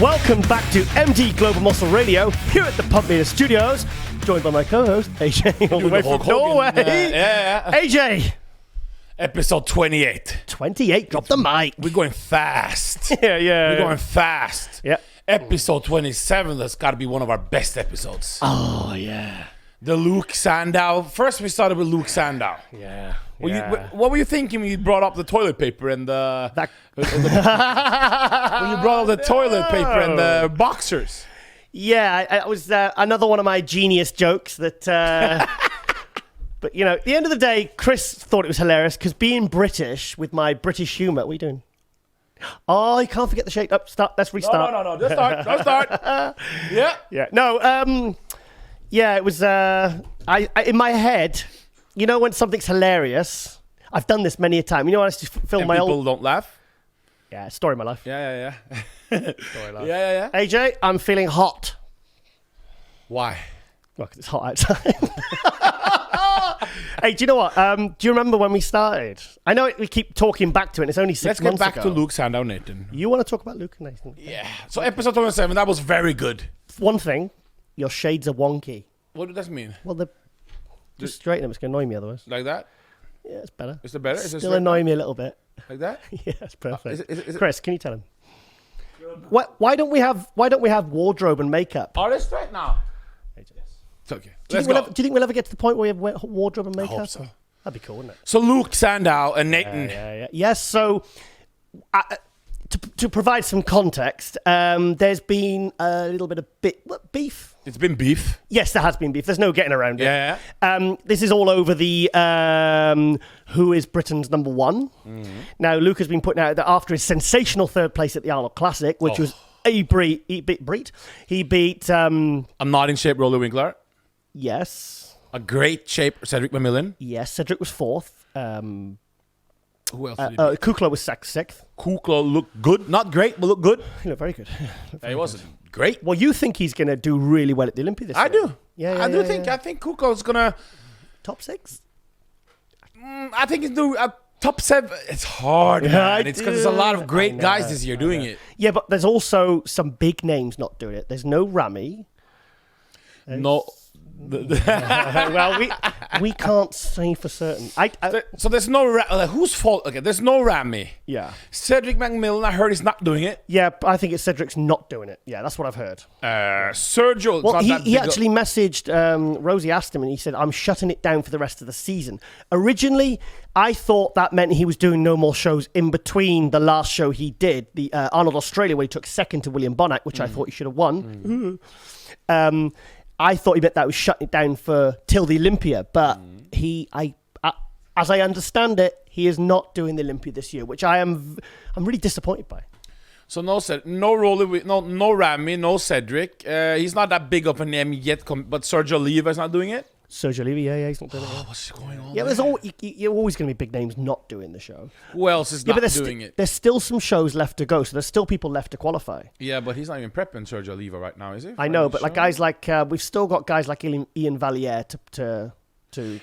Welcome back to MD Global Muscle Radio here at the Pump Meter Studios, joined by my co-host AJ all the way from Norway. AJ, episode 28. 28. Drop the mic. We're going fast. We're going fast. Yeah. Episode 27. That's got to be one of our best episodes. Oh yeah. The Luke Sandow. First, we started with Luke Sandow. Yeah. What were you thinking when you brought up the toilet paper and the when you brought up the toilet paper and the boxers? Yeah, it was another one of my genius jokes that. But you know, at the end of the day, Chris thought it was hilarious because being British with my British humour, what are you doing? Oh, you can't forget the shake up. Start. Let's restart. No. Just start. Yeah. No. Yeah, it was. I in my head, you know, when something's hilarious. I've done this many a time. You know, I used to film and my people old. don't laugh. Yeah, story of my life. Yeah. Story of life. Yeah. AJ, I'm feeling hot. Why? Well, 'cause it's hot outside. Hey, do you know what? Do you remember when we started? I know we keep talking back to it. And it's only 6 months ago. Let's get back to Luke Sandow, Nathan. You want to talk about Luke and Nathan? Yeah. So episode 27, that was very good. One thing, your shades are wonky. What does that mean? Well, just straighten them. It's going to annoy me otherwise. Like that? Yeah, it's better. Is it better? Is it Still annoying me a little bit. Like that? Yeah, it's perfect. Is it- Chris, can you tell him? Why don't we have wardrobe and makeup? Are they straight now? It's okay. Do you think we'll ever get to the point where we have wardrobe and makeup? I hope so. That'd be cool, wouldn't it? So Luke Sandow and Nathan. Yeah. Yes, so to provide some context, there's been a little bit of beef. It's been beef. Yes, there has been beef. There's no getting around it. Yeah. This is all over the who is Britain's number one. Mm-hmm. Now, Luke has been putting out that after his sensational third place at the Arnold Classic, which was he beat a not in shape Roller Winkler. Yes. A great shape Cedric McMillan. Yes, Cedric was fourth. Who else did he beat? Kukla was sixth. Kukla looked good. Not great, but looked good. He looked very good. He wasn't great. Well, you think he's going to do really well at the Olympia this year? I do. Yeah, I think Kukla is going to... Top six? I think he's doing top 7. It's hard, man. It's because there's a lot of great guys this year doing it. Yeah, but there's also some big names not doing it. There's no Rami. No... Well, we can't say for certain. So there's no whose fault? Okay, there's no Rami. Yeah, Cedric McMillan. I heard he's not doing it. Yeah, I think it's Cedric's not doing it. Yeah, that's what I've heard. Sergio. Well, he actually messaged Rosie asked him, and he said, "I'm shutting it down for the rest of the season." Originally, I thought that meant he was doing no more shows in between the last show he did, the Arnold Australia, where he took second to William Bonac, which I thought he should have won. I thought he meant that was shutting it down till the Olympia, but as I understand it, he is not doing the Olympia this year, which I'm really disappointed by. So no Rami, no Cedric. He's not that big of a name yet, but Sergio Oliva is not doing it. Sergio Oliva, yeah, he's not doing it. What's going on? Yeah, there's you're always going to be big names not doing the show. Who else is not doing it? There's still some shows left to go, so there's still people left to qualify. Yeah, but he's not even prepping Sergio Oliva right now, is he? I know, but like guys like we've still got guys like Ian Valliere to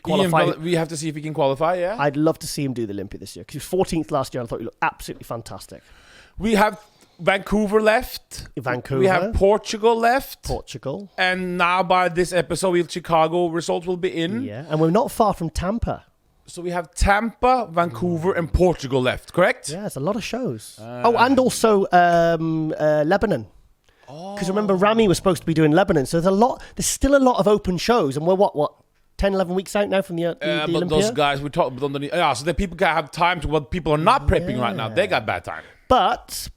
qualify. We have to see if he can qualify. Yeah, I'd love to see him do the Olympia this year because he was 14th last year. And I thought he looked absolutely fantastic. We have Vancouver left. We have Portugal left. And now by this episode, Chicago results will be in. Yeah, and we're not far from Tampa. So we have Tampa, Vancouver, and Portugal left, correct? Yeah, it's a lot of shows. And also Lebanon. Because remember, Rami was supposed to be doing Lebanon. So there's still a lot of open shows. And we're what 10, 11 weeks out now from the but Olympia? Those guys, we talked about so the people have time to what people are not prepping right now. They got bad time. But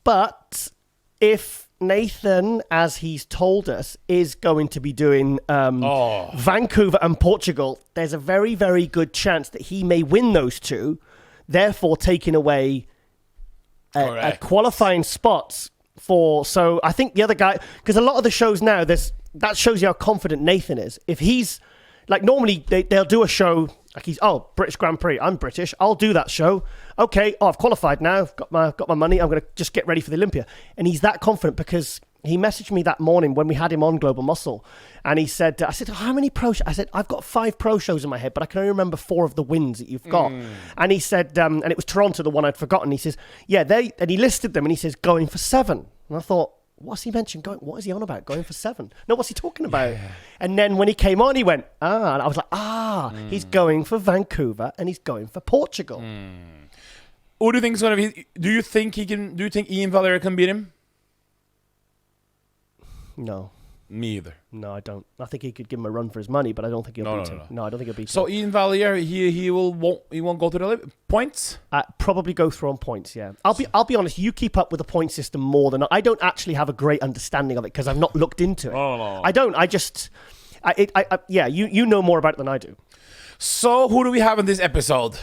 if Nathan, as he's told us, is going to be doing Vancouver and Portugal, there's a very, very good chance that he may win those two, therefore taking away a qualifying spots for... So I think the other guy... Because a lot of the shows now, that shows you how confident Nathan is. If he's... Like normally they'll do a show like British Grand Prix. I'm British. I'll do that show. Okay. I've qualified now. I've got my money. I'm going to just get ready for the Olympia. And he's that confident because he messaged me that morning when we had him on Global Muscle, and he said, I said, how many pro? I said, I've got 5 pro shows in my head, but I can only remember 4 of the wins that you've got. And he said, and it was Toronto, the one I'd forgotten. He says, yeah, and he listed them, and he says going for 7. And I thought, what's he mentioned? What is he on about? Going for 7? No, what's he talking about? Yeah. And then when he came on, he went, and I was like, he's going for Vancouver and he's going for Portugal. Who do you think is going to be? Do you think Ian Valliere can beat him? No. Me either. No, I don't. I think he could give him a run for his money, but I don't think he'll beat him. No, I don't think he'll beat him. So Ian Valliere, he won't go to the points? Probably go through on points, yeah. I'll be honest, you keep up with the point system more than I don't actually have a great understanding of it because I've not looked into it. No. I don't. I just you know more about it than I do. So who do we have in this episode?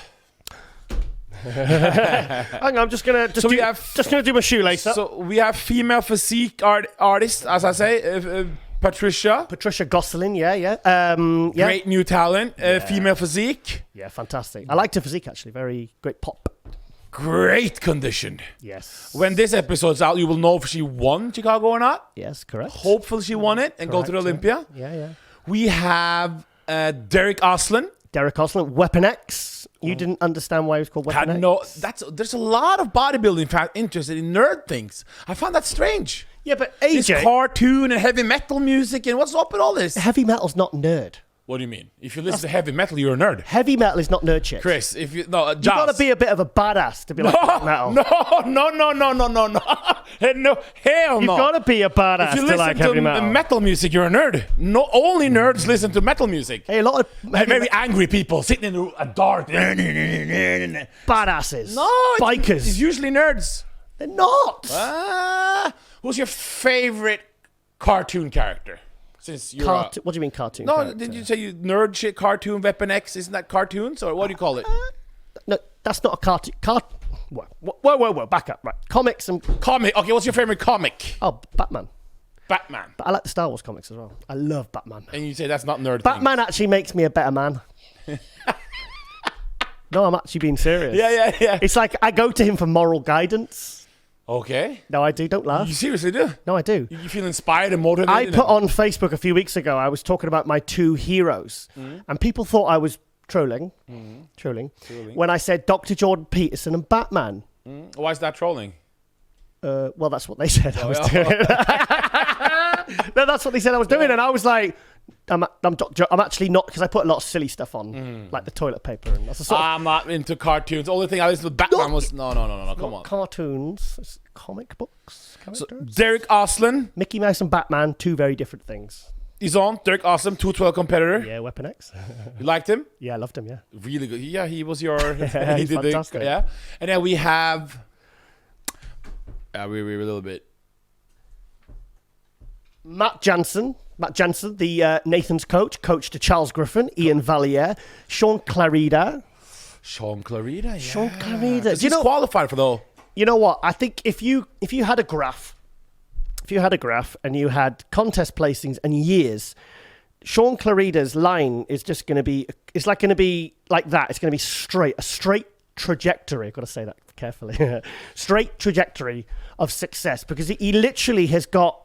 Hang on, I'm just gonna do my shoelace up. So we have female physique artist, as I say, Patricia Gosselin, yeah. Great new talent, female physique. Yeah, fantastic. I liked her physique actually, very great pop. Great condition. Yes. When this episode's out, you will know if she won Chicago or not. Yes, correct. Hopefully she won it and go to the Olympia. Yeah. We have Derek Oslan. Derek Oslan, Weapon X. You didn't understand why it was called Weapon X? No, there's a lot of bodybuilding fans interested in nerd things. I found that strange. Yeah, but AJ... This cartoon and heavy metal music and what's up with all this? Heavy metal's not nerd. What do you mean? If you listen to heavy metal, you're a nerd. Heavy metal is not nerd shit. Chris, if you... No, you gotta be a bit of a badass to be like heavy metal. No. No, hell no. You've gotta be a badass to like heavy metal. If you listen to metal music, you're a nerd. No, only nerds listen to metal music. Hey, a lot of... Maybe angry people sitting in a dark... Badasses. No. Bikers. It's usually nerds. They're not. Who's your favorite cartoon character? Since you're what do you mean cartoon? No, character? did you say you nerd shit cartoon Weapon X? Isn't that cartoons or what do you call it? No, that's not a cartoon. Whoa, back up. Right, comics and comic. Okay, what's your favorite comic? Oh, Batman. But I like the Star Wars comics as well. I love Batman. And you say that's not nerd. Batman actually makes me a better man. No, I'm actually being serious. Yeah. It's like I go to him for moral guidance. Okay. No, I do. Don't laugh. You seriously do? No, I do. You feel inspired and motivated? I put on Facebook a few weeks ago, I was talking about my 2 heroes. And people thought I was trolling when I said Dr. Jordan Peterson and Batman. Why is that trolling? Well, that's what they said I was doing. No, that's what they said I was doing. And I was like... I'm actually not, because I put a lot of silly stuff on, like the toilet paper and that's I'm not into cartoons. The only thing I listened to Batman was no. Come on, cartoons, it's comic books. So, Derek Oslan, Mickey Mouse and Batman, 2 very different things. He's on. Derek Oslan, 212 competitor. Yeah, Weapon X. You liked him? Yeah, I loved him. Yeah, really good. Yeah, he was your. He's fantastic. Yeah, and then we have. We're a little bit. Matt Jansen, the Nathan's coach to Charles Griffin, Ian Valliere, Sean Clarida. Yeah. He's qualified for though. You know what? I think if you had a graph, and you had contest placings and years, Sean Clarida's line is just going to be. It's like going to be like that. It's going to be a straight trajectory. I've got to say that carefully. Straight trajectory of success because he literally has got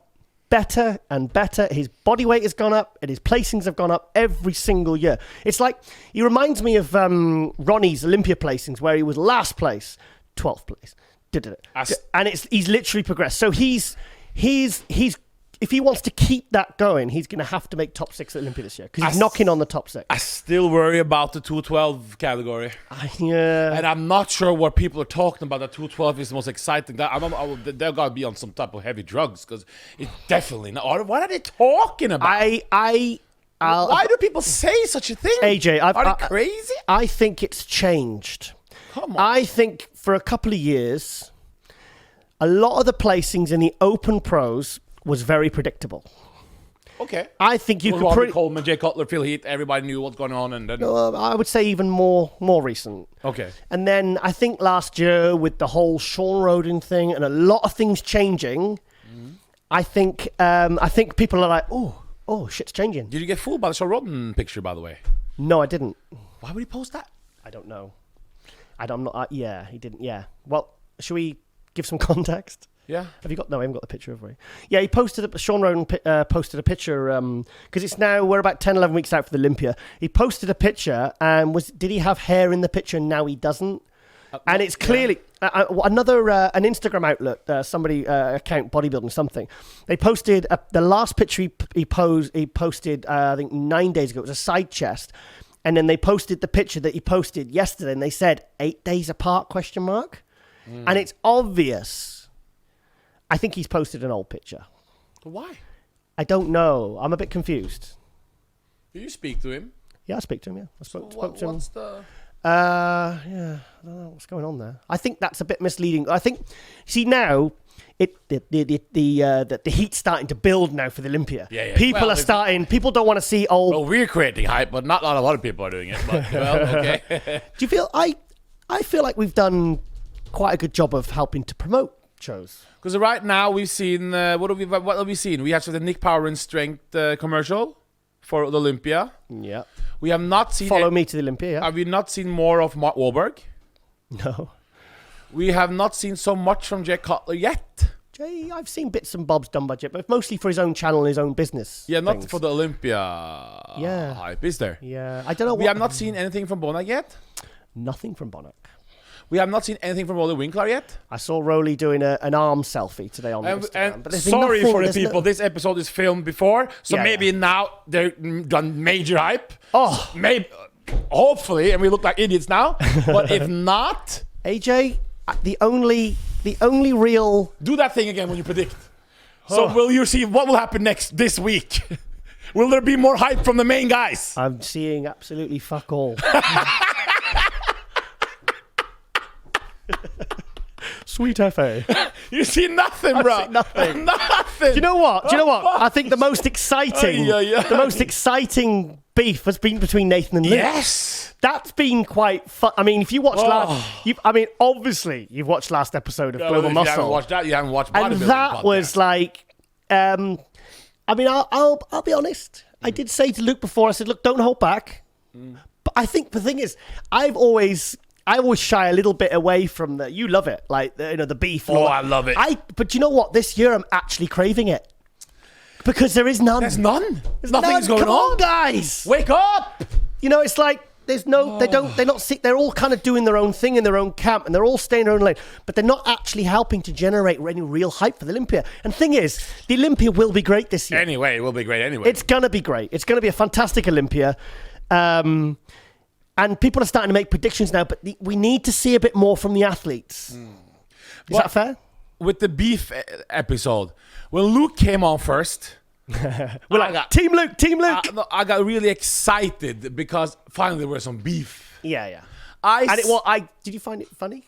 better and better. His body weight has gone up and his placings have gone up every single year. It's like, he reminds me of Ronnie's Olympia placings where he was last place, 12th place. And he's literally progressed. So he's if he wants to keep that going, he's going to have to make top 6 at Olympia this year because he's knocking on the top 6. I still worry about the 212 category. Yeah. And I'm not sure what people are talking about. That 212 is the most exciting. They've got to be on some type of heavy drugs because it's definitely not. What are they talking about? Why do people say such a thing? AJ, are they crazy? I think it's changed. Come on. I think for a couple of years, a lot of the placings in the open pros was very predictable. Okay. I think you could pretty... Coleman, Jay Cutler, Phil Heath, everybody knew what's going on. And then... I would say even more recent. Okay. And then I think last year with the whole Sean Roden thing and a lot of things changing, I think people are like, oh, shit's changing. Did you get fooled by the Sean Roden picture, by the way? No, I didn't. Why would he post that? I don't know. Yeah, he didn't. Yeah. Well, should we give some context? Yeah. Have you got? No, I haven't got the picture of it. Yeah, he posted. Sean Roden posted a picture because it's now we're about 10, 11 weeks out for the Olympia. He posted a picture and did he have hair in the picture and now he doesn't? And it's clearly another an Instagram outlet, somebody account bodybuilding something. They posted the last picture he posted I think 9 days ago. It was a side chest, and then they posted the picture that he posted yesterday, and they said 8 days apart ? And it's obvious. I think he's posted an old picture. Why? I don't know. I'm a bit confused. Do you speak to him? Yeah, I speak to him. Yeah, I spoke to him. What's the? I don't know what's going on there. I think that's a bit misleading. I think, see now, the heat's starting to build now for the Olympia. Yeah. People are starting. People don't want to see old. Well, we're creating hype, but not a lot of other people are doing it. But, well, okay. Do you feel? I feel like we've done quite a good job of helping to promote shows. Because right now we've seen what have we seen? We have the Nick Power and Strength commercial for the Olympia. Yeah. We have not seen. Follow me to the Olympia. Yeah. Have we not seen more of Mark Wahlberg? No. We have not seen so much from Jay Cutler yet. Jay, I've seen bits and bobs done by Jay, but mostly for his own channel and his own business. Yeah, not things. for the Olympia hype, is there? Yeah, I don't know. We have not seen anything from Bonak yet. Nothing from Bonak. We have not seen anything from Rolly Winkler yet. I saw Rolly doing an arm selfie today on Instagram. But sorry for the people. This episode is filmed before, so maybe now they're done major hype. Oh, maybe, hopefully, and we look like idiots now. But if not, AJ, the only real. Do that thing again when you predict. So will you see what will happen this week? Will there be more hype from the main guys? I'm seeing absolutely fuck all. Sweet FA. You see nothing, bro. I see nothing. Nothing. Do you know what? I think the most exciting, the most exciting beef has been between Nathan and Luke. Yes. That's been quite fun. I mean, if you watched obviously you've watched last episode of Global Muscle. You haven't watched that. You haven't watched bodybuilding. And that was like, I mean, I'll be honest. I did say to Luke before. I said, look, don't hold back. But I think the thing is, I always shy a little bit away from you love it, like the beef. Oh, I love it. But you know what? This year I'm actually craving it because there is none. There's none. Nothing's going Come on, guys. Wake up. You know, it's like there's no. They're not sick. They're all kind of doing their own thing in their own camp, and they're all staying their own lane. But they're not actually helping to generate any real hype for the Olympia. And the thing is, the Olympia will be great this year. Anyway, it will be great anyway. It's gonna be great. It's gonna be a fantastic Olympia. And people are starting to make predictions now, but we need to see a bit more from the athletes. Is that fair? With the beef episode, when Luke came on first, Team Luke. I got really excited because finally there was some beef. Yeah. Did you find it funny?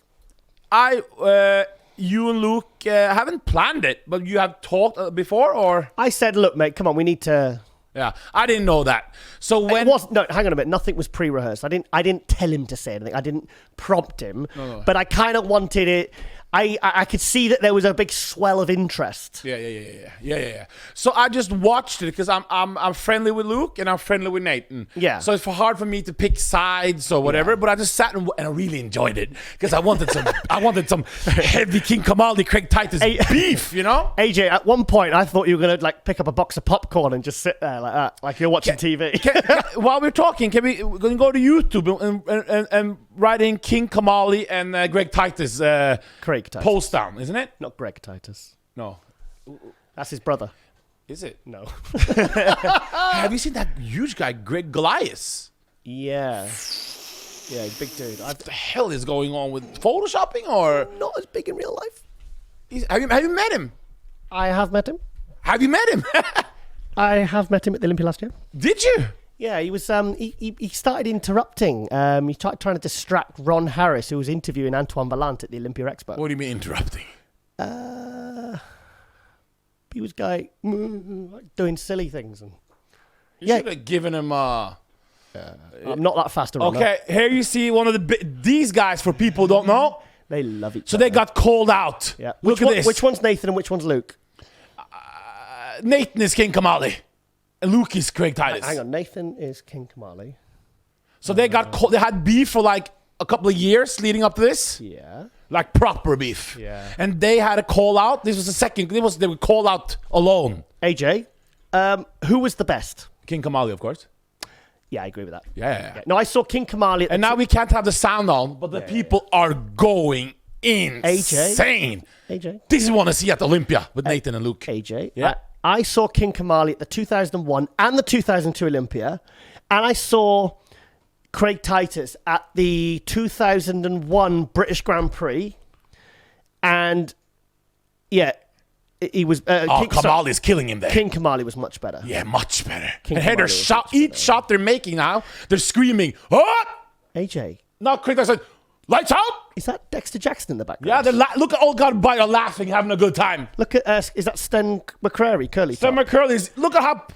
You and Luke haven't planned it, but you have talked before, or? I said, look, mate, come on, we need to. Yeah, I didn't know that. So when hang on a minute, nothing was pre-rehearsed. I didn't tell him to say anything. I didn't prompt him. No. But I kind of wanted it. I could see that there was a big swell of interest. Yeah. So I just watched it because I'm friendly with Luke and I'm friendly with Nathan. Yeah. So it's hard for me to pick sides or whatever. Yeah. But I just sat and I really enjoyed it because I wanted some heavy King Kamali, Craig Titus beef. You know. AJ, at one point I thought you were gonna pick up a box of popcorn and just sit there like that, like you're watching TV. While we're talking, we're gonna go to YouTube and write in King Kamali and Greg Titus. Craig Titus. Post down, isn't it? Not Greg Titus. No. That's his brother. Is it? No. Have you seen that huge guy, Greg Goliath? Yeah. Yeah, big dude. What the hell is going on with photoshopping or? Not as big in real life. Have you met him? I have met him. Have you met him? I have met him at the Olympia last year. Did you? Yeah, he was. He started interrupting. He tried trying to distract Ron Harris, who was interviewing Antoine Valant at the Olympia Expo. What do you mean interrupting? He was doing silly things, and you should have given him. I'm not that fast around. Okay, here you see one of these guys. For people who don't know, they love each other. So they got called out. Yeah. Look at this. Which one's Nathan and which one's Luke? Nathan is King Kamali. And Luke is Craig Titus. Hang on, Nathan is King Kamali. So they had beef for like a couple of years leading up to this. Yeah. Like proper beef. Yeah. And they had a call out. This was the second. They would call out alone. AJ, who was the best? King Kamali, of course. Yeah, I agree with that. Yeah. No, I saw King Kamali. And now we can't have the sound on, but the people are going insane. AJ. This is what I want to see at Olympia with Nathan and Luke. AJ. Yeah. I saw King Kamali at the 2001 and the 2002 Olympia, and I saw Craig Titus at the 2001 British Grand Prix, and he was. Kamali's killing him there. King Kamali was much better. Yeah, much better. King and hey, Kamali was much each better. shot they're making now, they're screaming, "Oh!" AJ, Now Craig Titus said, "Lights out!" is that Dexter Jackson in the background? Yeah, look at all God by laughing, having a good time. Look at is that Sten McCrary, curly top? Sten McCurley's. Look at how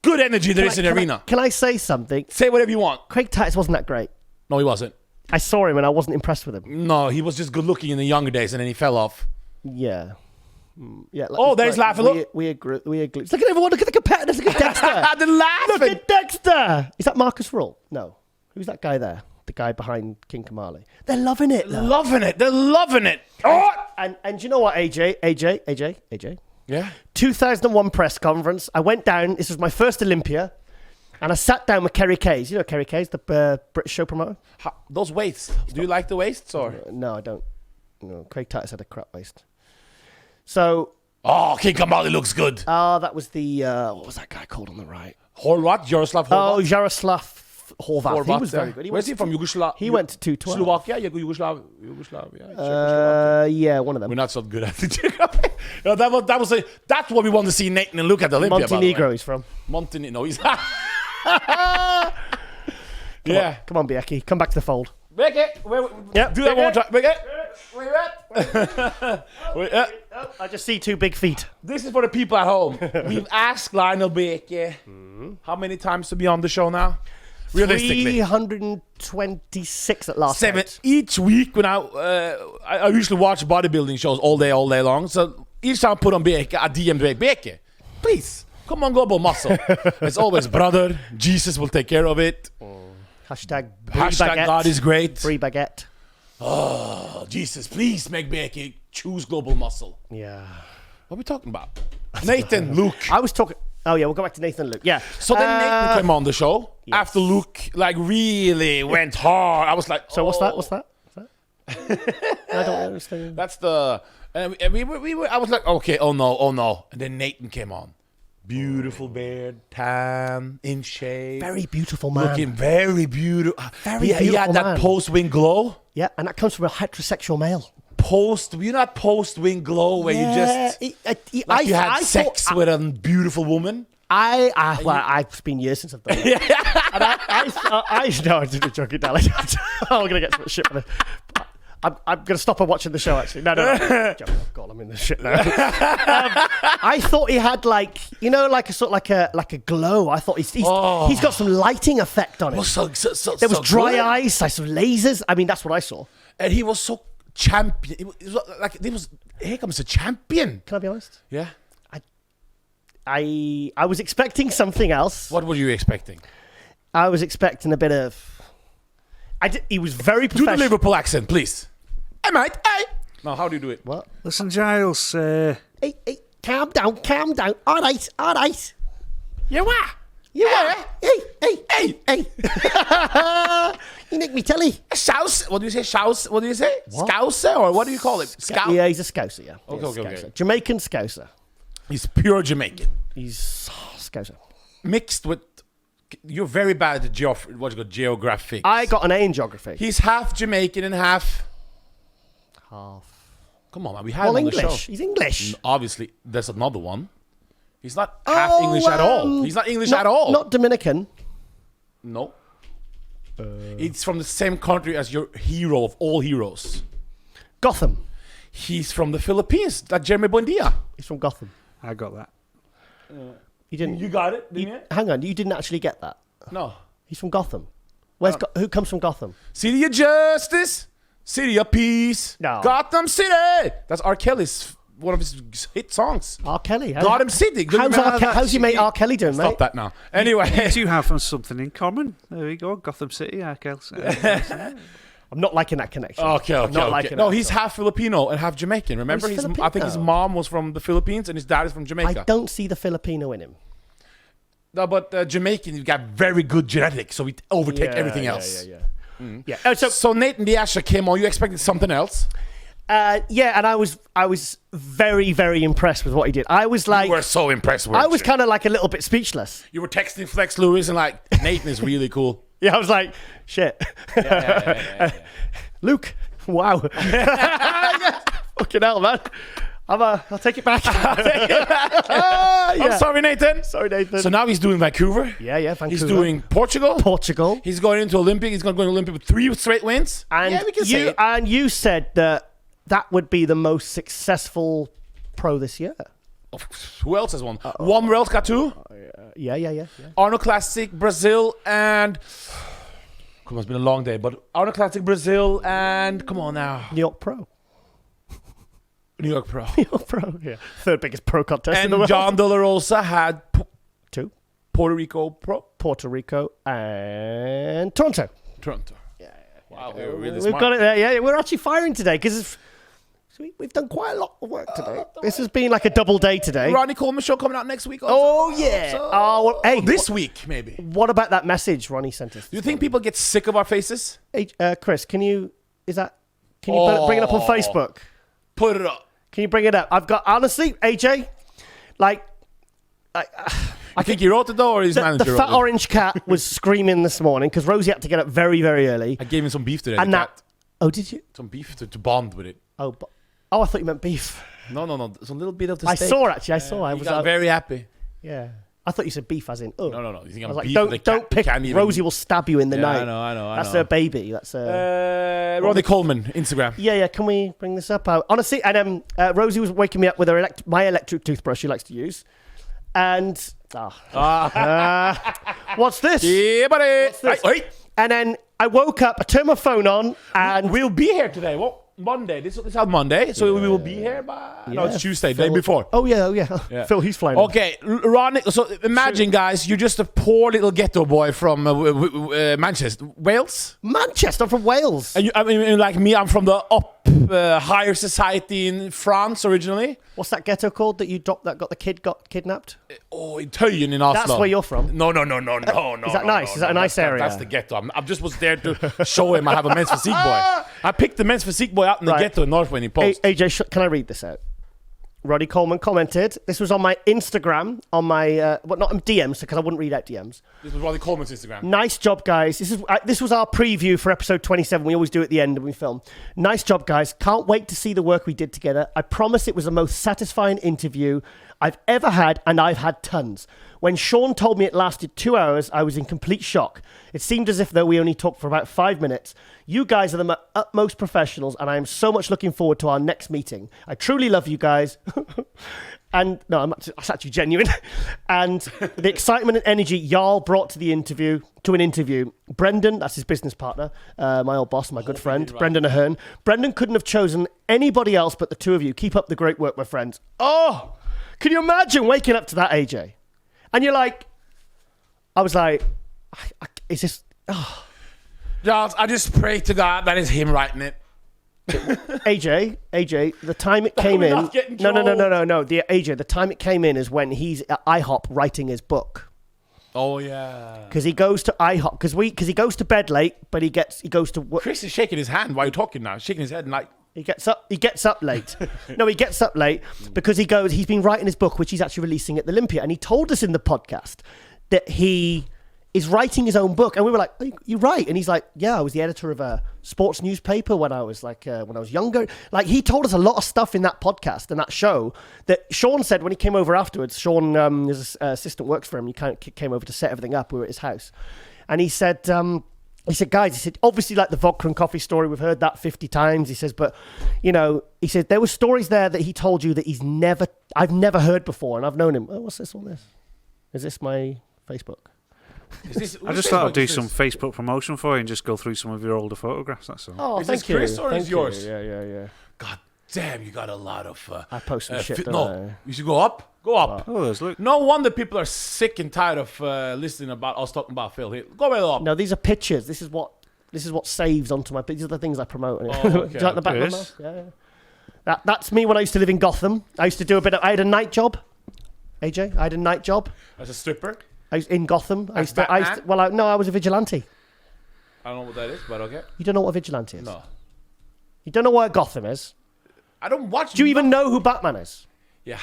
good energy there is in the arena. Can I say something? Say whatever you want. Craig Titus wasn't that great. No, he wasn't. I saw him and I wasn't impressed with him. No, he was just good looking in the younger days, and then he fell off. Yeah. Yeah. Oh, there's laughing. Look. We agree. Look at everyone. Look at the competitors. Look at Dexter. They're laughing. Look at Dexter. Is that Marcus Rull? No. Who's that guy there? The guy behind King Kamali. They're loving it. Though. They're loving it. Oh! And you know what, AJ? Yeah. 2001 press conference. I went down. This was my first Olympia. And I sat down with Kerry Kays. You know Kerry Kays, the British show promoter? Those weights. Do you like the weights or? No, I don't. No, Craig Titus had a crap waist. So. Oh, King Kamali looks good. That was the what was that guy called on the right? Horvat, Jaroslav Horvat. Oh, Jaroslav Horvat. He was very good. Where's he from? Yugoslavia. He went to 212. Slovakia, Yugoslavia. Yeah, one of them. We're not so good at it. No, that's what we want to see Nathan and Luke at the Olympia. Montenegro he's from. Montenegro. No, he's. Yeah. Come on, Bieki. Come back to the fold. Make it. Yep. Do that one more time. Make it. I just see two big feet. This is for the people at home. We've asked Lionel Beke how many times to be on the show now? Realistically. 326 at last. 7 count. each week. When I usually watch bodybuilding shows all day long. So each time I put on Beke, I DM Beke. Please, come on, global muscle. It's always brother. Jesus will take care of it. Hashtag God is great. Free baguette. Oh, Jesus, please make Beke choose global muscle. Yeah. What are we talking about? Nathan, Luke. I was talking. Oh yeah, we'll go back to Nathan and Luke. Yeah. So then Nathan came on the show yes. after Luke really went hard. I was like, so what's that? I don't understand. That's the. And we were. I was like, okay, oh no. And then Nathan came on. Beautiful beard, tan, in shape. Very beautiful man. Looking very beautiful. Very beautiful He had that man. post-wing glow. Yeah, and that comes from a heterosexual male. You not post-wing glow where you just you had sex with a beautiful woman. It's been years since I've done it. And I didn't joke it down. I'm gonna get some shit for this. I'm gonna stop her watching the show. Actually, no. Oh God, I'm in the shit now. I thought he had like a sort of like a glow. I thought he's got some lighting effect on him. There was dry ice, some lasers. I mean, that's what I saw. And he was so champion. Here comes a champion. Can I be honest? Yeah. I was expecting something else. What were you expecting? I was expecting a bit of. He was very professional. Do the Liverpool accent, please. Hey, mate. Hey. Now, how do you do it? What? Listen, Giles. Hey, calm down. All right. You are. Hey. You nicked me telly. Scouse. What do you say? What do you say? Scouser, or what do you call it? Scout. Yeah, he's a Scouser. Yeah. Okay. Jamaican Scouser. He's pure Jamaican. He's Scouser. Mixed with. You're very bad at geographics. I got an A in geography. He's half Jamaican and half. Come on, man. We had him on English. the show. He's English. Obviously, there's another one. He's not half English at all. He's not English at all. Not Dominican. No. It's from the same country as your hero of all heroes. Gotham. He's from the Philippines. That Jeremy Buendia. He's from Gotham. I got that. You didn't. You got it, didn't you? Hang on, you didn't actually get that. No. He's from Gotham. Who comes from Gotham? City of Justice. City of Peace. No. Gotham City. That's R. Kelly's one of his hit songs. R. Kelly. Gotham City. How's your mate R. Kelly doing, mate? Stop that now. Anyway. You two have something in common. There we go. Gotham City, Kells. I'm not liking that connection. Okay. Liking no, that he's half Filipino and half Jamaican. Remember, He's I think his mom was from the Philippines and his dad is from Jamaica. I don't see the Filipino in him. No, but Jamaican, you got very good genetics, so we overtake everything else. Yeah. So Nathan the Asher came on. You expected something else? And I was very, very impressed with what he did. I was like, You were so impressed with I was kind of like a little bit speechless. You were texting Flex Lewis and like, Nathan is really cool. Yeah, I was like, shit. Yeah. Luke, wow. Fucking hell, man. I'll take it back. I'm sorry, Nathan. Sorry, Nathan. So now he's doing Vancouver. Yeah, Vancouver. He's doing Portugal. He's going into Olympia. He's going to go to Olympia with 3 straight wins. And we can say it. And you said that would be the most successful pro this year. Who else has won? One World got 2. Yeah. Arnold Classic, Brazil, and... Come on, it's been a long day, but Arnold Classic, Brazil, and... Come on now. New York Pro. New York Pro. New York Pro, yeah. Third biggest pro contest in And the world. John De La Rosa had 2. Puerto Rico Pro. Puerto Rico and Toronto. Yeah. Wow, we were really We've smart. got it there. Yeah, we're actually firing today because we've done quite a lot of work today. This has been like a double day today. Ronnie Coleman show coming out next week. Also. Oh, yeah. Hey, this week, maybe. What about that message Ronnie sent us? Do you think people get sick of our faces? Hey, Chris, can you bring it up on Facebook? Put it up. Can you bring it up? I've got, honestly, AJ, like... I think he wrote it though, or his manager The wrote fat it? orange cat was screaming this morning because Rosie had to get up very, very early. I gave him some beef today. And the that... cat. Oh, did you? Some beef to bond with it. Oh, I thought you meant beef. No. There's a little bit of the I steak. saw, actually. I saw. I He was got very happy. Yeah. I thought you said beef as in, oh. No. You think I I'm was like, beef with the cat? don't pick. Can't even... Rosie will stab you in the night. I know. That's her baby. That's Ronnie Coleman, Instagram. Yeah. Can we bring this up? Honestly, and Rosie was waking me up with her my electric toothbrush she likes to use. And what's this? Yeah, buddy. What's this? Wait. And then I woke up, I turned my phone on, and We'll be here today. What? Monday. This is our Monday, so we will be here by... No, it's Tuesday, the day before. Oh, yeah. Phil, he's flying. Okay, Ronnie, so imagine, guys, you're just a poor little ghetto boy from Manchester. Wales? Manchester, I'm from Wales. And I mean, like me, I'm from the higher society in France originally. What's that ghetto called that you dropped that got the kid got kidnapped? Oh, in Tøyen in Oslo. That's where you're from? No. Is that nice? Is that a nice area? That's the ghetto. I just was there to show him I have a men's physique boy. I picked the men's physique boy out in the ghetto in North when he posted. AJ, can I read this out? Roddy Coleman commented, this was on my Instagram, on my, not DMs, because I wouldn't read out DMs. This was Roddy Coleman's Instagram. Nice job, guys. This was our preview for episode 27. We always do it at the end when we film. Nice job, guys. Can't wait to see the work we did together. I promise it was the most satisfying interview I've ever had, and I've had tons. When Sean told me it lasted 2 hours, I was in complete shock. It seemed as if though we only talked for about 5 minutes. You guys are the utmost professionals, and I am so much looking forward to our next meeting. I truly love you guys. And no, that's actually genuine. And the excitement and energy y'all brought to an interview. Brendan, that's his business partner, my old boss, my good friend, right. Brendan Ahern. Brendan couldn't have chosen anybody else but the two of you. Keep up the great work, my friends. Oh, can you imagine waking up to that, AJ? And you're like, I was like, is this... Oh. Giles, I just pray to God that is him writing it. AJ, the time it came in... No. The time it came in is when he's at IHOP writing his book. Oh, yeah. Because he goes to IHOP, because he goes to bed late, but he goes to work. Chris is shaking his hand while you're talking now. Shaking his head and like... He gets up late. No, he gets up late because he's been writing his book, which he's actually releasing at the Olympia. And he told us in the podcast that he is writing his own book. And we were like, oh, you write? And he's like, yeah, I was the editor of a sports newspaper when I was younger. Like, he told us a lot of stuff in that podcast and that show that Sean said when he came over afterwards. Sean, his assistant works for him. He kind of came over to set everything up. We were at his house. And he said, guys, obviously like the vodka and coffee story, we've heard that 50 times. He says, but, he said, there were stories there that he told you that I've never heard before. And I've known him. Oh, what's this on this? Is this my Facebook? I just thought I'd do some Facebook promotion for you and just go through some of your older photographs, that's all. Oh, is this Chris or is yours? Yeah. God damn, you got a lot of... I post some shit, you should go up. Go up. Oh, there's Luke. No wonder people are sick and tired of listening about us talking about Phil. Here, go right up. No, these are pictures. This is what saves onto my... These are the things I promote. Oh, okay. Do you like the back of my mouth? Yeah. That's me when I used to live in Gotham. I used to do I had a night job. AJ, I had a night job. As a stripper? I was in Gotham. I was a vigilante. I don't know what that is, but okay. You don't know what a vigilante is? No. You don't know what Gotham is? I don't watch. Do you even know who Batman is? Yeah.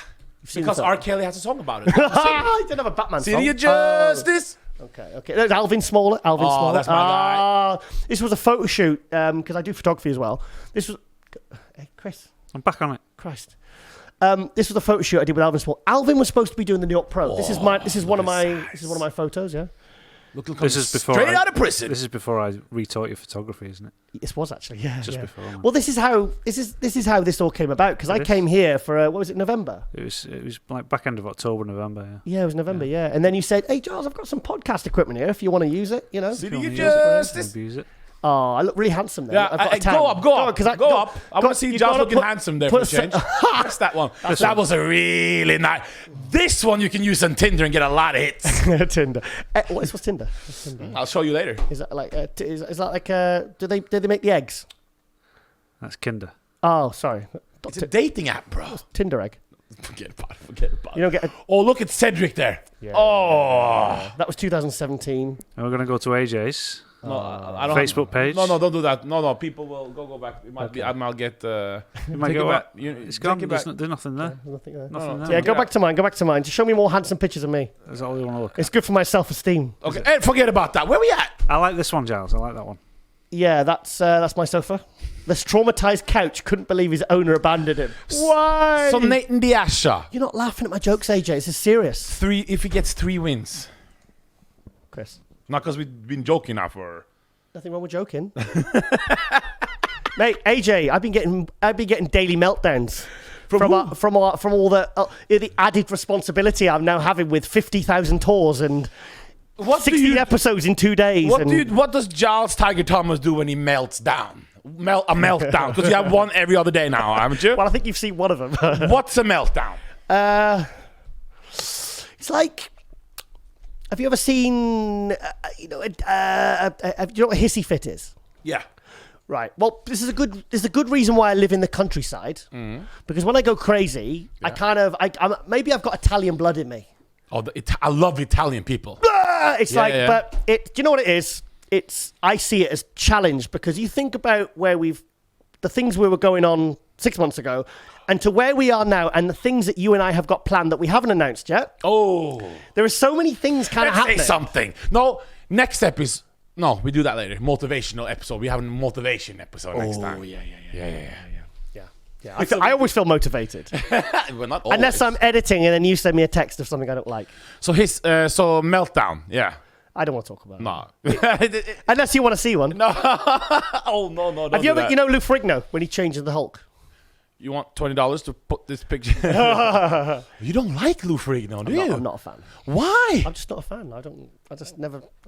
Because R. Kelly has a song about it. I don't have a Batman song. City of Justice. Okay. There's Alvin Smaller. Smaller. That's my guy. This was a photo shoot because I do photography as well. This was. Hey, Chris. I'm back on it. Christ. This was a photo shoot I did with Alvin Small. Alvin was supposed to be doing the New York Pro. This is one of my photos. Yeah. Look, this is before straight out of prison. This is before I retaught you photography, isn't it? This was actually, yeah. Just before. Well, this is how this all came about because I came here for what was it, November? It was like back end of October, November. Yeah, it was November. Yeah, and then you said, "Hey, Giles, I've got some podcast equipment here. If you want to use it, you know." City of Justice. Use it. Oh, I look really handsome there. Yeah, go up. Go up. I want to see Giles looking handsome there for a change. That's that one. That was a really nice. This one you can use on Tinder and get a lot of hits. Tinder. What's Tinder? I'll show you later. Is that like? Is that like? Do they make the eggs? That's Kinder. Oh, sorry. It's a dating app, bro. Tinder egg. Forget about it. You don't get. Oh, look, it's Cedric there. Yeah. Oh, that was 2017. And we're gonna go to AJ's. No, I don't Facebook page. No, don't do that. No, people will go back. It might be. I might get. It might go back. It's gone. There's nothing there. Nothing there. Nothing there. Yeah, go back to mine. Just show me more handsome pictures of me. That's all we want to look at. It's good for my self-esteem. Okay, hey, forget about that. Where we at? I like this one, Giles. I like that one. Yeah, that's my sofa. This traumatized couch couldn't believe his owner abandoned him. Why? So Nathan Diasha. You're not laughing at my jokes, AJ. This is serious. If he gets 3 wins. Chris. Not because we've been joking now for. Nothing wrong with joking. Mate, AJ, I've been getting daily meltdowns from all the added responsibility I'm now having with 50,000 tours and 60 episodes in 2 days. What does Giles Tiger Thomas do when he melts down? A meltdown, because you have one every other day now, haven't you? Well, I think you've seen one of them. What's a meltdown? It's like, have you ever seen, you know what a hissy fit is? Yeah. Right. Well, this is a good reason why I live in the countryside. Because when I go crazy, maybe I've got Italian blood in me. Oh, I love Italian people. But do you know what it is? I see it as challenge because you think about the things we were going on 6 months ago and to where we are now and the things that you and I have got planned that we haven't announced yet. Oh. There are so many things kind of happening. Say something. No, next step is, no, we do that later. Motivational episode. We have a motivation episode next time. Oh, yeah. I always feel motivated. Well, not always. Unless I'm editing and then you send me a text of something I don't like. So meltdown, yeah. I don't want to talk about it. No. Unless you want to see one. No. Oh, no. Have you ever, Lou Ferrigno, when he changes the Hulk? You want $20 to put this picture? You don't like Lou Ferrigno, do you? I'm not a fan. Why? I'm just not a fan. I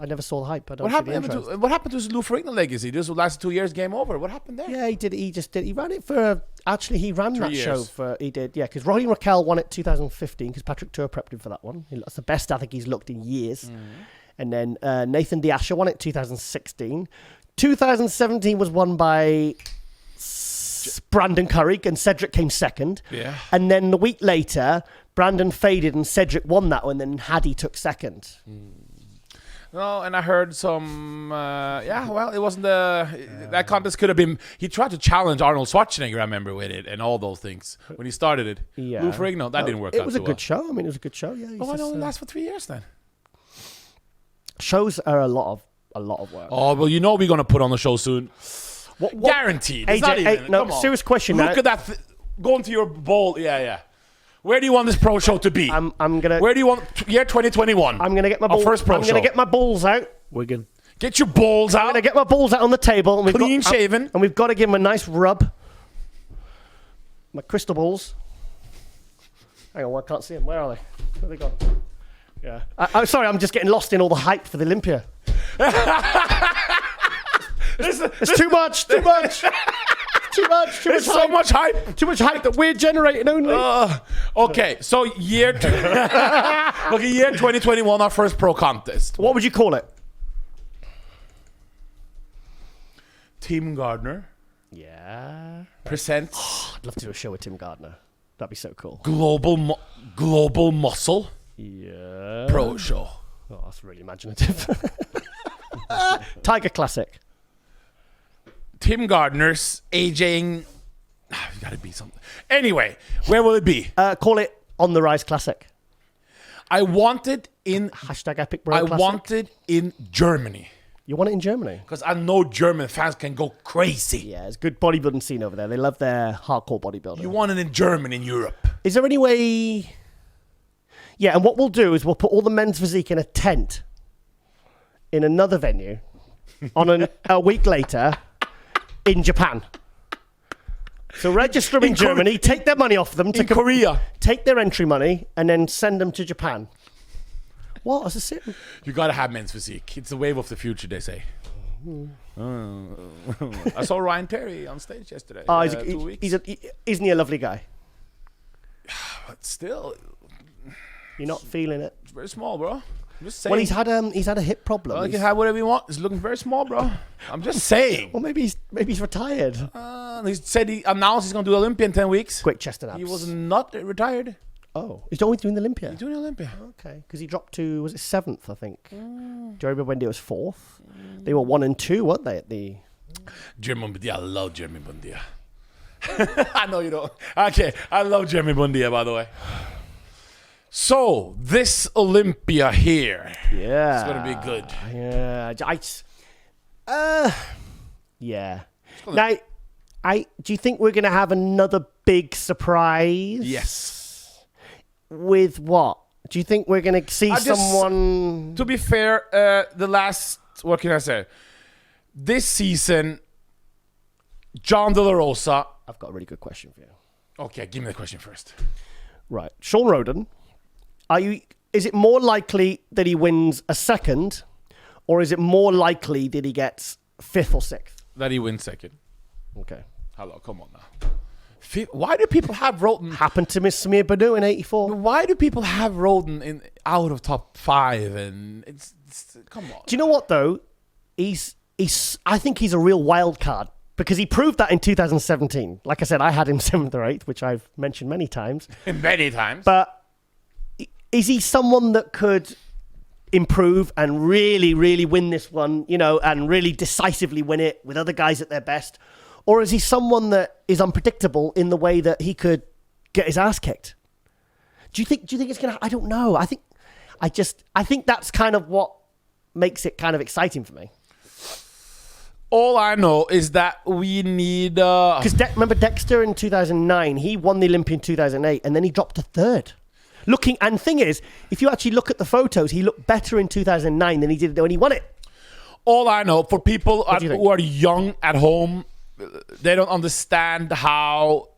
never saw the hype. What happened to his Lou Ferrigno legacy? This last 2 years, game over. What happened there? Yeah, he did. He ran it for. Actually, he ran 3 that years. show for. He did. Yeah, because Roddy Raquel won it 2015 because Patrick Tuer prepped him for that one. That's the best I think he's looked in years. And then Nathan Diasha won it 2016. 2017 was won by Brandon Curry and Cedric came second. Yeah. And then the week later, Brandon faded and Cedric won that one. And then Hadi took second. No, and I heard some. It wasn't that contest could have been. He tried to challenge Arnold Schwarzenegger, I remember, with it and all those things when he started it. Yeah. Lou Ferrigno, that didn't work out. It was a good show. I mean, it was a good show. Yeah. Why don't it last for 3 years then? Shows are a lot of work. Oh well, we're gonna put on the show soon. What? Guaranteed. AJ, serious question. Look at that. Go into your bowl. Yeah. Where do you want this pro show to be? I'm gonna. Where do you want year 2021? I'm gonna get my balls. First pro show. I'm gonna get my balls out. Wigan. Get your balls out. I'm gonna get my balls out on the table. And clean shaven. And we've got to give them a nice rub. My crystal balls. Hang on, I can't see them. Where are they? Where are they gone? Yeah. I'm sorry, I'm just getting lost in all the hype for the Olympia. It's too much. Too much There's so much hype. Too much hype that we're generating only. Okay, so year 2021, our first pro contest. What would you call it? Tim Gardner. Yeah. Presents. I'd love to do a show with Tim Gardner. That'd be so cool. Global Muscle. Yeah. Pro show. Oh, that's really imaginative. Tiger Classic. Tim Gardner's aging. You gotta be something. Anyway, where will it be? Call it On the Rise Classic. I want it in. Hashtag Epic Bro I Classic. want it in Germany. You want it in Germany? Because I know German fans can go crazy. Yeah, it's a good bodybuilding scene over there. They love their hardcore bodybuilding. You want it in Germany, in Europe. Is there any way... Yeah, and what we'll do is we'll put all the men's physique in a tent in another venue on a week later in Japan. So register them in Germany, take their money off them. In Korea. Take their entry money and then send them to Japan. What? As a sit? You gotta have men's physique. It's the wave of the future, they say. I saw Ryan Terry on stage yesterday. Oh, 2 weeks. Isn't he a lovely guy? But still, You're not feeling it. it's very small, bro. I'm just saying. Well, he's had a hip problem. Well, you can have whatever you want. It's looking very small, bro. I'm just saying. Well, maybe he's retired. He said he announced he's gonna do Olympia in 10 weeks. Quick chest and abs. He was not retired. Oh, he's always doing the Olympia. He's doing Olympia. Okay, because he dropped to, was it 7th, I think? Do you remember when it was 4th? They were 1 and 2, weren't they, at the... Jeremy Bundia. I love Jeremy Bundia. I know you don't. Okay, I love Jeremy Bundia, by the way. So, this Olympia here. Yeah. It's going to be good. Yeah. Yeah. Now, do you think we're going to have another big surprise? Yes. With what? Do you think we're going to see someone... To be fair, what can I say? This season, John De La Rosa. I've got a really good question for you. Okay, give me the question first. Right. Sean Roden, is it more likely that he wins a second, or is it more likely that he gets 5th or 6th? That he wins second. Okay. Hello, come on now. Why do people have Roden? Happened to Miss Samir Badu in 84. Why do people have Roden in out of top 5? And it's come on. Do you know what though? I think he's a real wild card because he proved that in 2017. Like I said, I had him 7th or 8th, which I've mentioned many times. Many times. But is he someone that could improve and really, really win this one, and really decisively win it with other guys at their best? Or is he someone that is unpredictable in the way that he could get his ass kicked? Do you think it's gonna? I don't know. I think that's kind of what makes it kind of exciting for me. All I know is that we need. Because remember Dexter in 2009, he won the Olympia in 2008, and then he dropped to 3rd. And thing is, if you actually look at the photos, he looked better in 2009 than he did when he won it. All I know for people who are young at home. They don't understand how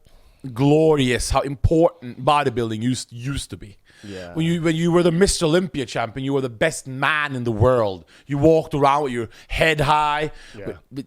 glorious, how important bodybuilding used to be. Yeah. When you were the Mr. Olympia champion, you were the best man in the world. You walked around with your head high, with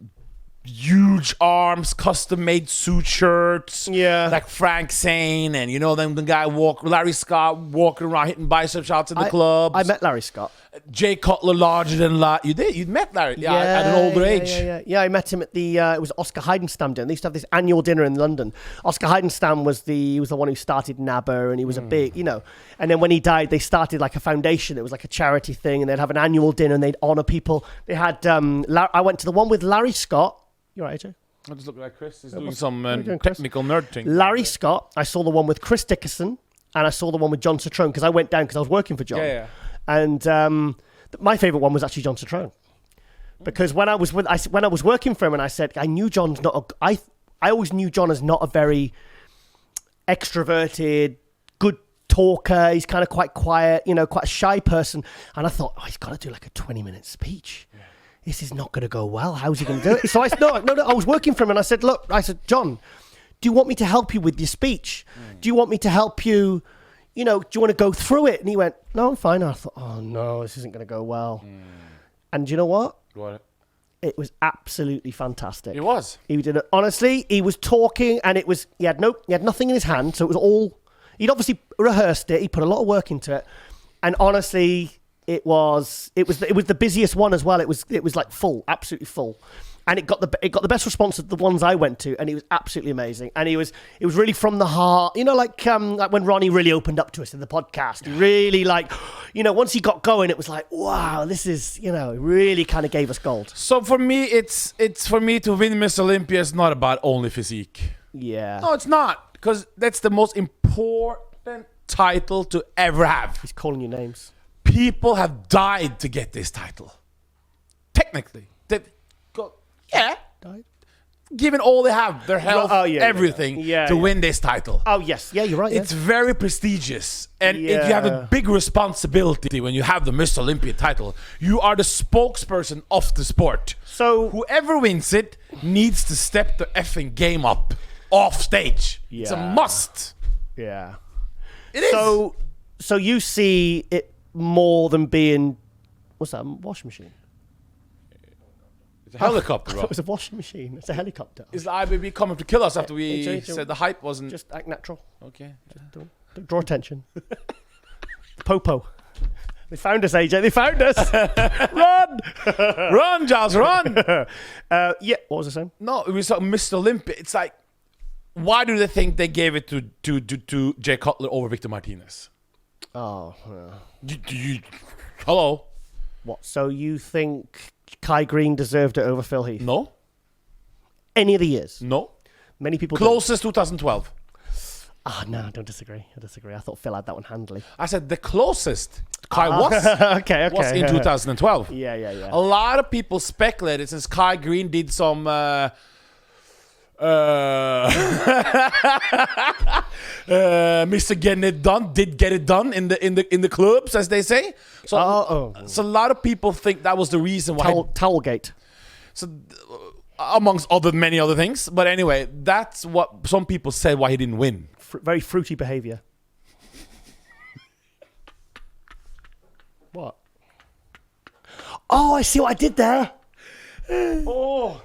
huge arms, custom-made suit shirts, like Frank Zane, and then the guy Larry Scott walking around hitting bicep shots in the clubs. I met Larry Scott. Jay Cutler, larger than life. You did? You met Larry? At an older age. Yeah, I met him at the. It was Oscar Heidenstam dinner. They used to have this annual dinner in London. Oscar Heidenstam was the one who started NABBA, and he was a big, And then when he died, they started like a foundation. It was like a charity thing, and they'd have an annual dinner, and they'd honor people. They had. I went to the one with Larry Scott. You're right, AJ. I just look like Chris is doing some technical nerd thing. Larry Scott. I saw the one with Chris Dickerson, and I saw the one with John Citrone because I went down because I was working for John. Yeah. And my favorite one was actually John Citrone, because when I was working for him, and I said I knew John's not. I always knew John as not a very extroverted, good talker. He's kind of quite quiet, quite a shy person. And I thought, he's got to do like a 20-minute speech. Yeah. This is not going to go well. How's he going to do it? So I was working for him, and I said, John, do you want me to help you with your speech? Do you want me to help you? Do you want to go through it? And he went, no, I'm fine. And I thought, oh no, this isn't going to go well. And do you know what? What? It was absolutely fantastic. It was. He did it. Honestly, he was talking, and he had nothing in his hand. So it was all, he'd obviously rehearsed it. He put a lot of work into it. And honestly, it was the busiest one as well. It was like full, absolutely full. And it got the best response of the ones I went to, and it was absolutely amazing. And it was really from the heart, like when Ronnie really opened up to us in the podcast. He really once he got going, it was like, wow, this is, it really kind of gave us gold. So for me, it's for me to win Miss Olympia is not about only physique. Yeah. No, it's not, because that's the most important title to ever have. He's calling you names. People have died to get this title. Technically, died. Given all they have, their health, everything, to win this title. Oh yes, yeah, you're right. It's very prestigious, and if you have a big responsibility when you have the Miss Olympia title, you are the spokesperson of the sport. So whoever wins it needs to step the effing game up off stage. Yeah. It's a must. Yeah, it is. So you see it more than being, what's that, a washing machine? It's a helicopter, bro. It was a washing machine. It's a helicopter. Is the IBB coming to kill us after we said the hype wasn't... Just act natural. Okay. Don't draw attention. Popo. They found us, AJ. They found us. Run! Run, Giles, run! What was I saying? No, it was like Mr. Olympia. It's like, why do they think they gave it to Jay Cutler over Victor Martinez? Oh. Hello? What? So you think Kai Green deserved it over Phil Heath? No. Any of the years? No. Many people Closest 2012. No, I don't disagree. I thought Phil had that one handily. I said the closest Kai was okay. was in 2012. Yeah. A lot of people speculated since Kai Green did some Mr. Getting It Done did get it done in the clubs, as they say. So, so a lot of people think that was the reason why Towelgate. So amongst many other things, but anyway, that's what some people said why he didn't win. Very fruity behavior. What? Oh, I see what I did there. No.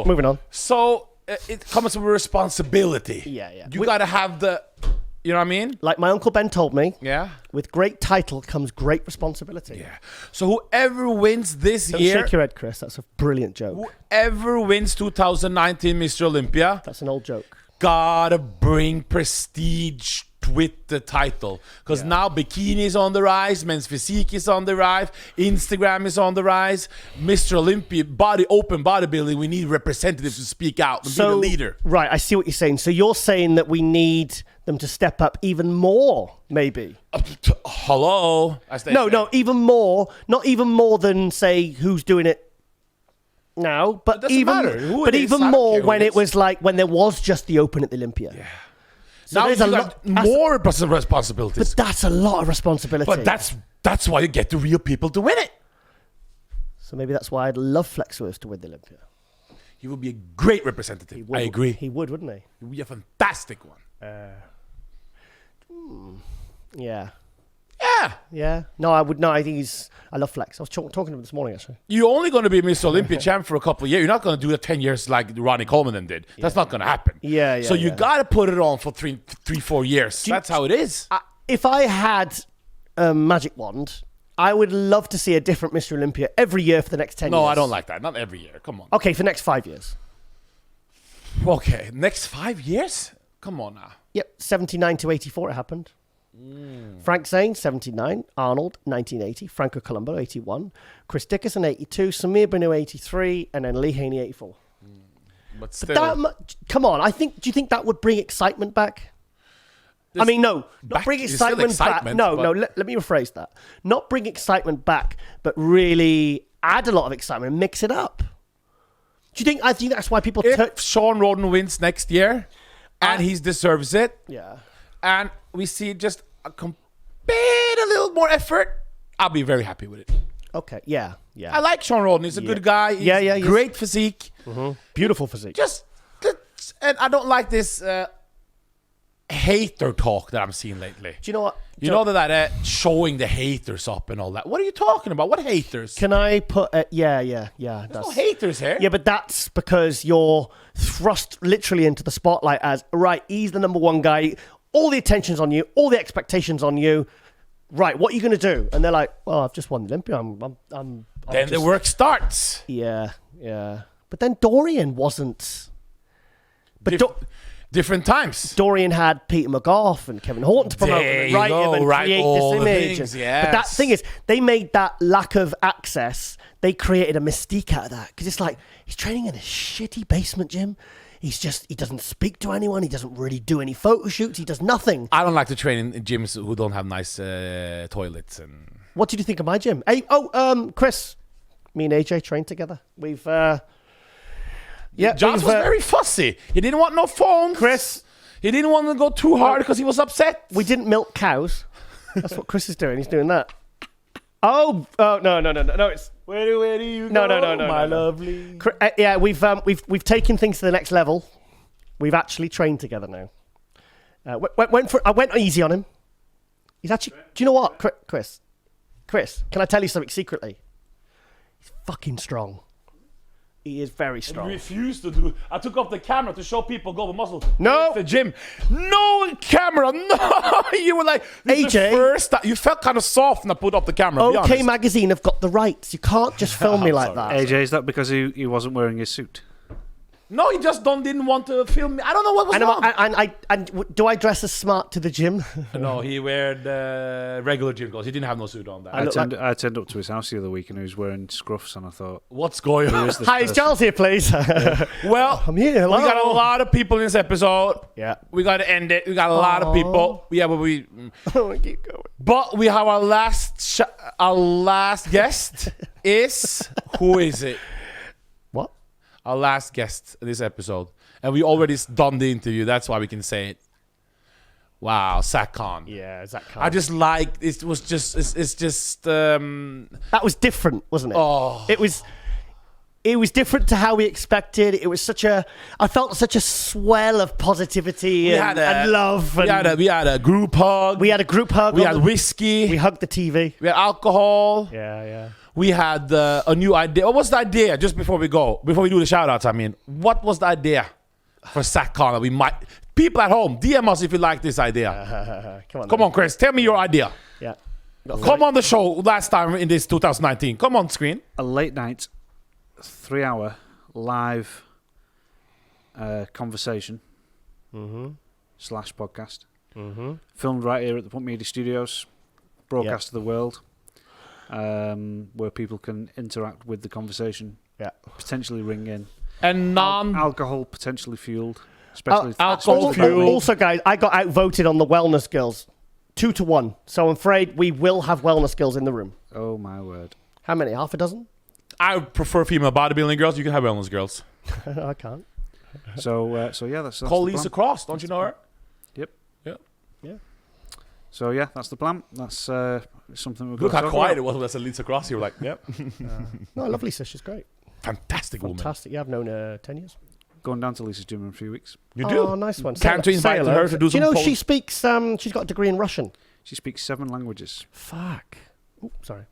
Moving on. So it comes with responsibility. Yeah. You got to have the, you know what I mean? Like my Uncle Ben told me. Yeah. With great title comes great responsibility. Yeah. So whoever wins this Don't year. Shake your head, Chris. That's a brilliant joke. Whoever wins 2019 Mr. Olympia. That's an old joke. Gotta bring prestige with the title, because now bikini is on the rise, men's physique is on the rise, Instagram is on the rise, Mr. Olympia, open bodybuilding, we need representatives to speak out and be the leader. Right, I see what you're saying. So you're saying that we need them to step up even more, maybe. Hello? No, even more. Not even more than, say, who's doing it now, but even more when it was like when there was just the Open at the Olympia. Yeah. So now there's a lot more responsibilities. But that's a lot of responsibility. But that's why you get the real people to win it. So maybe that's why I'd love Flexworth to win the Olympia. He would be a great representative. I agree. He would, wouldn't he? He would be a fantastic one. Yeah. Yeah. No, I would. No, I think I love Flex. I was talking to him this morning, actually. You're only going to be Mr. Olympia champ for a couple of years. You're not going to do it 10 years like Ronnie Coleman did. That's not going to happen. Yeah. So you got to put it on for 3-4 years. That's how it is. If I had a magic wand, I would love to see a different Mr. Olympia every year for the next 10 years. No, I don't like that. Not every year. Come on. Okay, for the next 5 years. Okay, next 5 years? Come on now. Yep, 79 to 84 it happened. Frank Zane, 79. Arnold, 1980. Franco Columbo, 81. Chris Dickerson, 82. Samir Banu, 83. And then Lee Haney, 84. But still. Come on, do you think that would bring excitement back? I mean, no, not bring excitement back. No, let me rephrase that. Not bring excitement back, but really add a lot of excitement and mix it up. Do you think? I think that's why people. If Sean Roden wins next year, and he deserves it, and we see just a little more effort, I'll be very happy with it. Okay, yeah. I like Sean Roden. He's a good guy. He's great physique. Mm-hmm. Beautiful physique. And I don't like this hater talk that I'm seeing lately. Do you know what? You know that showing the haters up and all that. What are you talking about? What haters? Can I put... yeah. There's no haters here. Yeah, but that's because you're thrust literally into the spotlight as, right, he's the number one guy. All the attention's on you. All the expectations on you. Right, what are you going to do? And they're like, well, I've just won the Olympia. Then the work starts. Yeah. But then Dorian wasn't. But different times. Dorian had Peter McGough and Kevin Horton to promote and write him and create this image. But that thing is, they made that lack of access, they created a mystique out of that. Because it's like, he's training in a shitty basement gym. He doesn't speak to anyone. He doesn't really do any photo shoots. He does nothing. I don't like to train in gyms who don't have nice toilets. And what did you think of my gym? Hey, Chris, me and AJ trained together. We've... John was very fussy. He didn't want no phones. Chris. He didn't want to go too hard because he was upset. We didn't milk cows. That's what Chris is doing. He's doing that. No. It's where do you go? No, my lovely. Yeah, we've taken things to the next level. We've actually trained together now. I went easy on him. He's actually. Do you know what, Chris? Chris, can I tell you something secretly? He's fucking strong. He is very strong. I refused to do. I took off the camera to show people global muscle. No, the gym. No camera. No, you were like AJ. First, you felt kind of soft when I put up the camera. OK Magazine have got the rights. You can't just film me like that. AJ, is that because he wasn't wearing his suit? No, he just didn't want to film me. I don't know what was wrong. And do I dress as smart to the gym? No, he wore the regular gym clothes. He didn't have no suit on. That I turned up to his house the other week and he was wearing scruffs, and I thought, what's going on? Hi, is Charles here, please? Well, I'm here. Hello. We got a lot of people in this episode. Yeah, we got to end it. We got a lot of people. Yeah, but we. I want to keep going. But we have our last guest is who is it? What? Our last guest in this episode, and we already done the interview. That's why we can say it. Wow, Zack Khan. Yeah, Zack Khan. I just like it. Was just it's just that was different, wasn't it? Oh, it was different to how we expected. It was I felt such a swell of positivity and love. And we had a group hug. We had a group hug. We had whiskey. We hugged the TV. We had alcohol. Yeah. We had a new idea. What was the idea? Just before we do the shout outs, what was the idea for Zack Khan that we might... People at home, DM us if you like this idea. Come on, Chris. Tell me your idea. Yeah. Come on the show last time in this 2019. Come on screen. A late night, 3-hour live conversation / podcast. Filmed right here at the Pump Media Studios. Broadcast to the world. Where people can interact with the conversation, potentially ring in, and alcohol potentially fueled, especially alcohol fueled. Also, guys, I got outvoted on the wellness girls, 2-1. So I'm afraid we will have wellness girls in the room. Oh my word! How many? Half a dozen? I prefer female bodybuilding girls. You can have wellness girls. No, I can't. So yeah, that's call Lisa Cross. Don't you know her? Yep. Yeah. So yeah, that's the plan. That's something we're going Look to how talk quiet about. it was when I said Lisa Cross. You were like, yep. No, I love Lisa. She's great. Fantastic woman. Yeah, I've known her 10 years. Going down to Lisa's gym in a few weeks. You do? Oh, nice one. Can't you invite her to do some... Do you know she speaks... she's got a degree in Russian. She speaks 7 languages. Fuck. Ooh, sorry.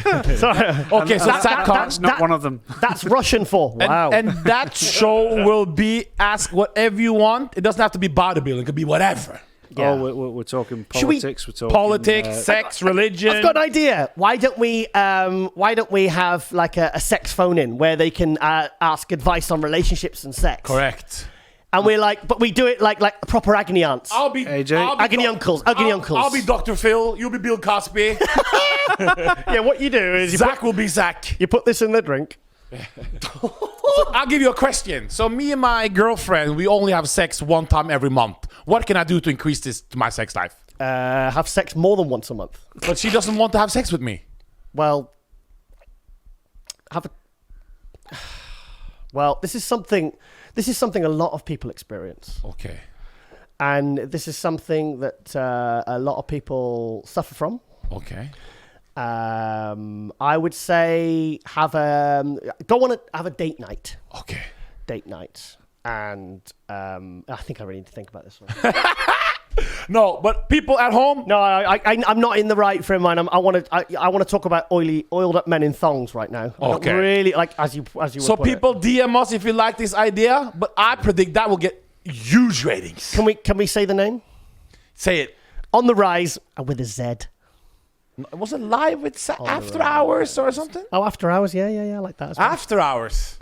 Sorry. Okay, so that's not one of them. That's Russian for wow. And that show will be ask whatever you want. It doesn't have to be bodybuilding. It could be whatever. Yeah. Oh, we're talking politics. We're talking politics, sex, religion. I've got an idea. Why don't we have like a sex phone in where they can ask advice on relationships and sex? Correct. And we're like, but we do it like proper agony aunts. I'll be AJ. Agony uncles. I'll be Dr. Phil. You'll be Bill Cosby. Yeah, what you do is Zack will be Zack. You put this in the drink. I'll give you a question. So me and my girlfriend, we only have sex one time every month. What can I do to increase this to my sex life? Have sex more than once a month. But she doesn't want to have sex with me. Well, Well, this is something a lot of people experience. Okay. And this is something that a lot of people suffer from. Okay. I would say have a date night. Okay. Date night. And I think I really need to think about this one. No, but people at home. No, I'm not in the right frame of mind. I want to talk about oiled up men in thongs right now. Okay. Really, like as you. So people DM us if you like this idea, but I predict that will get huge ratings. Can we say the name? Say it. On the Rise with a Z. Was it live with After Hours or something? Oh, After Hours, yeah, I like that as well. After Hours.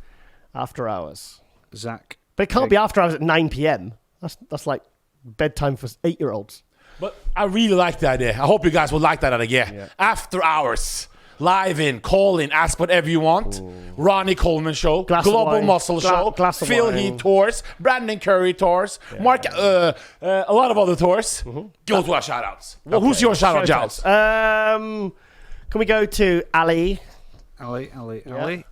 After hours. Zach. But it can't be after hours at 9 p.m. That's like bedtime for 8-year-olds. But I really like the idea. I hope you guys will like that idea. Yeah. After hours. Live in, call in, ask whatever you want. Ooh. Ronnie Coleman show, Global Muscle show, Phil Heath tours, Brandon Curry tours, Mark, a lot of other tours. Go to our shout-outs. Well, who's your shout-out, Giles? Can we go to Ali? Ali.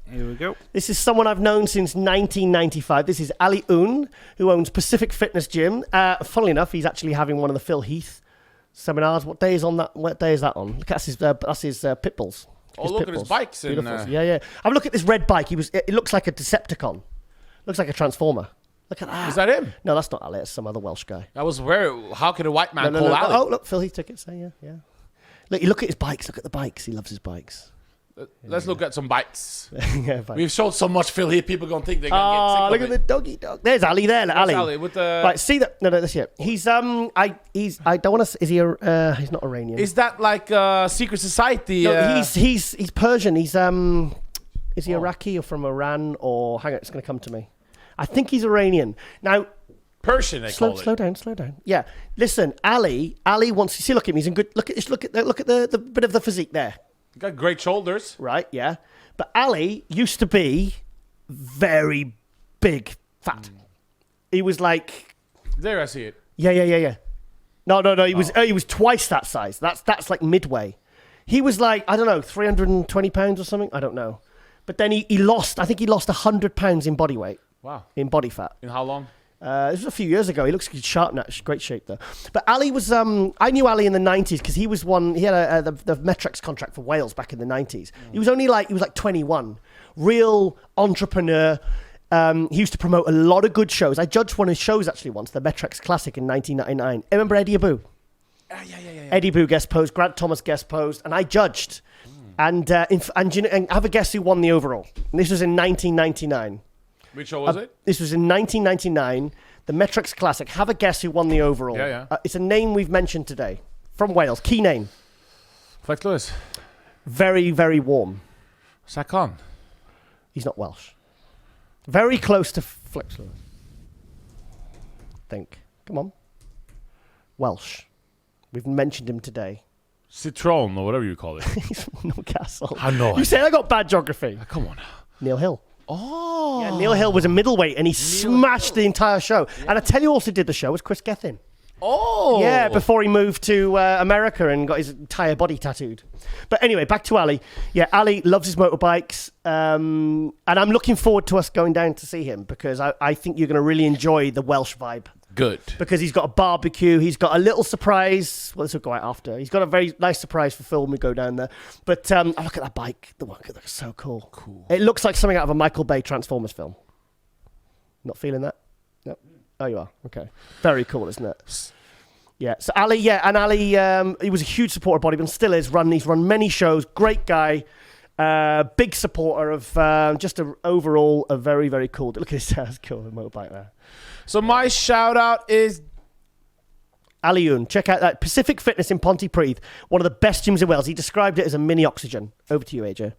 Here we go. This is someone I've known since 1995. This is Ali Hoon, who owns Pacific Fitness Gym. Funnily enough, he's actually having one of the Phil Heath seminars. What day is that on? Look, that's his pit bulls. Oh, look at his bikes. Yeah. Have a look at this red bike. It looks like a Decepticon. Looks like a Transformer. Look at that. Is that him? No, that's not Ali. It's some other Welsh guy. That was how could a white man call Ali? Oh, look, Phil Heath took it. Yeah. Look at his bikes. Look at the bikes. He loves his bikes. Let's look at some bikes. Bikes. We've showed so much Phil Heath, people gonna think they're gonna get sick of look at the doggy dog. There's Ali there. Ali. Ali with the... Right, see that? No, this here. He's I don't want to. Is he? He's not Iranian. Is that like secret society? No, he's Persian. He's Is he Iraqi or from Iran or? Hang on, it's gonna come to me. I think he's Iranian. Now, Persian. Slow down. Yeah. Listen, Ali wants to see. Look at him. He's in good. Look at this. Look at the bit of the physique there. Got great shoulders. Right, yeah. But Ali used to be very big, fat. He was like... There, I see it. Yeah. No. He was twice that size. That's like midway. He was like, I don't know, 320 pounds or something? I don't know. But then he lost 100 pounds in body weight. Wow. In body fat. In how long? This was a few years ago. He looks sharp now. Great shape though. But Ali was, I knew Ali in the 90s because he had the Metrex contract for Wales back in the 90s. He was like 21. Real entrepreneur. He used to promote a lot of good shows. I judged one of his shows actually once, the Metrex Classic in 1999. Remember Eddie Abu? Yeah. Eddie Abu guest posed, Grant Thomas guest posed, and I judged. And have a guess who won the overall. And this was in 1999. Which show was it? This was in 1999, the Metrex Classic. Have a guess who won the overall. Yeah. It's a name we've mentioned today. From Wales. Key name. Flex Lewis. Very, very warm. Zack Khan. He's not Welsh. Very close to Flex Lewis. Think. Come on. Welsh. We've mentioned him today. Citron, or whatever you call it. He's from Newcastle. I know. You said I got bad geography. Come on. Neil Hill. Oh. Yeah, Neil Hill was a middleweight and he smashed the entire show. Yeah. And I tell you who also did the show was Chris Gethin. Oh. Yeah, before he moved to America and got his entire body tattooed. But anyway, back to Ali. Yeah, Ali loves his motorbikes. And I'm looking forward to us going down to see him because I think you're going to really enjoy the Welsh vibe. Good. Because he's got a barbecue. He's got a little surprise. Well, this will go out after. He's got a very nice surprise for Phil when we go down there. But look at that bike. The work looks so cool. It looks like something out of a Michael Bay Transformers film. Not feeling that? No. Oh, you are. Okay. Very cool, isn't it? Yeah. So Ali, he was a huge supporter of bodybuilding, still is. He's run many shows. Great guy. Big supporter of just overall a very, very cool. Look at his sounds cool motorbike there. So my shout out is Ali Hoon. Check out that Pacific Fitness in Pontypridd, one of the best gyms in Wales. He described it as a mini Oxygen. Over to you, AJ.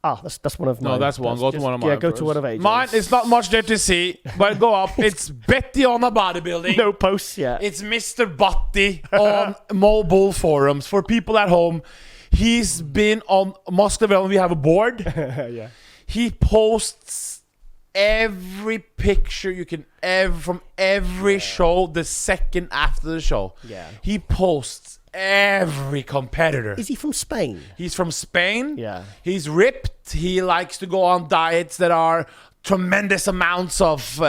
That's one of mine. No, that's one. Go to one of mine. Yeah, go to one of AJ's. Mine, it's not much there to see, but go up. It's Betty on a bodybuilding. No posts yet. It's Mr. Butty on mobile forums for people at home. He's been on Moscow Development. We have a board. Yeah. He posts every picture you can ever from every show the second after the show. Yeah. He posts every competitor. Is he from Spain? He's from Spain. Yeah. He's ripped. He likes to go on diets that are tremendous amounts of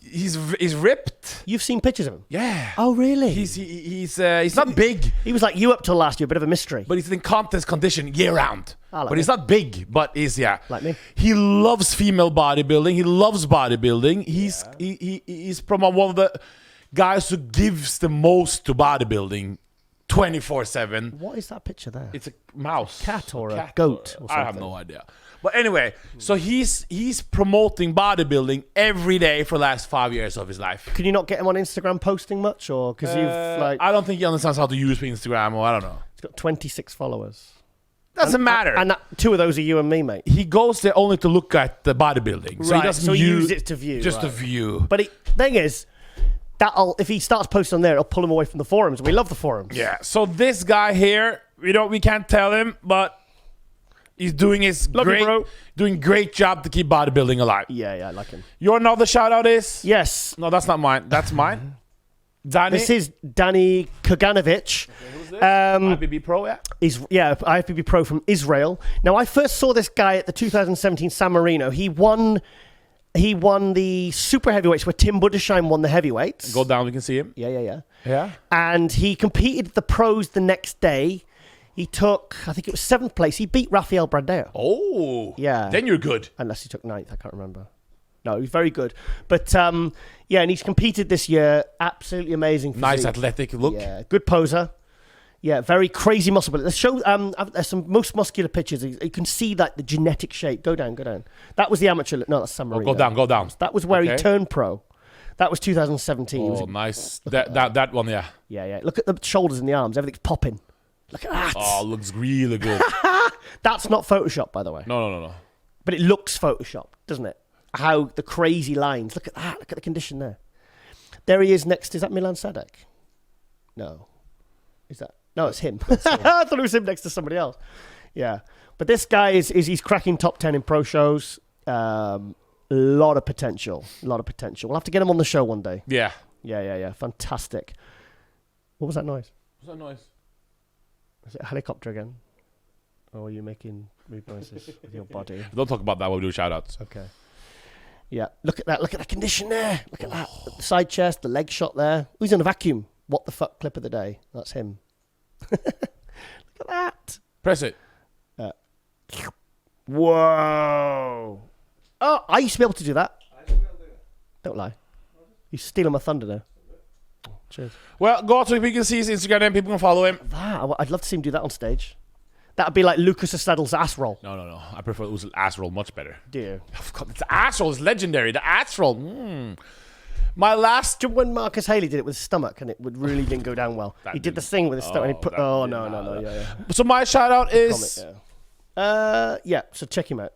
he's ripped. You've seen pictures of him? Yeah. Oh, really? He's not big. He was like you up till last year, a bit of a mystery. But he's in contest condition year round. But he's not big, but he's like me. He loves female bodybuilding. He loves bodybuilding. He's probably one of the guys who gives the most to bodybuilding 24/7. What is that picture there? It's a mouse. Cat or a goat or something. I have no idea. But anyway, so he's promoting bodybuilding every day for the last 5 years of his life. Can you not get him on Instagram posting much, or because I don't think he understands how to use Instagram, or I don't know. He's got 26 followers. Doesn't matter. And two of those are you and me, mate. He goes there only to look at the bodybuilding. So he doesn't use it to view. Just to view. But the thing is, if he starts posting on there, it'll pull him away from the forums. We love the forums. Yeah. So this guy here, we can't tell him, but he's doing great job to keep bodybuilding alive. Yeah, I like him. Your another shout out is? Yes. No, that's not mine. That's mine. Danny. This is Danny Kaganovic. Who's this? IFBB Pro, yeah? IFBB Pro from Israel. Now, I first saw this guy at the 2017 San Marino. He won the super heavyweights where Tim Buddersheim won the heavyweights. Go down, we can see him. Yeah. And he competed at the pros the next day. He took, I think it was 7th place. He beat Rafael Brandao. Oh. Yeah. Then you're good. Unless he took 9th, I can't remember. No, he's very good. But, and he's competed this year. Absolutely amazing physique. Nice athletic look. Yeah, good poser. Yeah, very crazy muscle. But let's show there's some most muscular pictures. You can see that the genetic shape. Go down. That was the amateur. No, that's San Marino. Go down. That was where he turned pro. That was 2017. Oh, nice. That one, yeah. Yeah. Look at the shoulders and the arms. Everything's popping. Look at that. Oh, looks really good. That's not Photoshop, by the way. No. But it looks Photoshop, doesn't it? How the crazy lines. Look at that. Look at the condition there. There he is next. Is that Milan Sadek? No. Is that? No, it's him. I thought it was him next to somebody else. Yeah. But this guy he's cracking top 10 in pro shows. Lot of potential. We'll have to get him on the show one day. Yeah. Yeah. Fantastic. What was that noise? Is it a helicopter again? Or are you making rude noises with your body? Don't talk about that when we do shout-outs. Okay. Yeah, look at that. Look at that condition there. Look at that. The side chest, the leg shot there. He's in a vacuum. What the fuck clip of the day. That's him. Look at that. Press it. Whoa. Oh, I used to be able to do that. Don't lie. You're stealing my thunder there. Cheers. Well, go out so people can see his Instagram and people can follow him. I'd love to see him do that on stage. That'd be like Lucas Estadle's ass roll. No. I prefer Uz's ass roll much better. Do you? The ass roll is legendary. The ass roll. My last... When Marcus Haley did it with his stomach and it really didn't go down well. He did the thing with his stomach and he put... No. Yeah. So my shout out is... So check him out.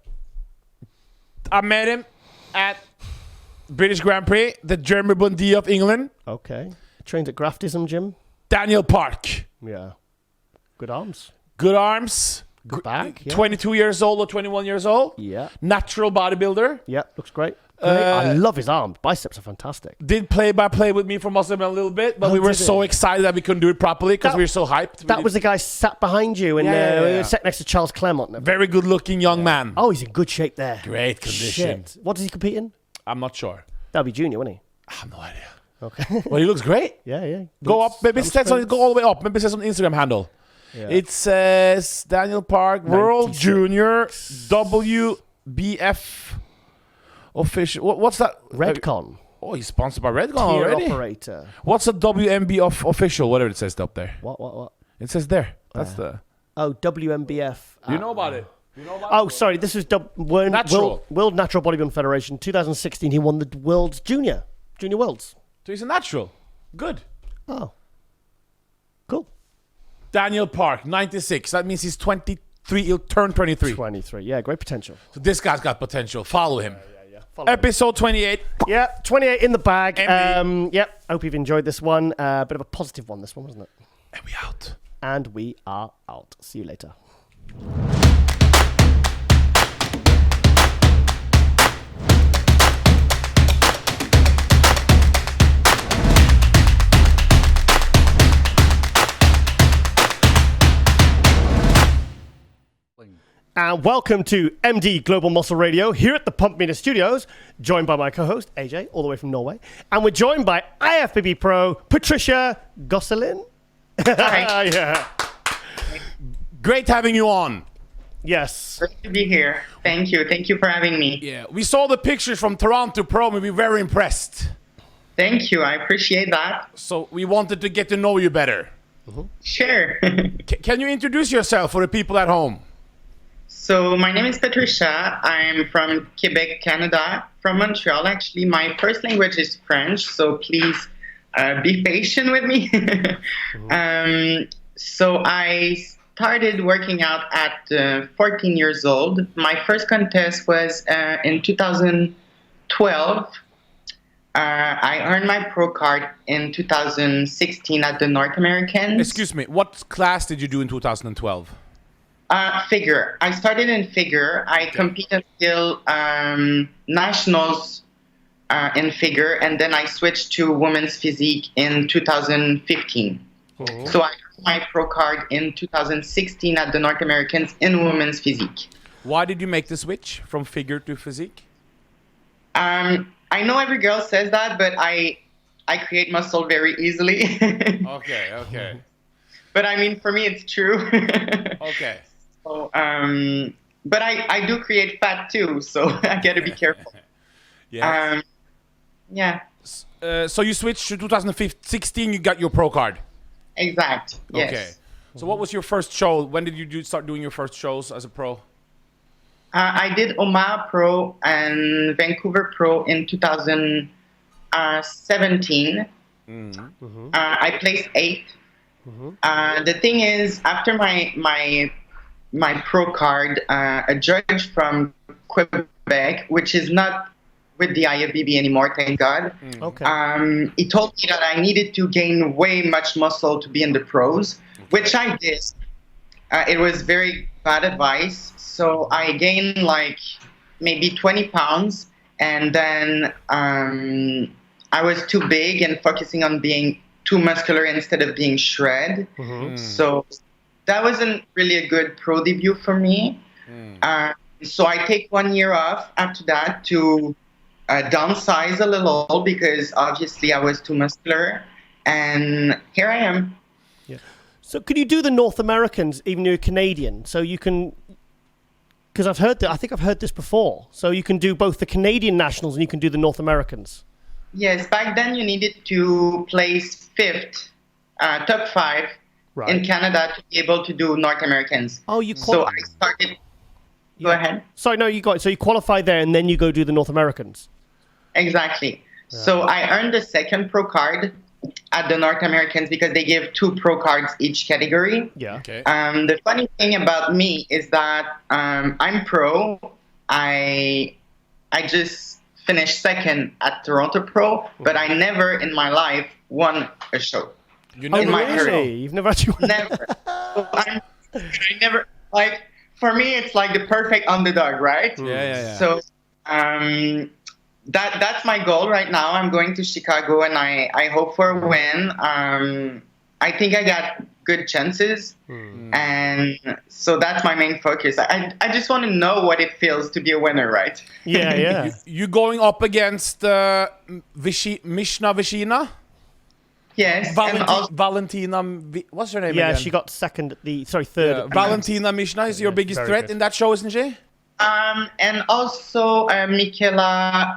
I met him at British Grand Prix, the Jeremy Bundy of England. Okay. Trained at Graftism Gym. Daniel Park. Yeah. Good arms. Good arms. Good back. Yeah. 22 years old or 21 years old. Yeah. Natural bodybuilder. Yeah, looks great. I love his arms. Biceps are fantastic. Did play-by-play with me for Muslim a little bit, but we were so excited that we couldn't do it properly because we were so hyped. That was the guy sat behind you and sat next to Charles Clermont. Very good-looking young man. Oh, he's in good shape there. Great condition. Shit. What does he compete in? I'm not sure. That'll be junior, won't he? I have no idea. Okay. Well, he looks great. Yeah. Go up. Maybe go all the way up. Maybe it says on Instagram handle. Yeah. It says Daniel Park, 96. World Junior WBF official. What's that? Redcon. Oh, he's sponsored by Redcon already. Operator. What's a WMB official? Whatever it says up there. What? It says there. That's WMBF. Do you know about it? Sorry. This is World Natural Bodybuilding Federation. 2016, he won the World's Junior Worlds. So he's a natural. Good. Oh. Cool. Daniel Park, 96. That means he's 23. He'll turn 23. 23. Yeah, great potential. So this guy's got potential. Follow him. Yeah. Episode 28. Yeah, 28 in the bag. Hope you've enjoyed this one. Bit of a positive one, this one, wasn't it? And we are out. See you later. And welcome to MD Global Muscle Radio here at the Pump Meter Studios, joined by my co-host, AJ, all the way from Norway. And we're joined by IFBB Pro, Patricia Gosselin. Hi. Yeah. Great having you on. Yes. Great to be here. Thank you. Thank you for having me. Yeah, we saw the pictures from Toronto Pro and we were very impressed. Thank you. I appreciate that. So we wanted to get to know you better. Mm-hmm. Sure. Can you introduce yourself for the people at home? So my name is Patricia. I'm from Quebec, Canada, from Montreal. Actually, my first language is French, so please be patient with me. So I started working out at 14 years old. My first contest was in 2012. I earned my pro card in 2016 at the North Americans. Excuse me, what class did you do in 2012? Figure. I started in figure. I competed until nationals in figure, and then I switched to women's physique in 2015. Oh. So I got my pro card in 2016 at the North Americans in women's physique. Why did you make the switch from figure to physique? I know every girl says that, but I create muscle very easily. Okay. But I mean, for me, it's true. Okay. So, but I do create fat too, so I got to be careful. Yeah. Yeah. So you switched to 2016. You got your pro card. Exact. Yes. Okay. So what was your first show? When did you start doing your first shows as a pro? I did Omaha Pro and Vancouver Pro in 2017. Mm-hmm. I placed 8th. Mm-hmm. The thing is, after my pro card, a judge from Quebec, which is not with the IFBB anymore, thank God. Okay. He told me that I needed to gain way much muscle to be in the pros, which I did. It was very bad advice. So I gained like maybe 20 pounds, and then I was too big and focusing on being too muscular instead of being shred. Mm-hmm. So that wasn't really a good pro debut for me. So I take 1 year off after that to downsize a little because obviously I was too muscular, and here I am. Yeah. So could you do the North Americans even though you're Canadian? So you can, because I think I've heard this before. So you can do both the Canadian nationals and you can do the North Americans. Yes, back then you needed to place 5th, top 5 in Canada to be able to do North Americans. Oh, you so I started. Go ahead. Sorry, no, you got it. So you qualify there and then you go do the North Americans. Exactly. Yeah. So I earned the 2nd pro card at the North Americans because they give 2 pro cards each category. Yeah. Okay. The funny thing about me is that I'm pro. I just finished 2nd at Toronto Pro, but I never in my life won a show. My career. You've never actually won? Never. So I never, like, for me, it's like the perfect underdog, right? Yeah. So that's my goal right now. I'm going to Chicago, and I hope for a win. I think I got good chances, and so that's my main focus. I just want to know what it feels to be a winner, right? Yeah. You going up against Mishna Vishina? Yes. Valentina, what's her name again? Yeah, she got 2nd at the, third. Yeah, Valentina Mishna is your biggest threat in that show, isn't she? And also Michaela,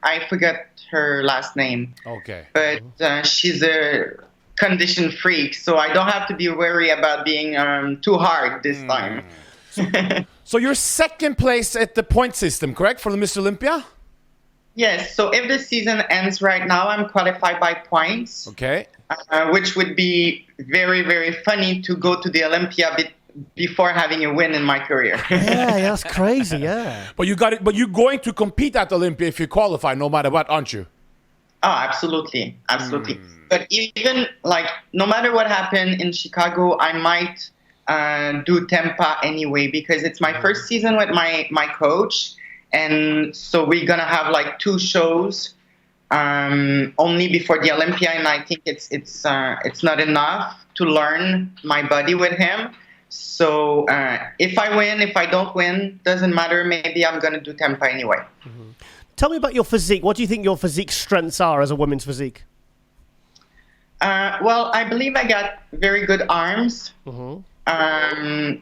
I forgot her last name. Okay. But she's a condition freak, so I don't have to be worried about being too hard this time. So you're 2nd place at the point system, correct, for the Miss Olympia? Yes, so if the season ends right now, I'm qualified by points. Okay. Which would be very, very funny to go to the Olympia before having a win in my career. Yeah, that's crazy, yeah. But you got it. But you're going to compete at Olympia if you qualify, no matter what, aren't you? Oh, absolutely. But even, like, no matter what happened in Chicago, I might do Tampa anyway because it's my first season with my coach. And so we're going to have like 2 shows only before the Olympia, and I think it's not enough to learn my body with him. So if I win, if I don't win, doesn't matter. Maybe I'm going to do Tampa anyway. Mm-hmm. Tell me about your physique. What do you think your physique strengths are as a women's physique? Well, I believe I got very good arms. Mm-hmm.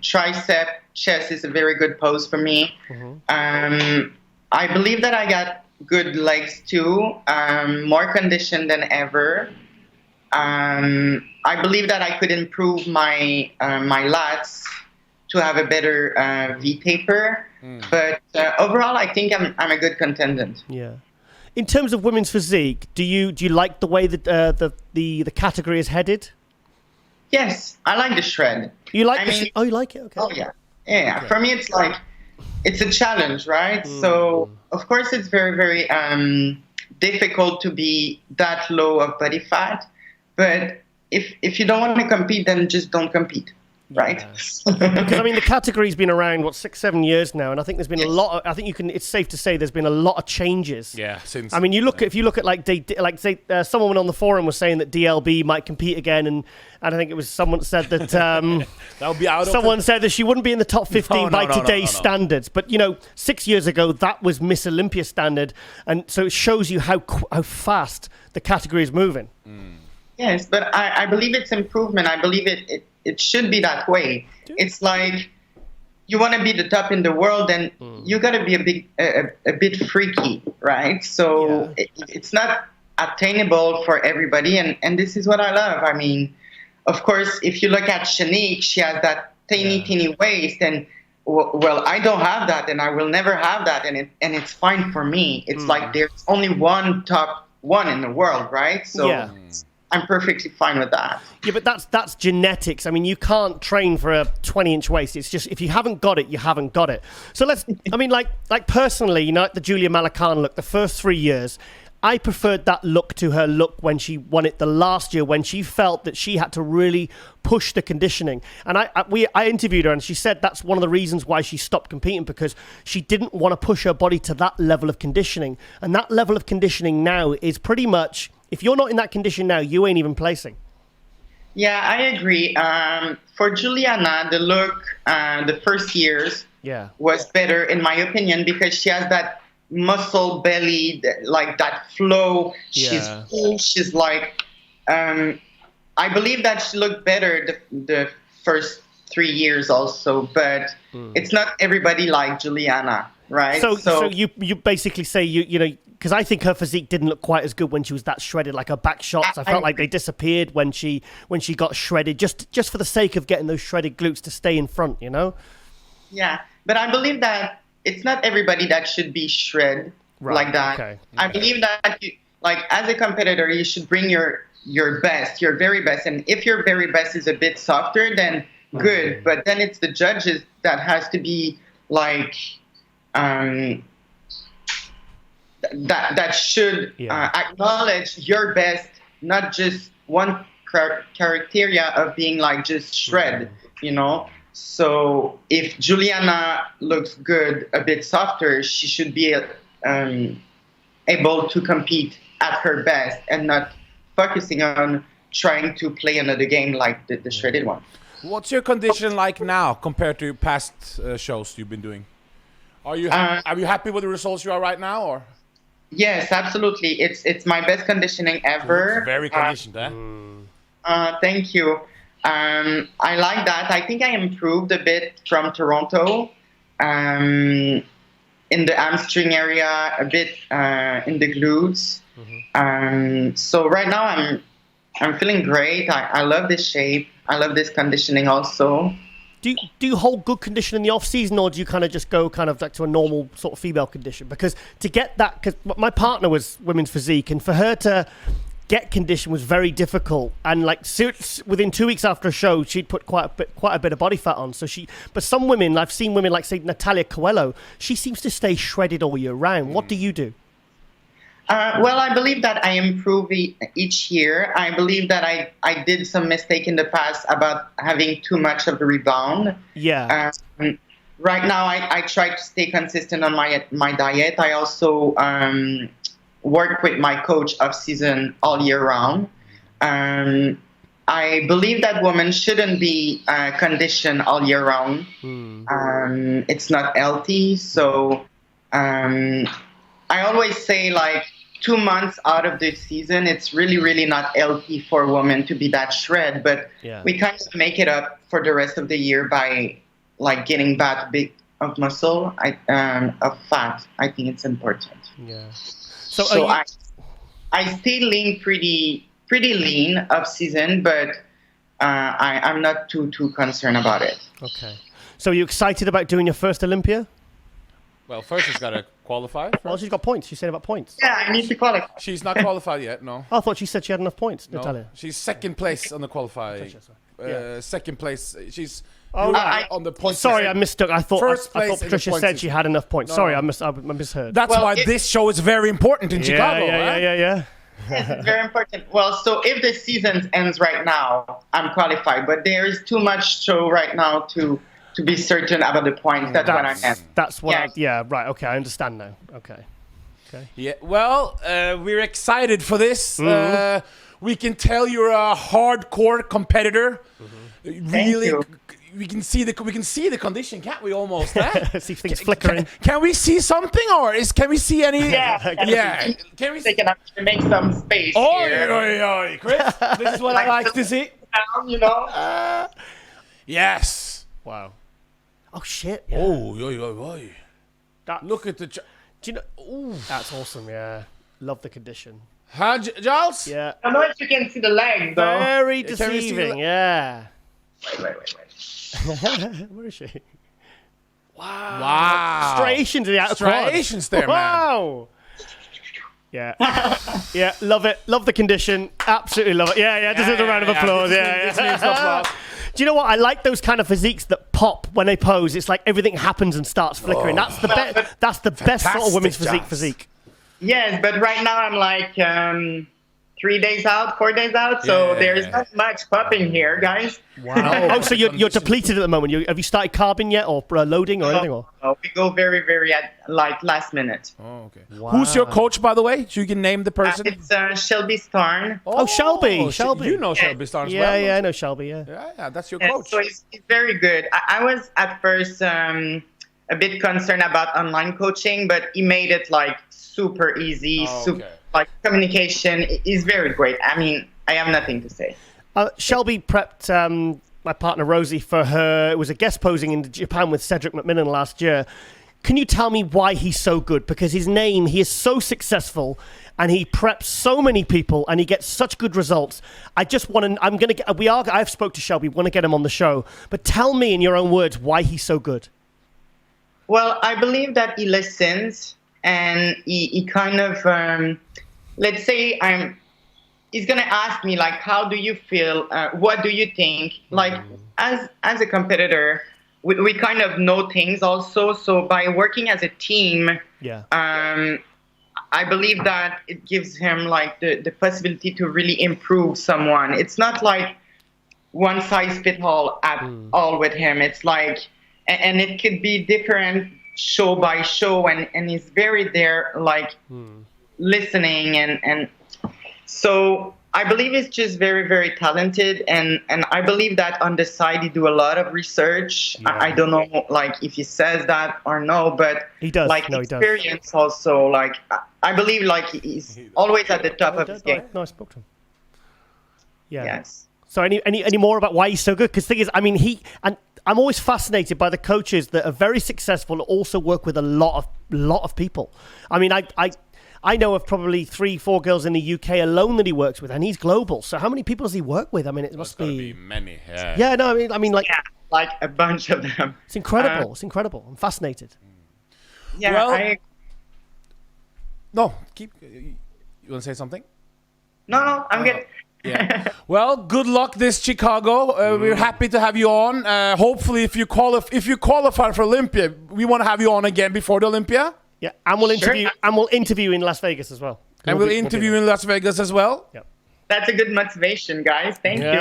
Tricep, chest is a very good pose for me. Mm-hmm. I believe that I got good legs too, more conditioned than ever. I believe that I could improve my lats to have a better V-taper. But overall, I think I'm a good contendant. Yeah. In terms of women's physique, do you like the way that the category is headed? Yes, I like the shred. You like oh, you like it? Okay. Oh, yeah. Yeah. Okay. For me, it's like, it's a challenge, right? So, of course, it's very, very difficult to be that low of body fat. But if you don't want to compete, then just don't compete. Right. Because I mean, the category's been around 6-7 years now, and I think there's been a lot of, I think it's safe to say there's been a lot of changes. Yeah. Since I mean, if you look at someone on the forum was saying that DLB might compete again, and I think it was someone said that that would be out. Someone said that she wouldn't be in the top 15 by today's standards. But 6 years ago that was Miss Olympia standard, and so it shows you how fast the category is moving. Yes, but I believe it's improvement. I believe it should be that way. It's like you want to be the top in the world, then you got to be a bit freaky, right? So it's not attainable for everybody, and this is what I love. I mean, of course, if you look at Shanique, she has that teeny waist, and well, I don't have that, and I will never have that, and it's fine for me. It's like there's only one top one in the world, right? So. I'm perfectly fine with that. Yeah, but that's genetics. I mean, you can't train for a 20-inch waist. It's just, if you haven't got it, you haven't got it. So like personally, the Julia Malacan look, the first 3 years, I preferred that look to her look when she won it the last year, when she felt that she had to really push the conditioning. And I interviewed her, and she said that's one of the reasons why she stopped competing, because she didn't want to push her body to that level of conditioning. And that level of conditioning now is pretty much, if you're not in that condition now, you ain't even placing. Yeah, I agree. For Juliana, the look the first years was better, in my opinion, because she has that muscle belly, like that flow. She's full. She's like, I believe that she looked better the first 3 years also, but it's not everybody like Juliana, right? So you basically say because I think her physique didn't look quite as good when she was that shredded. Like her back shots, I felt like they disappeared when she got shredded, just for the sake of getting those shredded glutes to stay in front, Yeah, but I believe that it's not everybody that should be shred like that. Okay. I believe that as a competitor, you should bring your best, your very best, and if your very best is a bit softer, then good. But then it's the judges that has to be like. That should acknowledge your best, not just one criteria of being like just shred, So if Juliana looks good, a bit softer, she should be able to compete at her best and not focusing on trying to play another game like the shredded one. What's your condition like now compared to past shows you've been doing? Are you happy with the results you are right now, or? Yes, absolutely. It's my best conditioning ever. It's very conditioned, Thank you. I like that. I think I improved a bit from Toronto. In the hamstring area, a bit in the glutes. So right now I'm feeling great. I love this shape. I love this conditioning also. Do you hold good condition in the off season, or do you kind of just go like to a normal sort of female condition? Because to get that, because my partner was women's physique, and for her to get condition was very difficult. And like within 2 weeks after a show, she'd put quite a bit of body fat on. But some women, I've seen women like say Natalia Coelho, she seems to stay shredded all year round. What do you do? Well, I believe that I improve each year. I believe that I did some mistake in the past about having too much of the rebound. Yeah. Right now, I try to stay consistent on my diet. I also work with my coach off season all year round. I believe that women shouldn't be conditioned all year round. It's not healthy. So I always say 2 months out of the season, it's really, really not healthy for women to be that shred. But we kind of make it up for the rest of the year by getting back big of muscle, of fat. I think it's important. Yeah. So I stay lean, pretty lean off season, but I'm not too concerned about it. Okay. So are you excited about doing your first Olympia? Well, first she's got to qualify. Well, she's got points. She said about points. Yeah, I need to qualify. She's not qualified yet, no. I thought she said she had enough points, No. Natalia. She's second place on the qualify. Patricia, sorry. Second place. She's on the points. Sorry, I mistook. I thought First I place thought in the Patricia points said is- she had enough points. No, Sorry, no. I misheard. That's Well, why this show is very important in Chicago. Yeah. It's very important. Well, so if the season ends right now, I'm qualified. But there is too much show right now to be certain about the points. That's what I meant. That's what. Yeah. Right. Okay, I understand now. Okay. Yeah. Well, we're excited for this. Mm-hmm. We can tell you're a hardcore competitor. Really, you. we can see the condition, can't we? Almost. See things flickering. Can we see something, or can we see any? Yeah. Can we? They can actually make some space Oi, here. oi, Chris. This is what I like to see. Down, you know. Yes. Wow. Oh shit. Yeah. Oi. That's, Look at the. do you know? Ooh, that's awesome. Yeah. Love the condition. Huh, Giles? Yeah. I don't know if you can see the legs, though. Very Can we see deceiving. the- Yeah. Wait. Where is she? Wow. Striations in the outer quad. Striations there, man. Wow. Yeah. Yeah, love it. Love the condition. Absolutely love it. Yeah. Deserves a round of applause. This means applause. Do you know what? I like those kind of physiques that pop when they pose. It's like everything happens and starts flickering. That's the best. That's the best sort of women's Fantastic, physique. Yes, but right now I'm like 4 days out, so Yeah. there's not much popping here, guys. Wow. Oh, so you're depleted at the moment. Have you started carbing yet, or loading, or anything? Or? We go very, very at like last minute. Oh, okay. Who's your coach, by the way? So you can name the person. It's Shelby Starn. Oh, Shelby. You know Shelby Starn as Yeah, well. I know Shelby. Yeah. Yeah, that's your And coach. so he's very good. I was at first a bit concerned about online coaching, but he made it like super easy, super, like communication is very great. I mean, I have nothing to say. Shelby prepped my partner Rosie for her. It was a guest posing in Japan with Cedric McMillan last year. Can you tell me why he's so good? Because he is so successful, and he preps so many people, and he gets such good results. I just want to. I've spoke to Shelby. Want to get him on the show, but tell me in your own words why he's so good. Well, I believe that he listens, and he kind of, let's say he's going to ask me, like, how do you feel? What do you think? Like, as a competitor, we kind of know things also. So by working as a team, I believe that it gives him, like, the possibility to really improve someone. It's not like one size fits all at all with him. It's like, and it could be different show by show, and he's very there, like listening, and so I believe he's just very, very talented, and I believe that on the side he do a lot of research. I don't know, like, if he says that or no, but he does. Like, no, he does. experience also, like, I believe, like, he's always at the top of his game. No, I spoke to him. Yeah. Yes. So any more about why he's so good? Because the thing is, I mean, I'm always fascinated by the coaches that are very successful and also work with a lot of people. I mean, I know of probably 3-4 girls in the UK alone that he works with, and he's global. So how many people does he work with? I mean, it must be many. Yeah. Yeah, no, I mean, like, Yeah, like a bunch of them. it's incredible. It's incredible. I'm fascinated. Yeah, Well- No, keep. You want to say something? No, I'm good. Yeah. Well, good luck this Chicago. We're happy to have you on. Hopefully, if you qualify for Olympia, we want to have you on again before the Olympia. Yeah, and we'll Sure. interview in Las Vegas as well. And we'll interview in Las Vegas as well. Yep. That's a good motivation, guys. Thank you.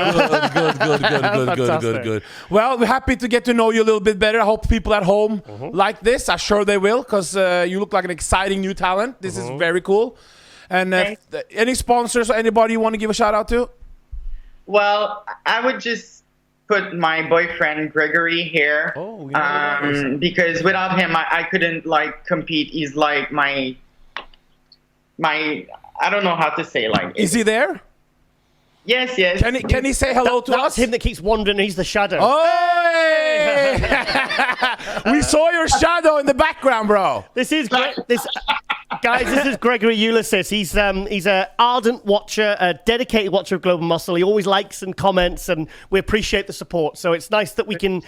Good. Well, we're happy to get to know you a little bit better. I hope people at home like this. I'm sure they will, because you look like an exciting new talent. This is very cool. And any sponsors or anybody you want to give a shout out to? Well, I would just put my boyfriend Gregory here. Oh, yeah. Because without him, I couldn't, like, compete. He's like my I don't know how to say, like. Is he there? Yes. Can he say hello to That's us? him that keeps wandering. He's the shadow. We saw your shadow in the background, bro. This is great. Guys, this is Gregory Ulysses. He's an ardent watcher, a dedicated watcher of Global Muscle. He always likes and comments, and we appreciate the support. So it's nice that we feel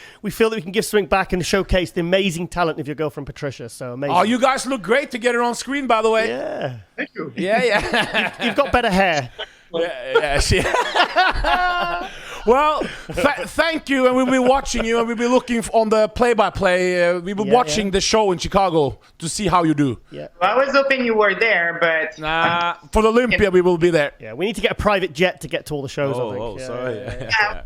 that we can give something back and showcase the amazing talent of your girlfriend Patricia. So amazing. Oh, you guys look great together on screen, by the way. Yeah. Thank you. Yeah. You've got better hair. Well, thank you, and we'll be watching you, and we'll be looking on the play-by-play. We'll be watching the show in Chicago to see how you do. Yeah. Well, I was hoping you were there, but For the Olympia, we will be there. Yeah, we need to get a private jet to get to all the shows, I think. Sorry.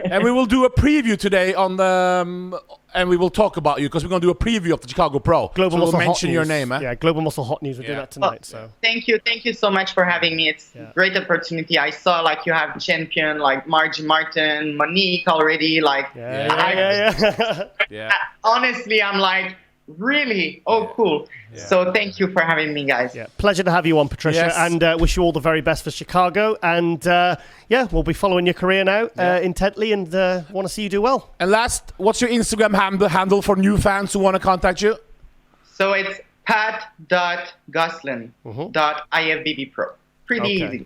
And we will do a preview today on the, and we will talk about you because we're going to do a preview of the Chicago Pro. Global so Muscle we'll mention Hot your News. name, eh? Yeah, Global Muscle Hot News. We'll do that tonight. So thank you so much for having me. It's a great opportunity. I saw like you have champion like Margie Martin, Monique already. Like, Yeah. honestly, I'm like, really? Oh, cool. Yeah. So thank you for having me, guys. Yeah, pleasure to have you on, Patricia, and wish you all the very best for Chicago. And we'll be following your career now intently, and want to see you do well. And last, what's your Instagram handle for new fans who want to contact you? So it's pat.gosselin.ifbbpro. Pretty easy.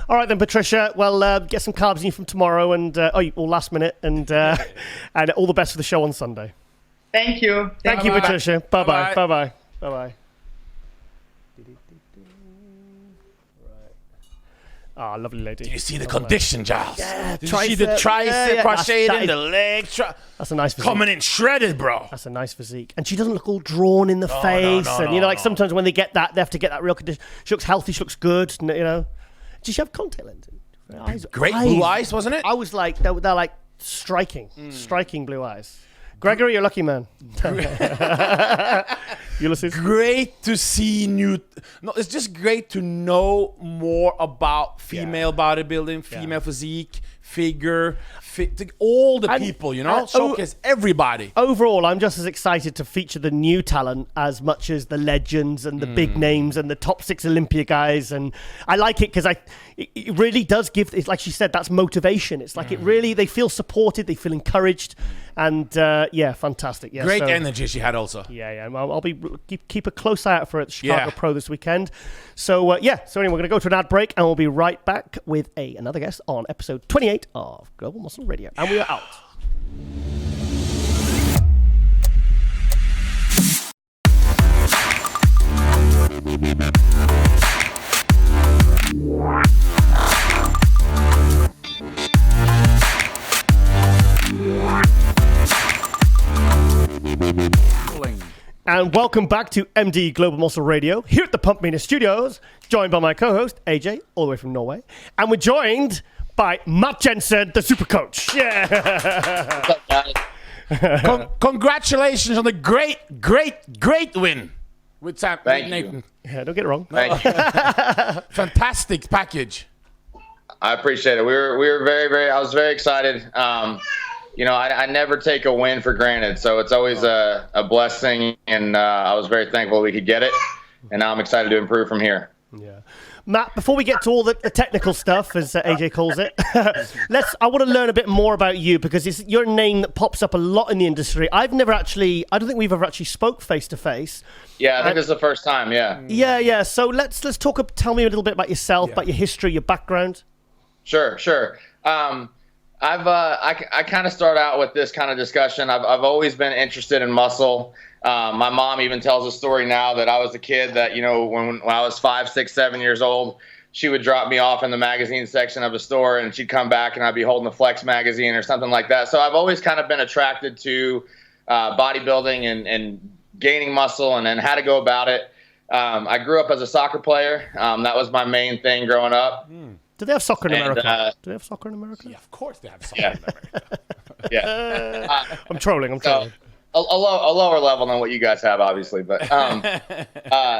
All right then, Patricia. Well, get some carbs in you from tomorrow, and last minute, and and all the best for the show on Sunday. Thank you. Thank you, Patricia. Bye-bye. Bye-bye. Bye-bye. Ah, lovely lady. Did you see the condition, Giles? Yeah, Did you see the tricep crochet in the leg? That's a nice physique. Coming in shredded, bro. That's a nice physique. And she doesn't look all drawn in the face. Sometimes when they get that, they have to get that real condition. She looks healthy. She looks good. Did she have contact lenses? Great blue eyes, wasn't it? I was like, they're like striking blue eyes. Gregory, you're a lucky man. Ulysses? Great to see it's just great to know more about female bodybuilding, female physique, figure, all the people, showcase everybody. Overall, I'm just as excited to feature the new talent as much as the legends and the big names and the top 6 Olympia guys. And I like it because it really does give, it's like she said, that's motivation. It's like they feel supported, they feel encouraged. And fantastic. Yeah, great energy she had also. Yeah. I'll keep a close eye out for it at the Chicago Pro this weekend. So anyway, we're going to go to an ad break, and we'll be right back with another guest on episode 28 of Global Muscle Radio. And we are out. And welcome back to MD Global Muscle Radio here at the Pump Meter Studios, joined by my co-host AJ, all the way from Norway, and we're joined by Matt Jansen, the super coach. Yeah. What's up, guys? Congratulations on the great win with Sam. Thank Nathan. you. Yeah, don't get it wrong. Thank you. Fantastic package. I appreciate it. We were very, very. I was very excited. I never take a win for granted, so it's always a blessing, and I was very thankful we could get it, and now I'm excited to improve from here. Yeah. Matt, before we get to all the technical stuff, as AJ calls it, I want to learn a bit more about you, because it's your name that pops up a lot in the industry. I don't think we've ever actually spoke face to face. Yeah, I think this is the first time, yeah. Yeah. So let's talk, tell me a little bit about yourself, about your history, your background. Sure. I kind of start out with this kind of discussion. I've always been interested in muscle. My mom even tells a story now that I was a kid that, when I was 5, 6, 7 years old, she would drop me off in the magazine section of a store, and she'd come back and I'd be holding the Flex magazine or something like that. So I've always kind of been attracted to bodybuilding and gaining muscle and how to go about it. I grew up as a soccer player. That was my main thing growing up. Do they have soccer in America? Do they have soccer in America? Yeah, of course they have soccer in America. Yeah. I'm trolling. A lower level than what you guys have, obviously, but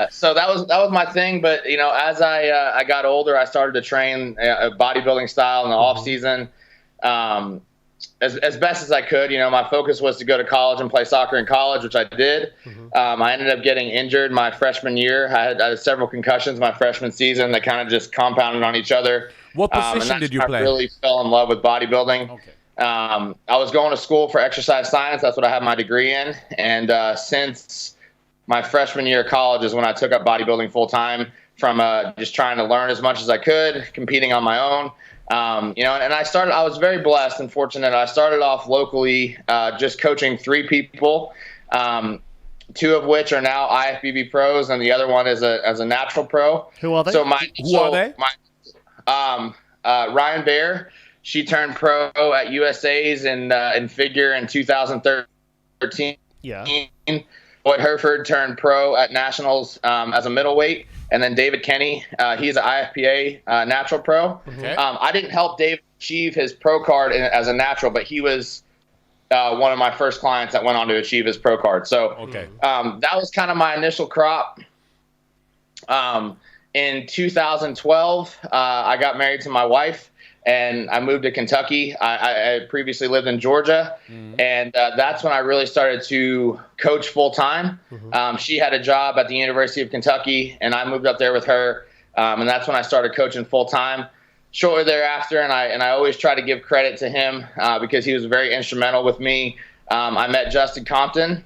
so that was my thing. But as I got older, I started to train a bodybuilding style in the off season, as best as I could. My focus was to go to college and play soccer in college, which I did. I ended up getting injured my freshman year. I had several concussions my freshman season that kind of just compounded on each other. What position did you play? I really fell in love with bodybuilding. Okay. I was going to school for exercise science. That's what I had my degree in. And since my freshman year of college is when I took up bodybuilding full time from just trying to learn as much as I could, competing on my own. And I was very blessed and fortunate. I started off locally, just coaching 3 people, 2 of which are now IFBB pros, and the other one is as a natural pro. Who are they? Who are they? Ryan Bear, she turned pro at USA's in figure in 2013. Yeah. Lloyd Hereford turned pro at nationals as a middleweight, and then David Kenny, he's an IFPA natural pro. Okay. I didn't help Dave achieve his pro card as a natural, but he was one of my first clients that went on to achieve his pro card. So that was kind of my initial crop. In 2012, I got married to my wife, and I moved to Kentucky. I previously lived in Georgia, and that's when I really started to coach full time. She had a job at the University of Kentucky, and I moved up there with her, and that's when I started coaching full time. Shortly thereafter, and I always try to give credit to him because he was very instrumental with me. I met Justin Compton.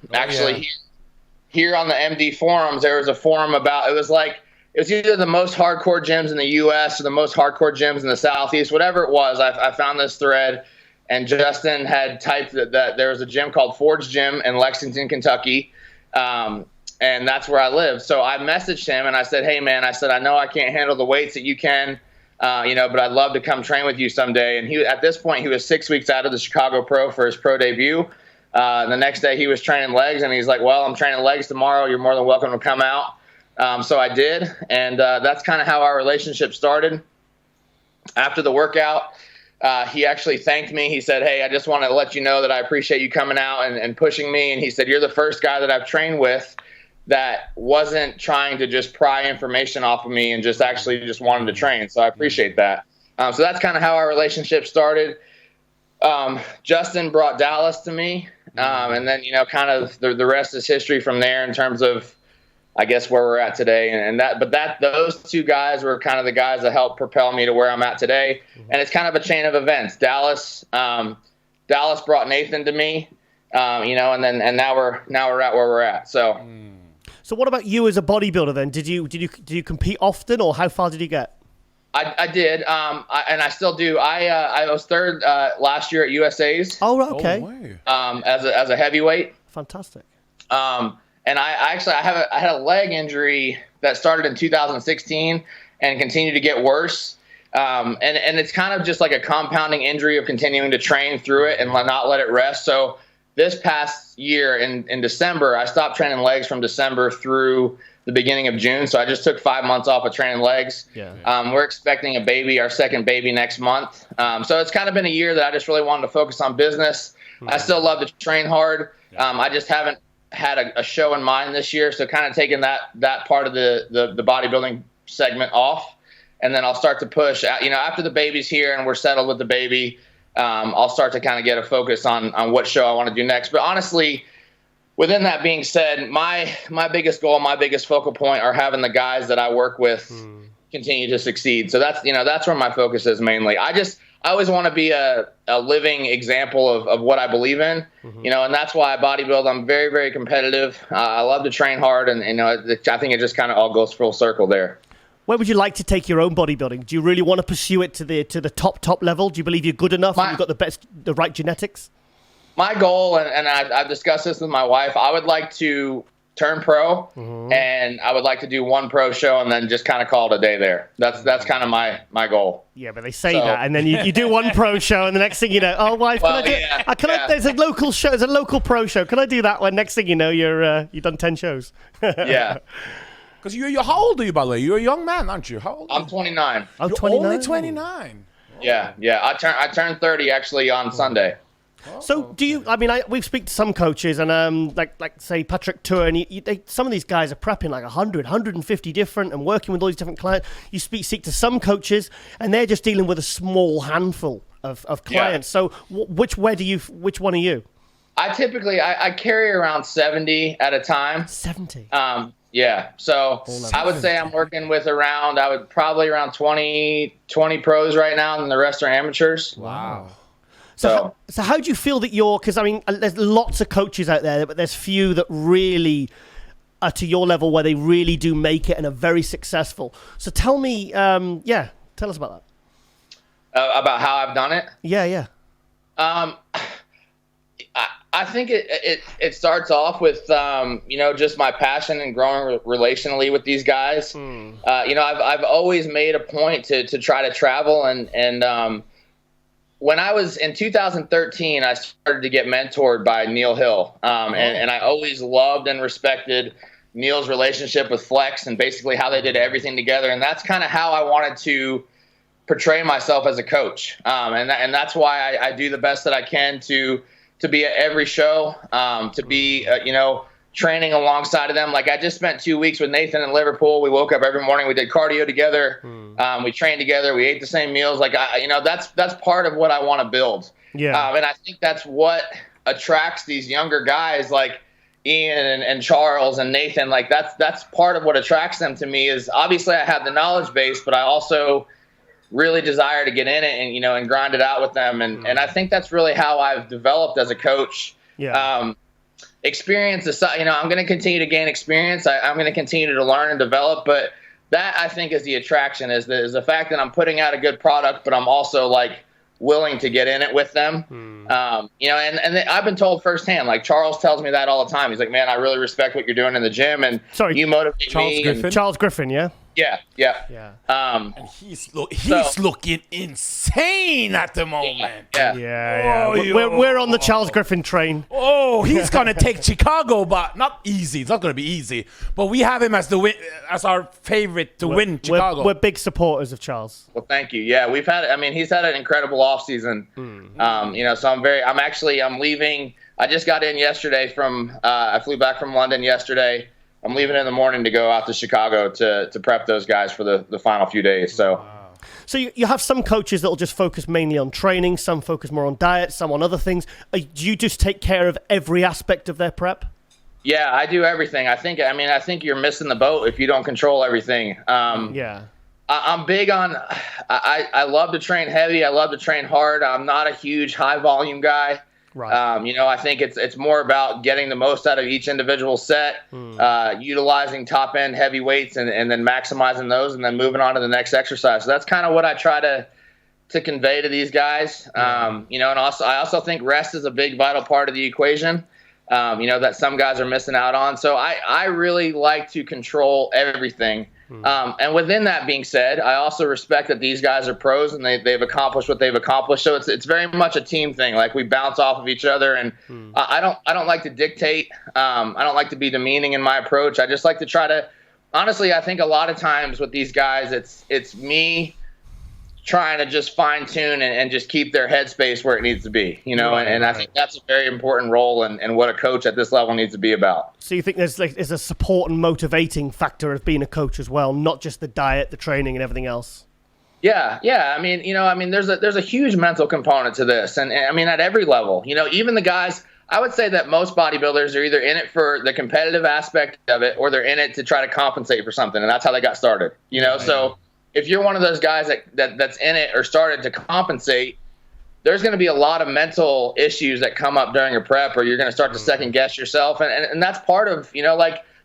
Here on the MD forums, there was a forum about, it was either the most hardcore gyms in the U.S. or the most hardcore gyms in the Southeast, whatever it was. I found this thread, and Justin had typed that there was a gym called Forge Gym in Lexington, Kentucky, and that's where I live. So I messaged him, and I said, hey, man, I know I can't handle the weights that you can, but I'd love to come train with you someday. And at this point, he was 6 weeks out of the Chicago Pro for his pro debut. The next day, he was training legs, and he's like, well, I'm training legs tomorrow. You're more than welcome to come out. So I did, and that's kind of how our relationship started. After the workout, he actually thanked me. He said, hey, I just want to let you know that I appreciate you coming out and pushing me. And he said, you're the first guy that I've trained with that wasn't trying to just pry information off of me and just actually just wanted to train. So I appreciate that. So that's kind of how our relationship started. Justin brought Dallas to me, and then, kind of the rest is history from there in terms of, I guess, where we're at today. Those 2 guys were kind of the guys that helped propel me to where I'm at today. And it's kind of a chain of events. Dallas brought Nathan to me, and now we're at where we're at. So what about you as a bodybuilder then? Did you compete often, or how far did you get? I did, and I still do. I was 3rd last year at USA's. Oh, right, okay. As a heavyweight. Fantastic. And I had a leg injury that started in 2016 and continued to get worse. And it's kind of just like a compounding injury of continuing to train through it and not let it rest. So this past year in December, I stopped training legs from December through the beginning of June. So I just took 5 months off of training legs. Yeah. We're expecting a baby, our second baby, next month. So it's kind of been a year that I just really wanted to focus on business. I still love to train hard. I just haven't had a show in mind this year, so kind of taking that part of the bodybuilding segment off, and then I'll start to push. After the baby's here and we're settled with the baby, I'll start to kind of get a focus on what show I want to do next. But honestly, within that being said, my biggest goal, my biggest focal point are having the guys that I work with continue to succeed. So that's where my focus is mainly. I always want to be a living example of what I believe in, and that's why I bodybuild. I'm very, very competitive. I love to train hard, and I think it just kind of all goes full circle there. Where would you like to take your own bodybuilding? Do you really want to pursue it to the top level? Do you believe you're good enough and you've got the right genetics? My goal, and I've discussed this with my wife, I would like to turn pro, and I would like to do one pro show and then just kind of call it a day there. That's kind of my goal. Yeah, but they say that, and then you do one pro show, and the next thing you know, oh, wife, there's a local show, there's a local pro show. Can I do that one? Next thing you know, you've done 10 shows. Yeah. Because how old are you, by the way? You're a young man, aren't you? How old? I'm 29. Oh, you're 29? Only 29. Yeah. I turned 30 actually on Sunday. So do you? I mean, we speak to some coaches, and like say Patrick Tour, and some of these guys are prepping like 100, 150 different, and working with all these different clients. You speak to some coaches, and they're just dealing with a small handful of clients. Yeah. So which one are you? I typically I carry around 70 at a time. 70. Yeah. So I would say I'm working with around 20 pros right now, and the rest are amateurs. Wow. So how do you feel that because I mean, there's lots of coaches out there, but there's few that really are to your level where they really do make it and are very successful. So tell me, tell us about that. About how I've done it? Yeah. I think it starts off with just my passion and growing relationally with these guys. I've always made a point to try to travel, and when I was in 2013, I started to get mentored by Neil Hill, and I always loved and respected Neil's relationship with Flex and basically how they did everything together, and that's kind of how I wanted to portray myself as a coach, and that's why I do the best that I can to be at every show, to be, training alongside of them. Like I just spent 2 weeks with Nathan in Liverpool. We woke up every morning. We did cardio together. We trained together. We ate the same meals. Like, that's part of what I want to build. Yeah. And I think that's what attracts these younger guys like Ian and Charles and Nathan. Like that's part of what attracts them to me is obviously I have the knowledge base, but I also really desire to get in it and grind it out with them, and I think that's really how I've developed as a coach. Experience aside, I'm going to continue to gain experience. I'm going to continue to learn and develop, but that I think is the attraction is the fact that I'm putting out a good product, but I'm also like willing to get in it with them. And I've been told firsthand, like Charles tells me that all the time. He's like, man, I really respect what you're doing in the gym, and you motivate me. Charles Griffin, yeah. Yeah. And he's looking insane at the moment. Yeah. We're on the Charles Griffin train. Oh, he's gonna take Chicago, but not easy. It's not gonna be easy. But we have him as our favorite to win Chicago. We're big supporters of Charles. Well, thank you. Yeah, he's had an incredible offseason. So I'm leaving. I just got in yesterday I flew back from London yesterday. I'm leaving in the morning to go out to Chicago to prep those guys for the final few days. So, So you have some coaches that will just focus mainly on training, some focus more on diet, some on other things. Do you just take care of every aspect of their prep? Yeah, I do everything. I think you're missing the boat if you don't control everything. I'm big on. I love to train heavy. I love to train hard. I'm not a huge high volume guy. Right. I think it's more about getting the most out of each individual set, utilizing top end heavy weights and then maximizing those and then moving on to the next exercise. So that's kind of what I try to convey to these guys. And I also think rest is a big vital part of the equation, that some guys are missing out on. So I really like to control everything. And within that being said, I also respect that these guys are pros and they've accomplished what they've accomplished. So it's very much a team thing. Like we bounce off of each other, and I don't like to dictate. I don't like to be demeaning in my approach. I just like to try to. Honestly, I think a lot of times with these guys, it's me trying to just fine tune and just keep their headspace where it needs to be, and I think that's a very important role and what a coach at this level needs to be about. So you think there's a support and motivating factor of being a coach as well, not just the diet, the training, and everything else? Yeah. There's a huge mental component to this, and at every level, even the guys. I would say that most bodybuilders are either in it for the competitive aspect of it, or they're in it to try to compensate for something, and that's how they got started. So. If you're one of those guys that's in it or started to compensate, there's going to be a lot of mental issues that come up during a prep, or you're going to start to second guess yourself. And that's part of,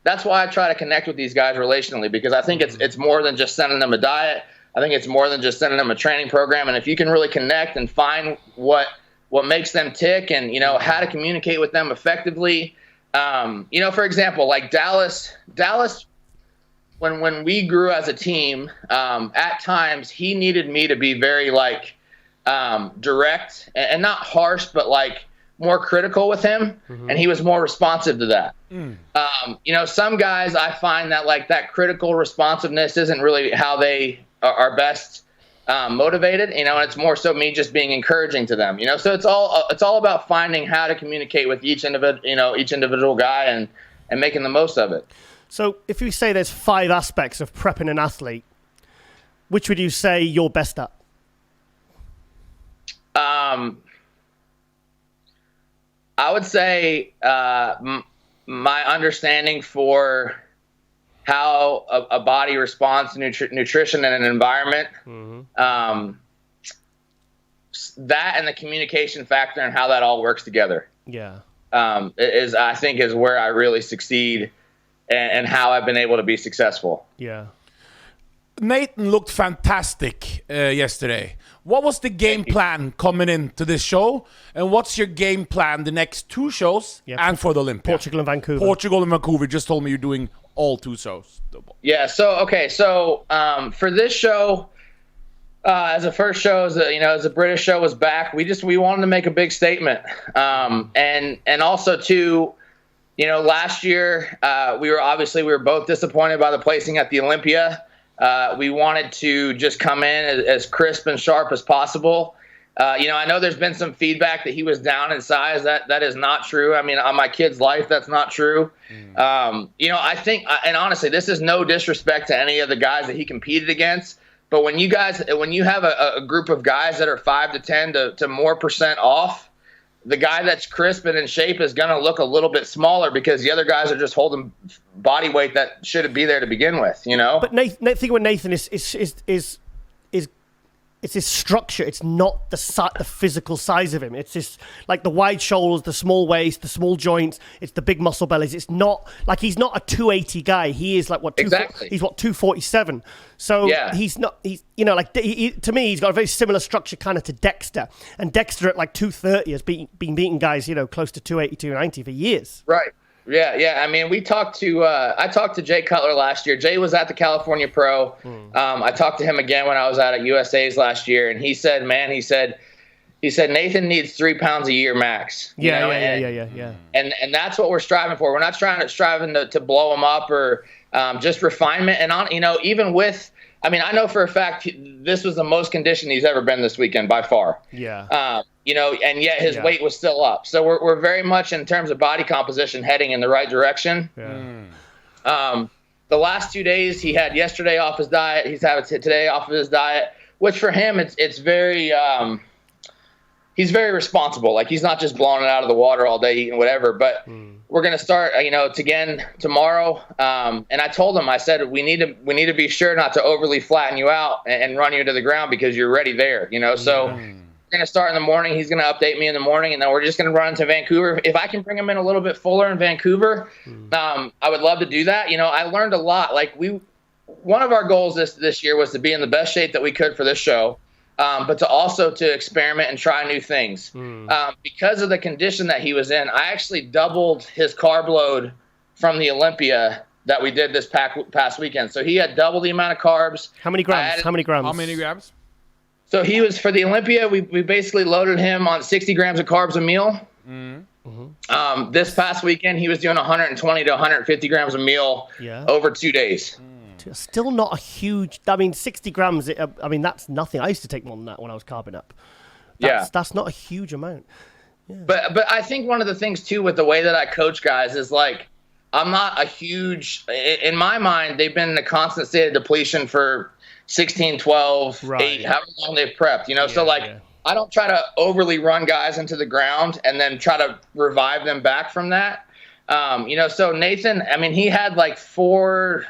that's why I try to connect with these guys relationally, because I think it's more than just sending them a diet. I think it's more than just sending them a training program. And if you can really connect and find what makes them tick and, how to communicate with them effectively, for example, like Dallas, when we grew as a team, at times he needed me to be very direct and not harsh, but more critical with him, and he was more responsive to that. Some guys I find that that critical responsiveness isn't really how they are best motivated, and it's more so me just being encouraging to them. So it's all about finding how to communicate with each individual guy and making the most of it. So if we say there's 5 aspects of prepping an athlete, which would you say you're best at? I would say my understanding for how a body responds to nutrition and an environment, that and the communication factor and how that all works together. Yeah. I think is where I really succeed and how I've been able to be successful. Yeah. Nathan looked fantastic yesterday. What was the game plan coming into this show? And what's your game plan the next 2 shows and for the Olympia? Portugal and Vancouver. Portugal and Vancouver. Just told me you're doing all 2 shows. Yeah. So for this show, as a first show, as a British show was back, we wanted to make a big statement. And also too, last year we were both disappointed by the placing at the Olympia. We wanted to just come in as crisp and sharp as possible. I know there's been some feedback that he was down in size. That is not true. I mean, on my kid's life, that's not true. I think, and honestly, this is no disrespect to any of the guys that he competed against. But when you have a group of guys that are 5 to 10 to more % off, the guy that's crisp and in shape is going to look a little bit smaller because the other guys are just holding body weight that shouldn't be there to begin with, But Nathan, think with Nathan is it's his structure. It's not the physical size of him. It's this, like the wide shoulders, the small waist, the small joints. It's the big muscle bellies. It's not like he's not a 280 guy. He is like exactly. He's 247. So he's not. To me, he's got a very similar structure kind of to Dexter. And Dexter at like 230 has been beating guys close to 280, 290 for years. Right. Yeah. I mean, I talked to Jay Cutler last year. Jay was at the California Pro. I talked to him again when I was out at USA's last year, and he said Nathan needs 3 pounds a year max. Yeah. And that's what we're striving for. We're not striving to blow him up or just refinement. And even with, I know for a fact this was the most conditioned he's ever been this weekend by far. Yeah. And yet his weight was still up. So we're very much in terms of body composition heading in the right direction. Yeah. The last 2 days he had yesterday off his diet. He's having today off of his diet, which for him it's very he's very responsible. Like he's not just blowing it out of the water all day eating whatever. But we're gonna start again tomorrow. And I told him, I said we need to be sure not to overly flatten you out and run you to the ground because you're already there. So. We're going to start in the morning. He's going to update me in the morning, and then we're just going to run into Vancouver. If I can bring him in a little bit fuller in Vancouver, I would love to do that. I learned a lot. One of our goals this year was to be in the best shape that we could for this show, but to experiment and try new things. Because of the condition that he was in, I actually doubled his carb load from the Olympia that we did this past weekend. So he had double the amount of carbs. How many grams? So he was, for the Olympia, we basically loaded him on 60 grams of carbs a meal. This past weekend, he was doing 120 to 150 grams a meal over 2 days. Still not a huge, 60 grams, that's nothing. I used to take more than that when I was carbing up. That's not a huge amount. Yeah. But I think one of the things, too, with the way that I coach guys is, I'm not a huge, in my mind, they've been in a constant state of depletion for 16, 12, 8, however long they've prepped, I don't try to overly run guys into the ground and then try to revive them back from that. So Nathan, he had 4,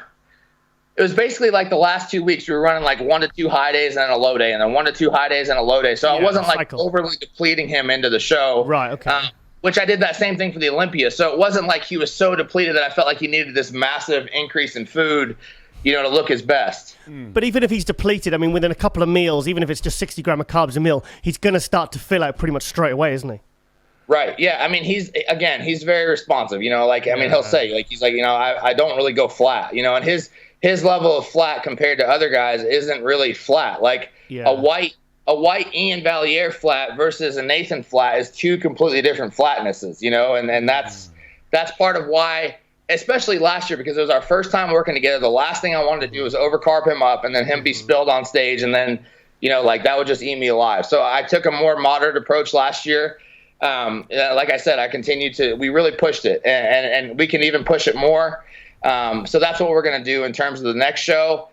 it was basically the last 2 weeks we were running 1 to 2 high days and a low day and then 1 to 2 high days and a low day. So I wasn't overly depleting him into the show. Right. Okay. Which I did that same thing for the Olympia. So it wasn't like he was so depleted that I felt like he needed this massive increase in food, to look his best. But even if he's depleted, within a couple of meals, even if it's just 60 grams of carbs a meal, he's going to start to fill out pretty much straight away, isn't he? Right. Yeah. He's very responsive, he'll say, I don't really go flat, and his level of flat compared to other guys isn't really flat. A white Ian Valliere flat versus a Nathan flat is 2 completely different flatnesses, and that's part of why, especially last year, because it was our first time working together. The last thing I wanted to do was overcarb him up and then him be spilled on stage. And then, that would just eat me alive. So I took a more moderate approach last year. Like I said, we really pushed it and we can even push it more. So that's what we're going to do in terms of the next show.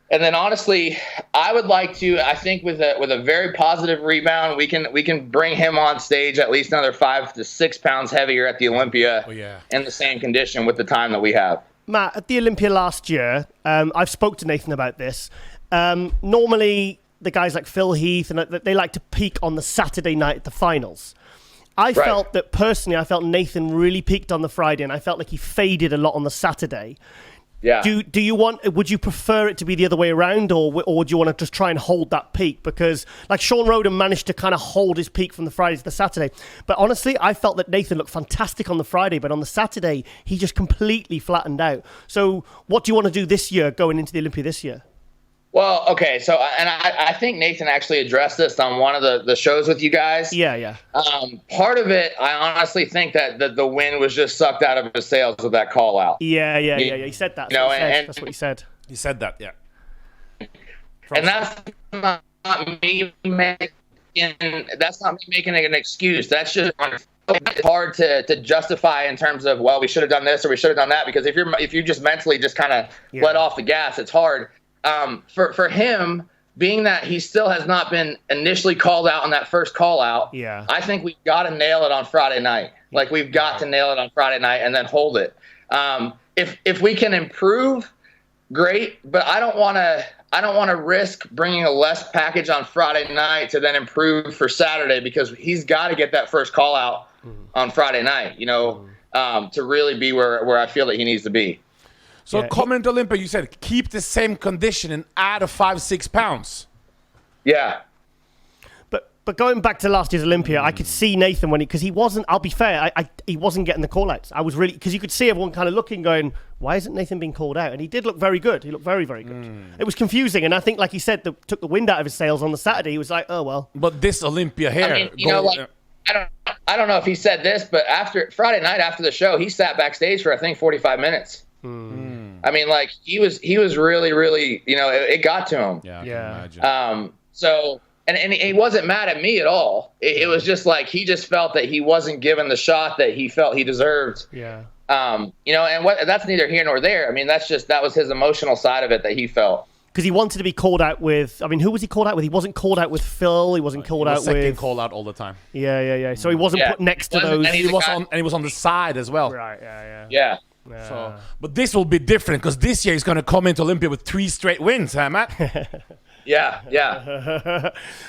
And then honestly, I would like to, I think with a very positive rebound, we can bring him on stage at least another 5 to 6 pounds heavier at the Olympia in the same condition with the time that we have. Matt, at the Olympia last year, I've spoke to Nathan about this. Normally, the guys like Phil Heath, and they like to peak on the Saturday night at the finals. I felt that personally, I felt Nathan really peaked on the Friday, and I felt like he faded a lot on the Saturday. Yeah. Would you prefer it to be the other way around, or do you want to just try and hold that peak? Because like Sean Roden managed to kind of hold his peak from the Friday to the Saturday. But honestly, I felt that Nathan looked fantastic on the Friday, but on the Saturday, he just completely flattened out. So what do you want to do this year, going into the Olympia this year? Well, okay, so and I think Nathan actually addressed this on one of the shows with you guys. Yeah. Part of it, I honestly think that the wind was just sucked out of his sails with that call out. Yeah. He said that. That's what he said. He said that, yeah. And that's not me making an excuse. That's just hard to justify in terms of, well, we should have done this or we should have done that, because if you just mentally just kind of let off the gas, it's hard. For him, being that he still has not been initially called out on that first call out, I think we've got to nail it on Friday night. Like, we've got to nail it on Friday night and then hold it. If we can improve, great, but I don't want to risk bringing a less package on Friday night to then improve for Saturday, because he's got to get that first call out on Friday night, to really be where I feel that he needs to be. So coming to Olympia, you said keep the same condition and add a 5-6 pounds. Yeah. But going back to last year's Olympia, I could see Nathan because he wasn't. I'll be fair, he wasn't getting the call outs. I was really, because you could see everyone kind of looking, going, why isn't Nathan being called out? And he did look very good. He looked very, very good. It was confusing, and I think, like he said, took the wind out of his sails on the Saturday. He was like, oh well. But this Olympia here, I don't know if he said this, but after Friday night after the show, he sat backstage for I think 45 minutes. I mean, like, he was really, really, it got to him. Yeah, I can imagine. So, and he wasn't mad at me at all. It was just like, he just felt that he wasn't given the shot that he felt he deserved. Yeah. And that's neither here nor there. I mean, that was his emotional side of it that he felt. Because he wanted to be called out with, I mean, who was he called out with? He wasn't called out with Phil. He wasn't called out with. Call out all the time. Yeah. So he wasn't put next to those. And he was on the side as well. Right. Yeah. So, but this will be different, because this year he's going to come into Olympia with 3 straight wins, huh, Matt? Yeah.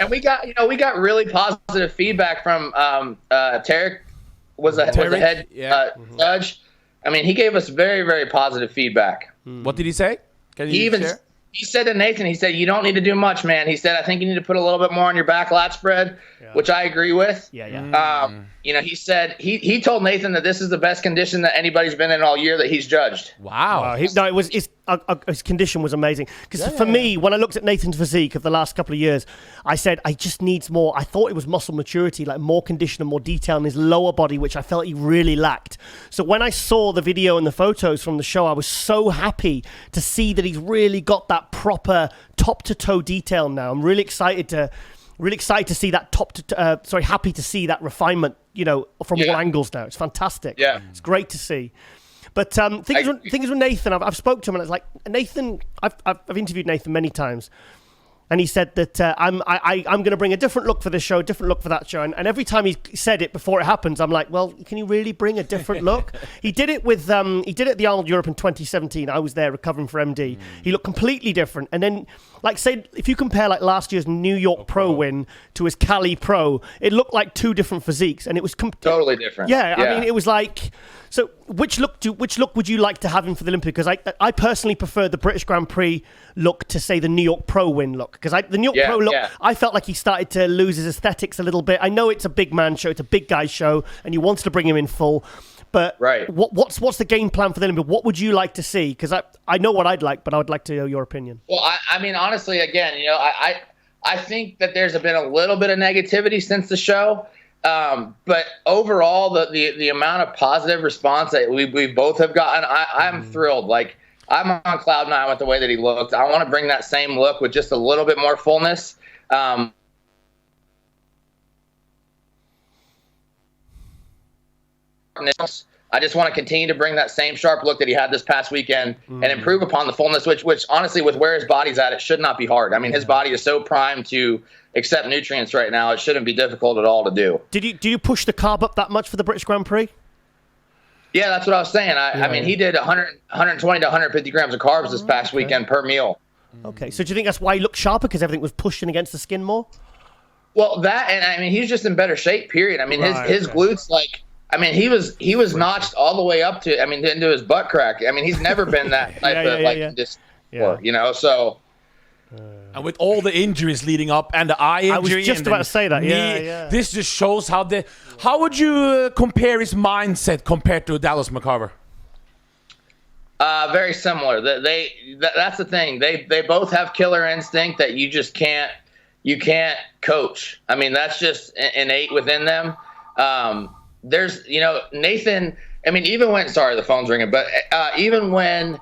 And we got really positive feedback from Tarek was the head judge. I mean, he gave us very, very positive feedback. What did he say? Can you share? He said to Nathan, he said, you don't need to do much, man. He said, I think you need to put a little bit more on your back lat spread, which I agree with. He said he told Nathan that this is the best condition that anybody's been in all year that he's judged. Wow. His condition was amazing. Because for me, when I looked at Nathan's physique of the last couple of years, I said, I just needs more. I thought it was muscle maturity, like more condition and more detail in his lower body, which I felt he really lacked. So when I saw the video and the photos from the show, I was so happy to see that he's really got that proper top to toe detail now. I'm really excited to see that happy to see that refinement, from all angles now. It's fantastic. Yeah. It's great to see. But things with Nathan, I've spoke to him, and it's like, Nathan, I've interviewed Nathan many times, and he said that I'm going to bring a different look for this show, a different look for that show. And every time he said it before it happens, I'm like, well, can you really bring a different look? He did it with he did it at the Arnold Europe in 2017. I was there recovering for MD. He looked completely different. And then, like, say, if you compare like last year's New York Pro win to his Cali Pro, it looked like 2 different physiques, and it was totally different. Yeah, I mean, it was like. So which look would you like to have him for the Olympia? Because I personally prefer the British Grand Prix look to, say, the New York Pro win look. Because the New York Pro look, I felt like he started to lose his aesthetics a little bit. I know it's a big man show, it's a big guy show, and you wanted to bring him in full. But what's the game plan for the Olympia? What would you like to see? Because I know what I'd like, but I would like to know your opinion. Well, I mean, honestly, again, I think that there's been a little bit of negativity since the show. But overall, the amount of positive response that we both have gotten, I'm thrilled. Like, I'm on cloud 9 with the way that he looked. I want to bring that same look with just a little bit more fullness. I just want to continue to bring that same sharp look that he had this past weekend and improve upon the fullness, which honestly, with where his body's at, it should not be hard. I mean, his body is so primed to accept nutrients right now, it shouldn't be difficult at all to do. Do you push the carb up that much for the British Grand Prix? Yeah, that's what I was saying. I mean, he did 120 to 150 grams of carbs this past weekend per meal. Okay, so do you think that's why he looked sharper, because everything was pushing against the skin more? Well, that, and I mean, he was just in better shape, period. I mean, his glutes, like, I mean, he was notched all the way up to, I mean, into his butt crack. I mean, he's never been that type of condition before, you know, so. And with all the injuries leading up and the eye injury. I was just about to say that, This just shows how would you compare his mindset compared to Dallas McCarver? Very similar. That's the thing. They both have killer instinct that you just can't coach. I mean, that's just innate within them. There's, you know, Nathan, I mean, even when, sorry, the phone's ringing, but even when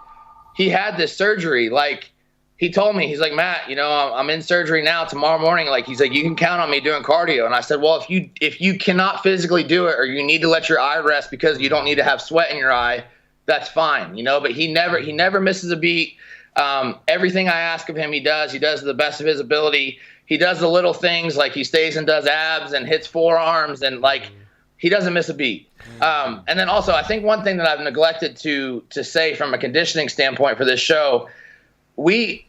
he had this surgery, like, he told me, he's like, Matt, you know, I'm in surgery now tomorrow morning. Like, he's like, you can count on me doing cardio. And I said, well, if you cannot physically do it, or you need to let your eye rest because you don't need to have sweat in your eye, that's fine, you know. But he never misses a beat. Everything I ask of him, he does. He does to the best of his ability. He does the little things, like he stays and does abs and hits forearms, and like, he doesn't miss a beat. And then also, I think one thing that I've neglected to say from a conditioning standpoint for this show, we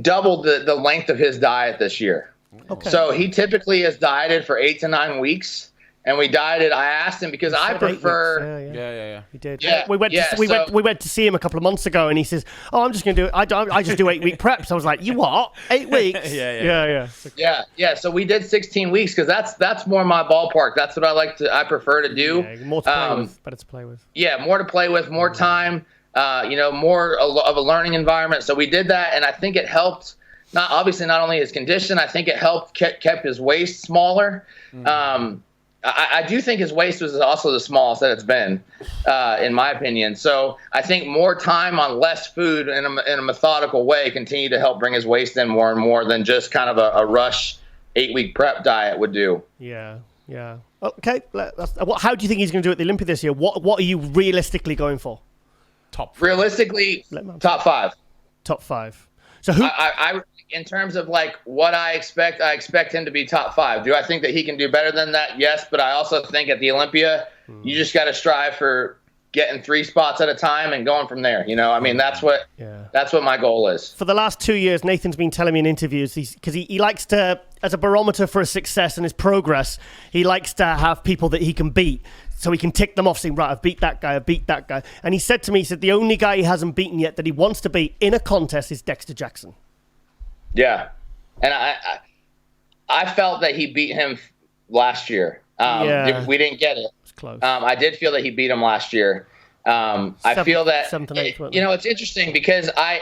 doubled the length of his diet this year. Okay. So he typically is dieted for 8 to 9 weeks, and we dieted. I asked him because I prefer. Yeah. He did. Yeah. We went to see him a couple of months ago, and he says, "Oh, I'm just going to do it. I just do 8-week preps." I was like, "You what? 8 weeks?" Yeah. So we did 16 weeks because that's more my ballpark. That's what I prefer to do. Yeah, more to play with, better to play with. Yeah, more to play with, more time. You know, more of a learning environment. So we did that, and I think it helped. Not only his condition. I think it helped kept his waist smaller. I do think his waist was also the smallest that it's been, in my opinion. So I think more time on less food in a methodical way continue to help bring his waist in more and more than just kind of a rush 8-week prep diet would do. Yeah. Okay. How do you think he's going to do at the Olympia this year? What are you realistically going for? Realistically, top 5. Top 5. So who? I in terms of like what I expect him to be top 5. Do I think that he can do better than that? Yes, but I also think at the Olympia, you just got to strive for getting 3 spots at a time and going from there. You know, I mean, that's what my goal is. For the last 2 years, Nathan's been telling me in interviews, because he likes to, as a barometer for his success and his progress, he likes to have people that he can beat. So he can tick them off, saying, right, I've beat that guy. And he said to me, the only guy he hasn't beaten yet that he wants to beat in a contest is Dexter Jackson. Yeah. And I felt that he beat him last year. We didn't get it. It's close. I did feel that he beat him last year. I feel that, you know, it's interesting because I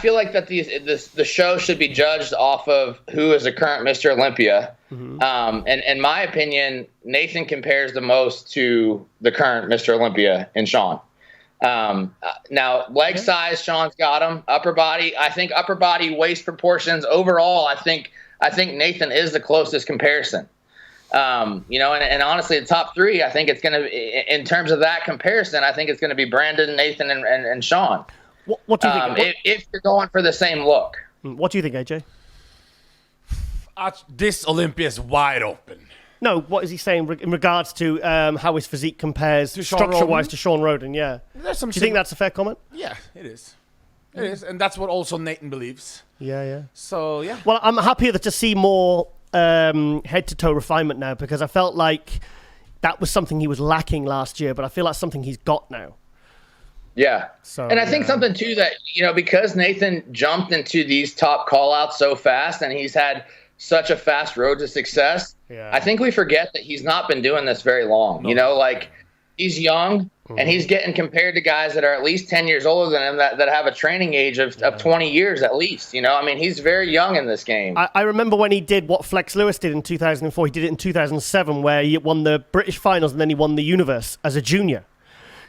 feel like that the show should be judged off of who is the current Mr. Olympia. Mm-hmm. And in my opinion, Nathan compares the most to the current Mr. Olympia in Sean. Now, leg size, Sean's got him. Upper body, I think upper body waist proportions overall, I think Nathan is the closest comparison. You know, and honestly, the top 3, I think it's going to, in terms of that comparison, I think it's going to be Brandon, Nathan, and Sean. What do you think? If you're going for the same look. What do you think, AJ? This Olympia is wide open. No, what is he saying in regards to how his physique compares structure-wise to Sean Roden? Yeah. Do you think that's a fair comment? Yeah, it is. It is, and that's what also Nathan believes. Yeah. So, yeah. Well, I'm happier to see more head-to-toe refinement now, because I felt like that was something he was lacking last year, but I feel that's something he's got now. Yeah. And I think something, too, that, you know, because Nathan jumped into these top call-outs so fast and he's had such a fast road to success, I think we forget that he's not been doing this very long. You know, like, he's young, and he's getting compared to guys that are at least 10 years older than him that have a training age of 20 years at least. You know, I mean, he's very young in this game. I remember when he did what Flex Lewis did in 2004. He did it in 2007, where he won the British finals and then he won the Universe as a junior.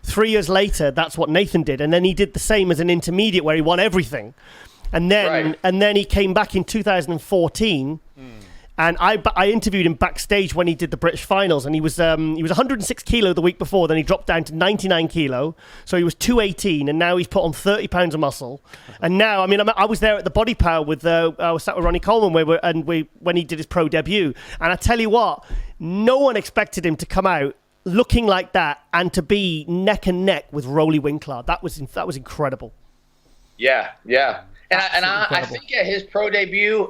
3 years later, that's what Nathan did. And then he did the same as an intermediate where he won everything. And then he came back in 2014, and I interviewed him backstage when he did the British finals, and he was 106 kilo the week before. Then he dropped down to 99 kilo, so he was 218, and now he's put on 30 pounds of muscle. And now, I mean, I was there at the Body Power with I was sat with Ronnie Coleman when he did his pro debut, and I tell you what, no one expected him to come out looking like that and to be neck and neck with Rolly Winkler. That was incredible. Yeah. And I think at his pro debut,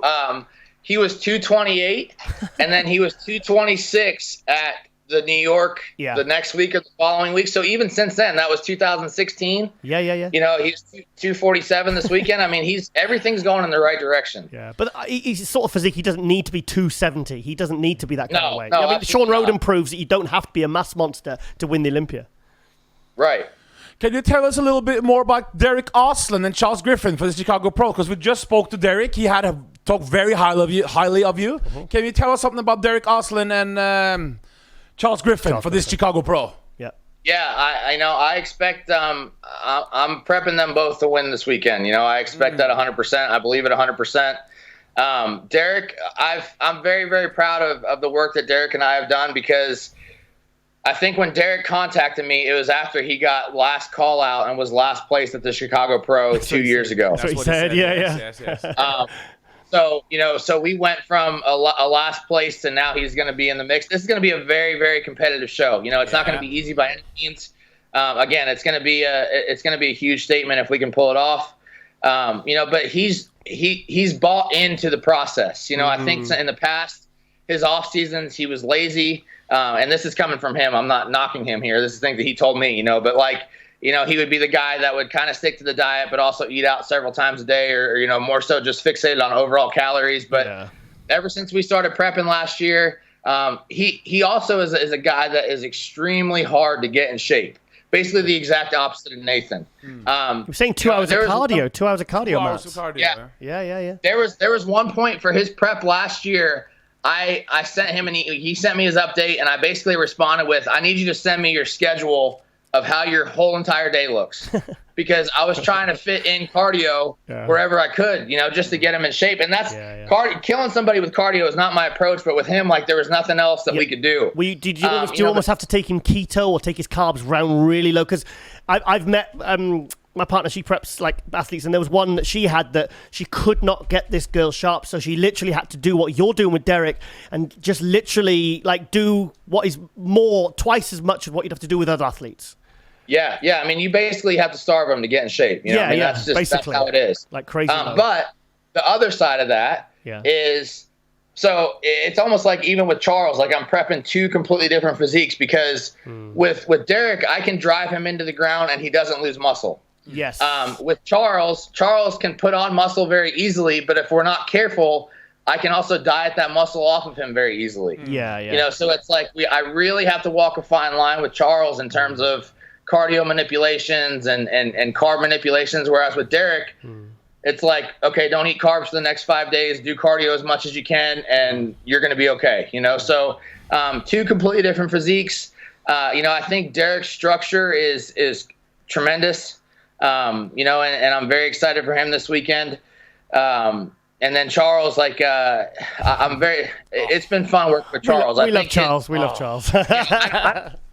he was 228, and then he was 226 at the New York the next week or the following week. So even since then, that was 2016. Yeah. You know, he's 247 this weekend. I mean, everything's going in the right direction. Yeah, but he's sort of physique. He doesn't need to be 270. He doesn't need to be that kind of weight. No, I mean, Sean Roden proves that you don't have to be a mass monster to win the Olympia. Right. Can you tell us a little bit more about Derek Oslan and Charles Griffin for the Chicago Pro? Because we just spoke to Derek. He had talked very highly of you. Mm-hmm. Can you tell us something about Derek Oslan and Charles Griffin for this Chicago Pro? Yeah, I know. I expect. I'm prepping them both to win this weekend. You know, I expect that 100%. I believe it 100%. Derek, I'm very, very proud of the work that Derek and I have done, because I think when Derek contacted me, it was after he got last call out and was last place at the Chicago Pro 2 years ago. That's what he said. Yeah. Yes. So, you know, so we went from a last place to now he's going to be in the mix. This is going to be a very, very competitive show. You know, it's not going to be easy by any means. Again, it's going to be a huge statement if we can pull it off. You know, but he's bought into the process. You know, I think in the past, his off seasons, he was lazy. And this is coming from him. I'm not knocking him here. This is things that he told me, you know, but like, you know, he would be the guy that would kind of stick to the diet, but also eat out several times a day, or you know, more so just fixated on overall calories. But ever since we started prepping last year, he also is a guy that is extremely hard to get in shape. Basically the exact opposite of Nathan. You're saying 2 hours of cardio, 2 hours of cardio, Matt. Yeah. There was one point for his prep last year. I sent him he sent me his update, and I basically responded with, I need you to send me your schedule of how your whole entire day looks, because I was trying to fit in cardio wherever I could, you know, just to get him in shape. And that's killing somebody with cardio is not my approach, but with him, like, there was nothing else that we could do. Do you almost have to take him keto or take his carbs round really low? Because I've met my partner, she preps like athletes, and there was one that she had that she could not get this girl sharp, so she literally had to do what you're doing with Derek and just literally like do what is twice as much of what you'd have to do with other athletes. Yeah. I mean, you basically have to starve them to get in shape. You know? I mean, that's how it is. Like crazy. But the other side of that is, so it's almost like even with Charles, like I'm prepping two completely different physiques, because with Derek, I can drive him into the ground and he doesn't lose muscle. Yes. With Charles can put on muscle very easily, but if we're not careful, I can also diet that muscle off of him very easily. Yeah. You know, so it's like I really have to walk a fine line with Charles in terms of cardio manipulations and carb manipulations, whereas with Derek, it's like, okay, don't eat carbs for the next 5 days, do cardio as much as you can, and you're going to be okay, you know? So two completely different physiques. You know, I think Derek's structure is tremendous, you know, and I'm very excited for him this weekend. And then Charles, like, it's been fun working with Charles. We love Charles. We love Charles.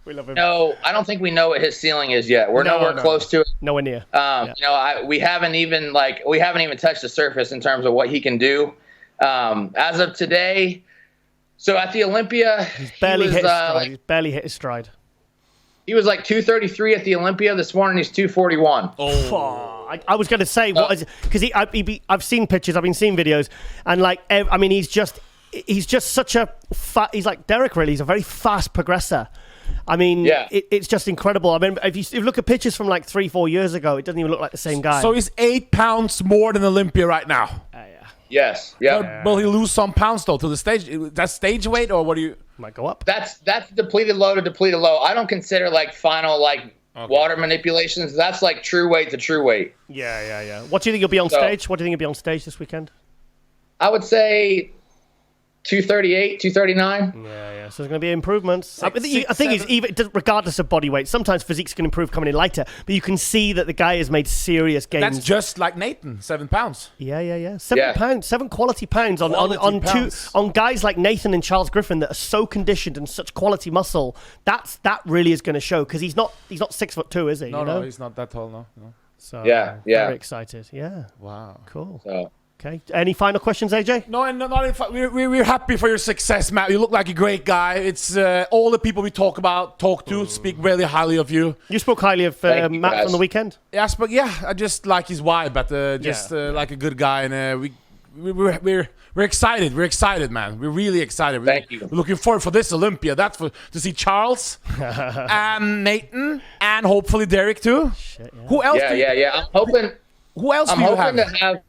We love him. No, I don't think we know what his ceiling is yet. We're nowhere close to it. Nowhere near. You know, we haven't even touched the surface in terms of what he can do. As of today, so at the Olympia, he's barely hit his stride. He was like 233 at the Olympia. This morning he's 241. I was going to say, what is it? Because I've seen pictures, I've been seeing videos, and like, I mean, he's just such a he's like Derek, really. He's a very fast progressor. I mean, it's just incredible. I mean, if you look at pictures from like 3-4 years ago, it doesn't even look like the same guy. So he's 8 pounds more than Olympia right now. Yes. Yeah. Will he lose some pounds though to the stage? That's stage weight, or what do you? Might go up. That's depleted low to depleted low. I don't consider like final water manipulations. That's like true weight to true weight. Yeah. What do you think you'll be on stage? What do you think you'll be on stage this weekend? I would say 238, 239. Yeah. So there's going to be improvements. I think it's even regardless of body weight. Sometimes physiques can improve coming in lighter, but you can see that the guy has made serious gains. That's just like Nathan, 7 pounds. Yeah. 7 pounds, 7 quality pounds on guys like Nathan and Charles Griffin that are so conditioned and such quality muscle. That really is going to show, because he's not 6'2", is he? No, he's not that tall. No. So very excited. Yeah. Wow. Cool. So. Okay. Any final questions, AJ? No, we're happy for your success, Matt. You look like a great guy. It's all the people we talk to speak really highly of you. You spoke highly of Matt on the weekend? Yes, but I just like his vibe, but like a good guy, and we're We're excited. We're excited, man. We're really excited. Thank you. We're looking forward for this Olympia. That's to see Charles and Nathan and hopefully Derek too. Shit, yeah. Who else? Yeah. I'm hoping. Who else? I'm hoping to have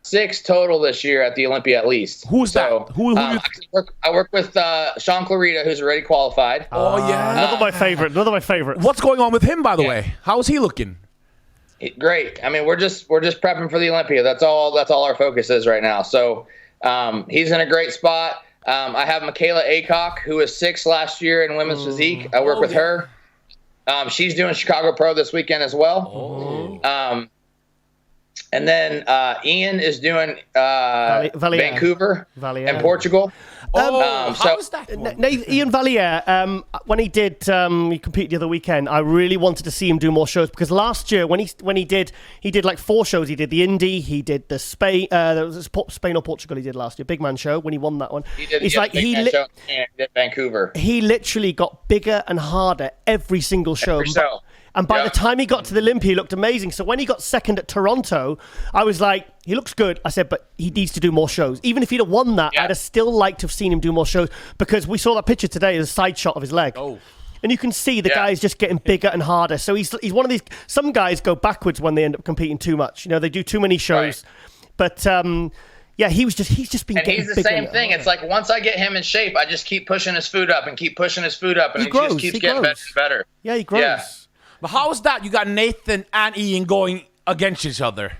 6 total this year at the Olympia at least. Who's that? Who I work with Sean Clarita, who's already qualified. Oh yeah, another my favorite. What's going on with him, by the way? How's he looking? Great. I mean, we're just prepping for the Olympia. That's all our focus is right now. So he's in a great spot. I have Michaela Aycock, who was 6th last year in women's physique. I work with her. She's doing Chicago Pro this weekend as well. And then Ian is doing Vancouver and Portugal. How's that? Ian Valliere, when he competed the other weekend, I really wanted to see him do more shows because last year when he did like 4 shows. He did the Indy, he did the Spain, Spain or Portugal. He did last year, big man show when he won that one. He did Vancouver. He literally got bigger and harder every single show. And by the time he got to the Olympia, he looked amazing. So when he got 2nd at Toronto, I was like, he looks good. I said, but he needs to do more shows. Even if he'd have won that, I'd have still liked to have seen him do more shows because we saw that picture today as a side shot of his leg. Oh. And you can see the guy is just getting bigger and harder. So he's one of these. Some guys go backwards when they end up competing too much. You know, they do too many shows. Right. But he's just been getting bigger. And he's the same thing. It's like once I get him in shape, I just keep pushing his food up and he just keeps getting better and better. Yeah, he grows. Yeah. But how is that? You got Nathan and Ian going against each other.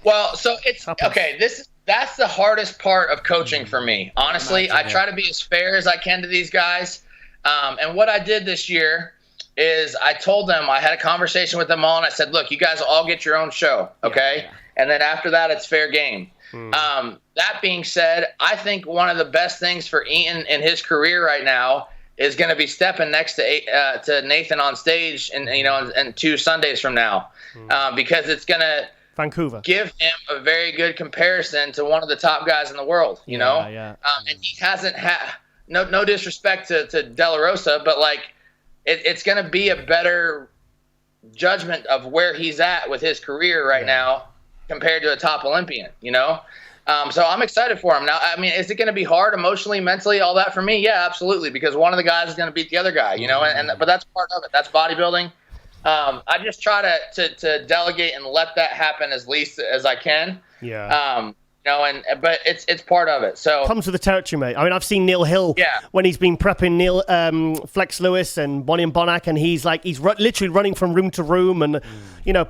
Well, so it's okay. That's the hardest part of coaching for me. Honestly, I try to be as fair as I can to these guys. And what I did this year is I told them, I had a conversation with them all, and I said, look, you guys all get your own show, okay? Yeah. And then after that, it's fair game. That being said, I think one of the best things for Ian in his career right now is going to be stepping next to Nathan on stage and 2 Sundays from now, because it's going to Vancouver give him a very good comparison to one of the top guys in the world. You know, and he hasn't had no disrespect to De La Rosa, but like it's going to be a better judgment of where he's at with his career right now compared to a top Olympian. You know. So I'm excited for him. Now, I mean, is it going to be hard emotionally, mentally, all that for me? Yeah, absolutely, because one of the guys is going to beat the other guy, you know, but that's part of it. That's bodybuilding. I just try to delegate and let that happen as least as I can. Yeah. But it's part of it. So comes with the territory, mate. I mean, I've seen Neil Hill when he's been prepping Flex Lewis and Bonnie and Bonac, and he's literally running from room to room, and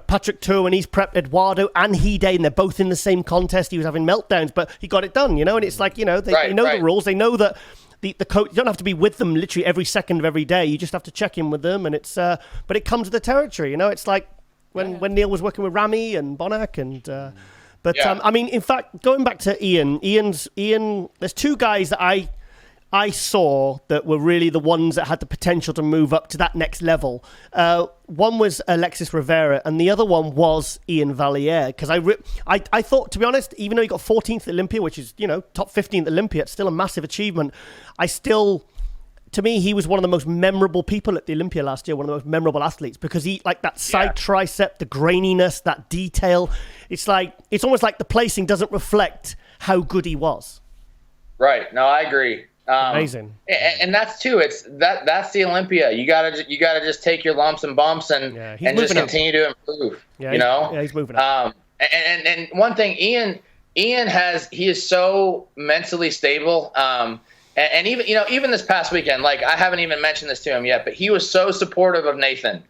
Patrick too, and he's prepped Eduardo and Hide, and they're both in the same contest. He was having meltdowns, but he got it done, and it's like they know the rules. They know that the coach, you don't have to be with them literally every second of every day. You just have to check in with them, and it's but it comes with the territory. It's like when Neil was working with Ramy and Bonac and. But I mean, in fact, going back to Ian, there's 2 guys that I saw that were really the ones that had the potential to move up to that next level. One was Alexis Rivera, and the other one was Ian Valliere. Because I thought, to be honest, even though he got 14th at Olympia, which is top 15 at Olympia, it's still a massive achievement. To me, he was one of the most memorable people at the Olympia last year, one of the most memorable athletes, because he, like that side tricep, the graininess, that detail. It's almost like the placing doesn't reflect how good he was. Right. No, I agree. Amazing. And that's too. That's the Olympia. You gotta just take your lumps and bumps and just continue to improve. Yeah, he's moving up. And one thing, Ian he is so mentally stable. And even this past weekend, like I haven't even mentioned this to him yet, but he was so supportive of Nathan.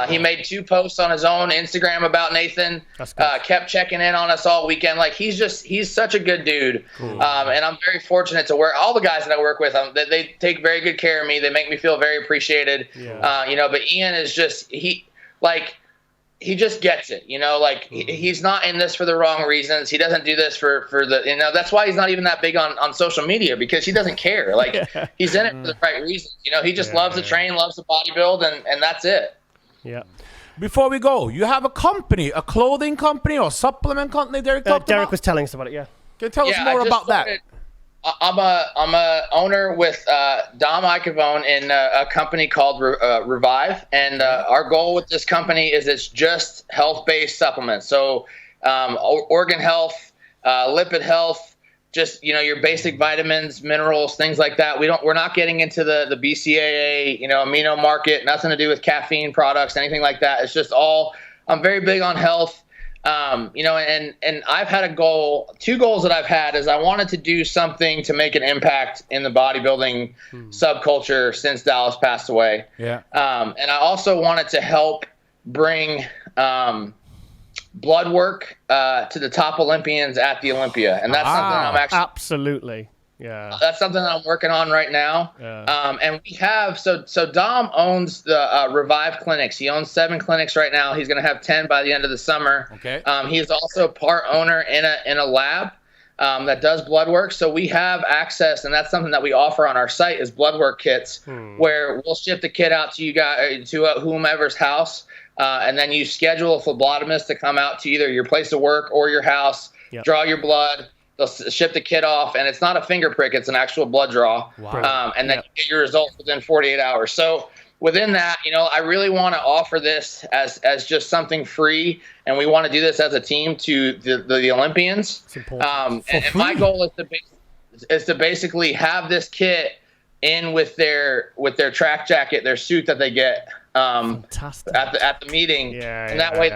He made 2 posts on his own Instagram about Nathan. Kept checking in on us all weekend. Like he's such a good dude. Cool. And I'm very fortunate to work. All the guys that I work with, they take very good care of me. They make me feel very appreciated. Yeah. But Ian is just he just gets it, he's not in this for the wrong reasons. He doesn't do this for the, that's why he's not even that big on social media, because he doesn't care. He's in it for the right reasons. He just loves to train, loves to bodybuild, and that's it. Yeah. Before we go, you have a company, a clothing company or supplement company Derek talked about? Derek was telling us about it, yeah. Can you tell us more about that? I'm a owner with Dom Icavone in a company called Revive, and our goal with this company is it's just health-based supplements. So organ health, lipid health, just, your basic vitamins, minerals, things like that. We're not getting into the BCAA, amino market, nothing to do with caffeine products, anything like that. It's just I'm very big on health. And I've had two goals that I've had is I wanted to do something to make an impact in the bodybuilding subculture since Dallas passed away. Yeah. And I also wanted to help bring blood work to the top Olympians at the Olympia. And that's something I'm actually... Absolutely. Yeah. That's something that I'm working on right now. Yeah. And we have, so Dom owns the Revive clinics. He owns 7 clinics right now. He's going to have 10 by the end of the summer. Okay. He is also part owner in a lab that does blood work. So we have access, and that's something that we offer on our site is blood work kits, where we'll ship the kit out to you guys, to whomever's house. And then you schedule a phlebotomist to come out to either your place of work or your house, draw your blood. They'll ship the kit off, and it's not a finger prick; it's an actual blood draw. Wow. And then you get your results within 48 hours. So within that, I really want to offer this as just something free, and we want to do this as a team to the Olympians. It's important. And my goal is to basically have this kit in with their track jacket, their suit that they get Fantastic. at the meeting, and that way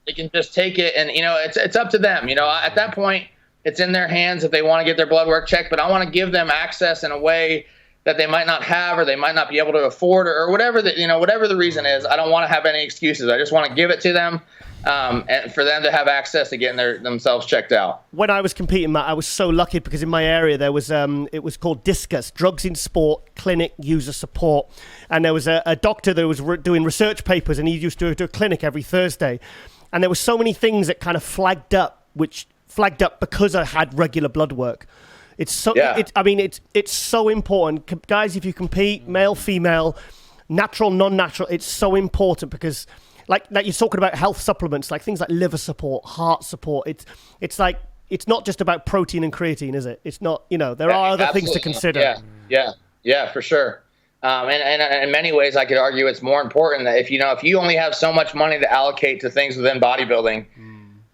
they can just take it, and it's up to them. At that point, it's in their hands if they want to get their blood work checked, but I want to give them access in a way that they might not have, or they might not be able to afford, or whatever whatever the reason is. I don't want to have any excuses. I just want to give it to them, and for them to have access to getting themselves checked out. When I was competing, Matt, I was so lucky because in my area there was it was called Discus, Drugs in Sport Clinic User Support, and there was a doctor that was doing research papers, and he used to do a clinic every Thursday, and there were so many things that kind of flagged up because I had regular blood work. It's so. Yeah. It's so important, guys. If you compete, male, female, natural, non-natural, it's so important because, like you're talking about health supplements, like things like liver support, heart support. It's like it's not just about protein and creatine, is it? It's not. There are other things to consider. Yeah, for sure. And in many ways, I could argue it's more important that if you only have so much money to allocate to things within bodybuilding.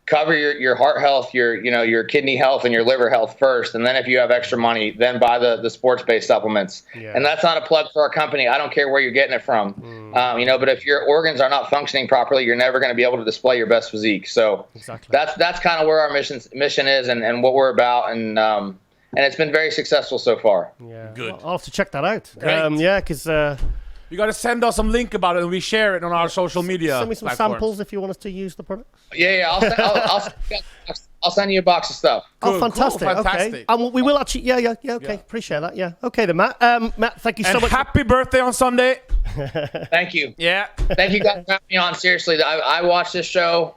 Cover your heart health, your kidney health, and your liver health first, and then if you have extra money, then buy the sports-based supplements. Yeah. And that's not a plug for our company. I don't care where you're getting it from, but if your organs are not functioning properly, you're never going to be able to display your best physique. So that's kind of where our mission is and what we're about, and it's been very successful so far. Yeah, good. Well, I'll have to check that out. Great. Because. You got to send us some link about it, and we share it on our social media. Send me some samples if you want us to use the product. Yeah. I'll send you a box of stuff. Cool, fantastic. Cool, fantastic. Okay. And we will actually. Yeah. Okay. Appreciate that. Yeah. Okay, then, Matt. Matt, thank you so much. Happy birthday on Sunday. Thank you. Yeah. Thank you guys for having me on. Seriously, I watched this show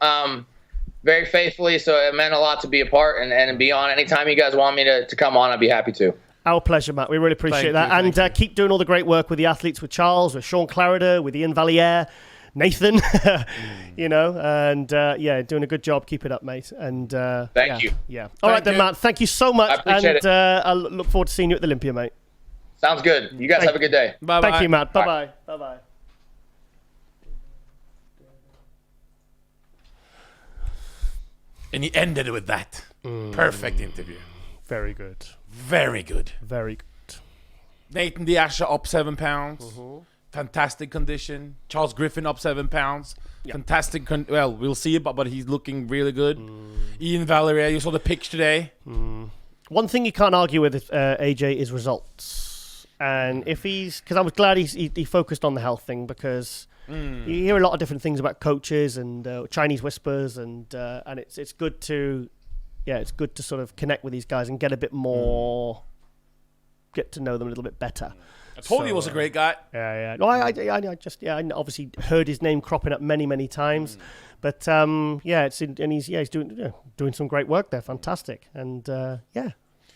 very faithfully, so it meant a lot to be a part and be on. Anytime you guys want me to come on, I'd be happy to. Our pleasure, Matt. We really appreciate that. And keep doing all the great work with the athletes, with Charles, with Sean Clarida, with Ian Valliere, Nathan, doing a good job. Keep it up, mate. And Thank you. Yeah. All right, then, Matt. Thank you so much. I appreciate it. I look forward to seeing you at the Olympia, mate. Sounds good. You guys have a good day. Bye-bye. Thank you, Matt. Bye-bye. Bye-bye. And he ended with that. Perfect interview. Very good. Very good. Very good. Nathan Diasha up 7 pounds. Fantastic condition. Charles Griffin up 7 pounds. Yep. Fantastic. We'll see it, but he's looking really good. Ian Valliere, you saw the pics today. One thing you can't argue with AJ is results. And if because I was glad he focused on the health thing because you hear a lot of different things about coaches and Chinese whispers and it's good to. Yeah, it's good to sort of connect with these guys and get a bit more, get to know them a little bit better. I told you he was a great guy. Yeah. No, I obviously heard his name cropping up many, many times, but he's doing some great work there. Fantastic, and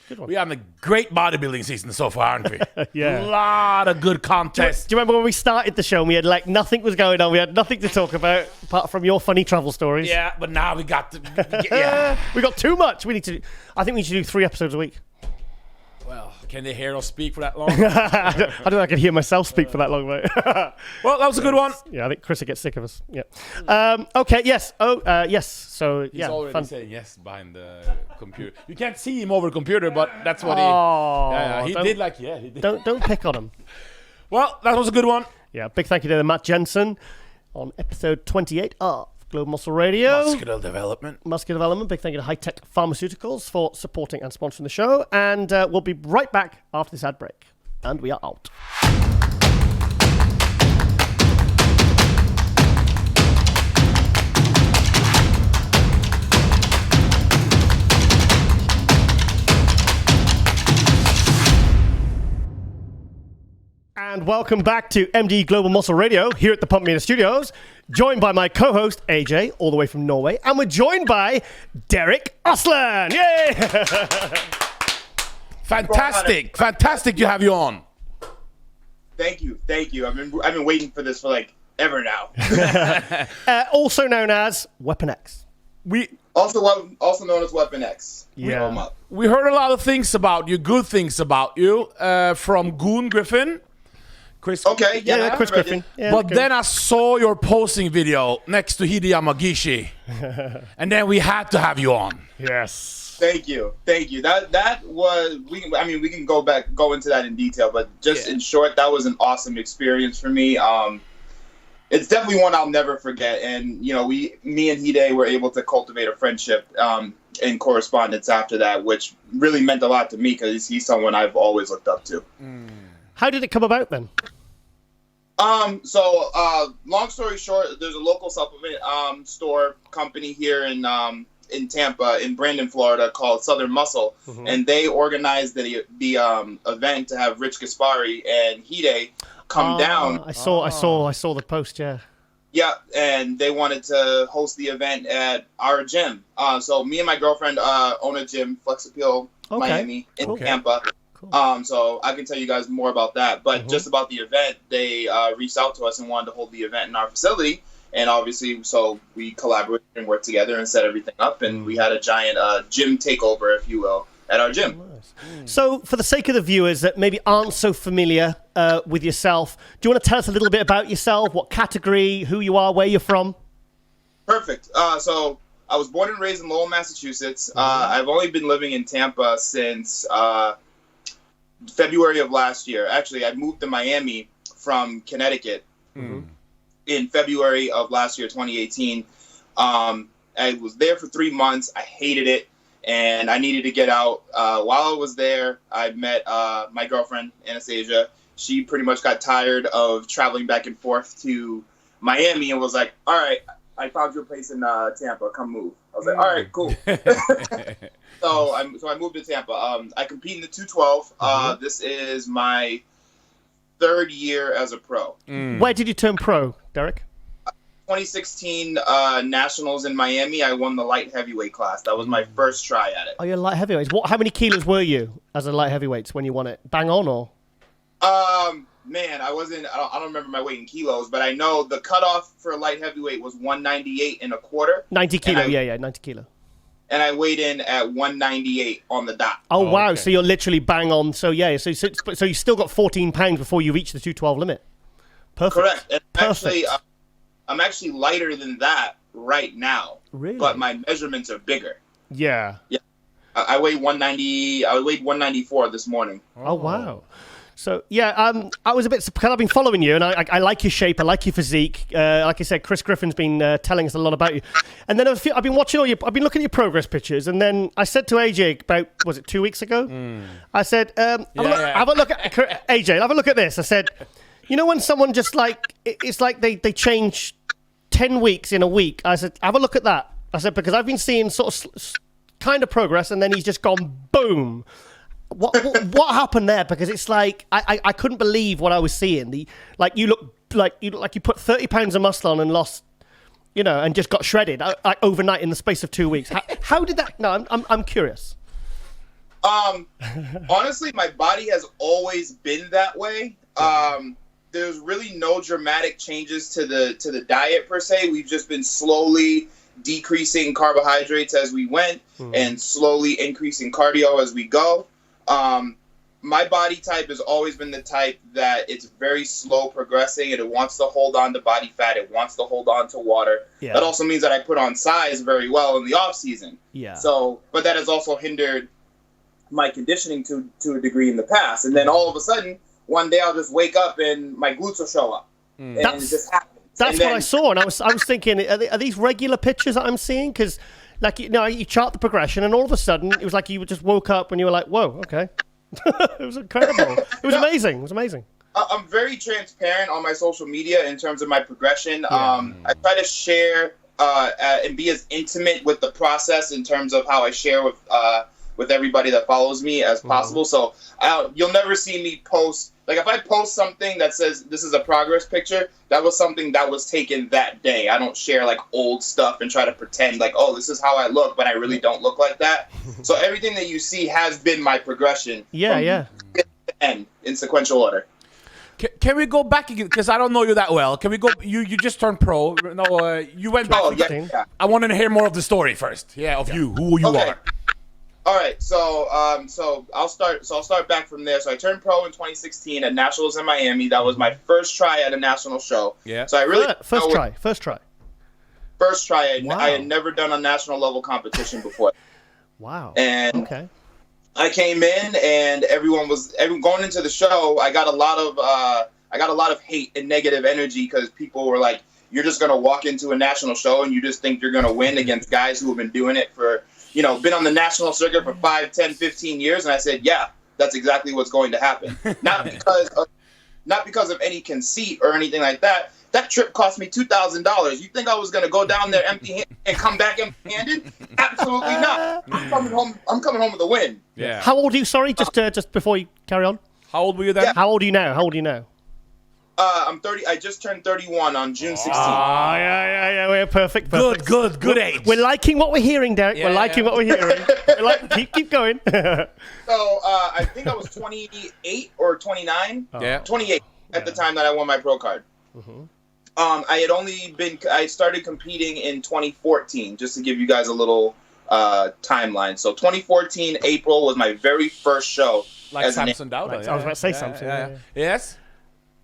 good one. We having a great bodybuilding season so far, aren't we? Yeah, a lot of good contests. Do you remember when we started the show and we had nothing was going on? We had nothing to talk about apart from your funny travel stories. Yeah, but now we got we got too much. I think we should do 3 episodes a week. Well, Well, can they hear us speak for that long? I don't think I can hear myself speak for that long, mate. Well, that was a good one. Yeah, I think Chris will get sick of us. Yeah. Okay. Yes. Yes. So He's yeah. already saying yes behind the computer. You can't see him over the computer, but that's what he did. He did. Don't pick on him. Well, that was a good one. Yeah. Big thank you to Matt Jansen on episode 28 of Global Muscle Radio. Muscular development. Big thank you to High Tech Pharmaceuticals for supporting and sponsoring the show. And we'll be right back after this ad break. And we are out. And welcome back to MD Global Muscle Radio here at the Pump Meter Studios, joined by my co-host AJ, all the way from Norway, and we're joined by Derek Oslan. Yay! Fantastic to have you on. Thank you. I've been waiting for this for like ever now. Also known as Weapon X. Also known as Weapon X. Yeah. We heard a lot of things about you, good things about you, from Goon Griffin. Chris. Okay, Yeah, Chris Griffin. Yeah, but then I saw your posing video next to Hide Yamagishi, and then we had to have you on. Yes. Thank you. That was we can go into that in detail, but just in short, that was an awesome experience for me. It's definitely one I'll never forget, and me and Hide were able to cultivate a friendship and correspondence after that, which really meant a lot to me because he's someone I've always looked up to. How did it come about then? Long story short, there's a local supplement store company here in Tampa, in Brandon, Florida, called Southern Muscle, and they organized the event to have Rich Gaspari and Hide come down. I saw the post. Yeah. Yeah, and they wanted to host the event at our gym. So me and my girlfriend own a gym, Flex Appeal Miami in Tampa. Cool. So I can tell you guys more about that. But just about the event, they reached out to us and wanted to hold the event in our facility. And obviously, so we collaborated and worked together and set everything up. And we had a giant gym takeover, if you will, at our gym. Nice. So for the sake of the viewers that maybe aren't so familiar with yourself, do you want to tell us a little bit about yourself? What category, who you are, where you're from? Perfect. So I was born and raised in Lowell, Massachusetts. I've only been living in Tampa since February of last year. Actually, I moved to Miami from Connecticut in February of last year, 2018. I was there for 3 months. I hated it, and I needed to get out. While I was there, I met my girlfriend, Anastasia. She pretty much got tired of traveling back and forth to Miami and was like, all right, I found your place in Tampa. Come move. I was like, all right, cool. So I moved to Tampa. I compete in the 212. This is my third year as a pro. Where did you turn pro, Derek? 2016 Nationals in Miami. I won the light heavyweight class. That was my first try at it. Oh, you're light heavyweights. How many kilos were you as a light heavyweights when you won it? Bang on, or? Man, I don't remember my weight in kilos, but I know the cutoff for light heavyweight was 198 and a quarter. 90 kilo, 90 kilo. And I weighed in at 198 on the dot. Oh, wow. Okay. So you're literally bang on. So, yeah. So you still got 14 pounds before you reach the 212 limit. Perfect. Correct. And actually, I'm actually lighter than that right now. Really? But my measurements are bigger. Yeah. Yeah. I weighed 190. I weighed 194 this morning. Oh, wow. So, yeah, I was a bit, because I've been following you, and I like your shape, I like your physique. Like I said, Chris Griffin's been telling us a lot about you. And then I've been watching I've been looking at your progress pictures, and then I said to AJ about, was it 2 weeks ago? I said, have a look at, AJ, have a look at this. I said, you know when someone just like, it's like they change 10 weeks in a week. I said, have a look at that. I said, because I've been seeing sort of kind of progress, and then he's just gone boom. What happened there? Because it's like I couldn't believe what I was seeing. You look like you put 30 pounds of muscle on and lost, and just got shredded overnight in the space of 2 weeks. How did that? No, I'm curious. Honestly, my body has always been that way. There's really no dramatic changes to the diet per se. We've just been slowly decreasing carbohydrates as we went and slowly increasing cardio as we go. my body type has always been the type that it's very slow progressing, and it wants to hold on to body fat. It wants to hold on to water. Yeah. That also means that I put on size very well in the off season. Yeah. So, but that has also hindered my conditioning to a degree in the past. And then all of a sudden, one day I'll just wake up and my glutes will show up. And it just happens. That's what I saw, and I was thinking, are these regular pictures that I'm seeing? Because, like, you chart the progression, and all of a sudden, it was like you just woke up and you were like, whoa, okay. It was incredible. It was amazing. It was amazing. I'm very transparent on my social media in terms of my progression. I try to share and be as intimate with the process in terms of how I share with everybody that follows me as possible. So you'll never see me post. Like, if I post something that says this is a progress picture, that was something that was taken that day. I don't share, like, old stuff and try to pretend like, oh, this is how I look, but I really don't look like that. So everything that you see has been my progression. Yeah. And in sequential order. Can we go back again? Because I don't know you that well. Can we go? You just turned pro. No, you went back. Yeah. I wanted to hear more of the story first. Yeah, of you, who you are. All right, so I'll start back from there. So I turned pro in 2016 at Nationals in Miami. That was my first try at a national show. Yeah. So I really first try. Wow. I had never done a national level competition before. Wow. And okay. I came in, and everyone going into the show. I got a lot of hate and negative energy because people were like, "You're just gonna walk into a national show and you just think you're gonna win against guys who have been doing it for." Been on the national circuit for 5, 10, 15 years. And I said, yeah, that's exactly what's going to happen. Not because of any conceit or anything like that. That trip cost me $2,000. You think I was going to go down there empty-handed and come back empty-handed? Absolutely not. I'm coming home with a win. Yeah. How old are you? Sorry, just before you carry on. How old were you then? Yeah. How old are you now? I'm 30. I just turned 31 on June 16th. Oh, yeah. We're perfect. Good age. We're liking what we're hearing, Derek. We're liking what we're hearing. Keep going. So I think I was 28 or 29. Yeah. 28 at the time that I won my pro card. Mm-hmm. I started competing in 2014, just to give you guys a little timeline. So 2014 April was my very first show. Like Samson Dowda. I was about to say something. Yeah. Yes.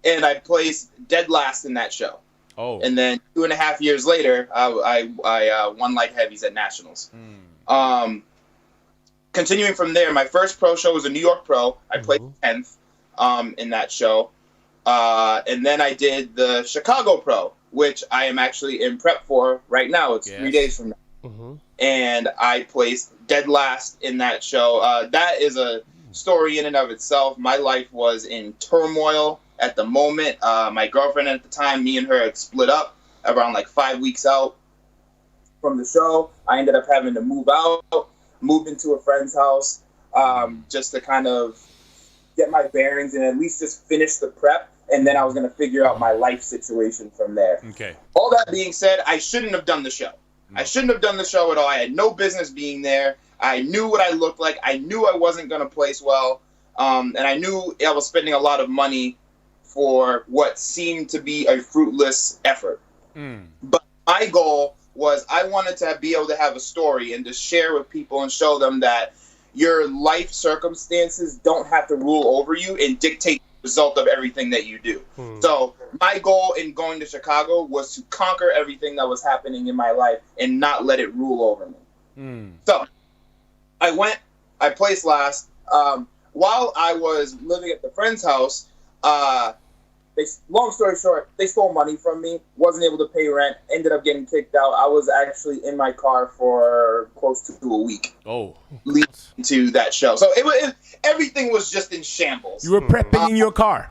And I placed dead last in that show. Oh. And then 2.5 years later, I won light heavies at nationals. Continuing from there, my first pro show was a New York Pro. I placed 10th in that show. And then I did the Chicago Pro, which I am actually in prep for right now. It's 3 days from now. And I placed dead last in that show. That is a story in and of itself. My life was in turmoil at the moment. My girlfriend at the time, me and her had split up around like 5 weeks out from the show. I ended up having to moved into a friend's house just to kind of get my bearings and at least just finish the prep. And then I was going to figure out my life situation from there. Okay. All that being said, I shouldn't have done the show. I shouldn't have done the show at all. I had no business being there. I knew what I looked like. I knew I wasn't going to place well. And I knew I was spending a lot of money for what seemed to be a fruitless effort. But my goal was I wanted to be able to have a story and to share with people and show them that your life circumstances don't have to rule over you and dictate the result of everything that you do. So my goal in going to Chicago was to conquer everything that was happening in my life and not let it rule over me. So I placed last. While I was living at the friend's house, long story short, they stole money from me, wasn't able to pay rent, ended up getting kicked out. I was actually in my car for close to a week. Leading to that show. So everything was just in shambles. You were prepping in your car.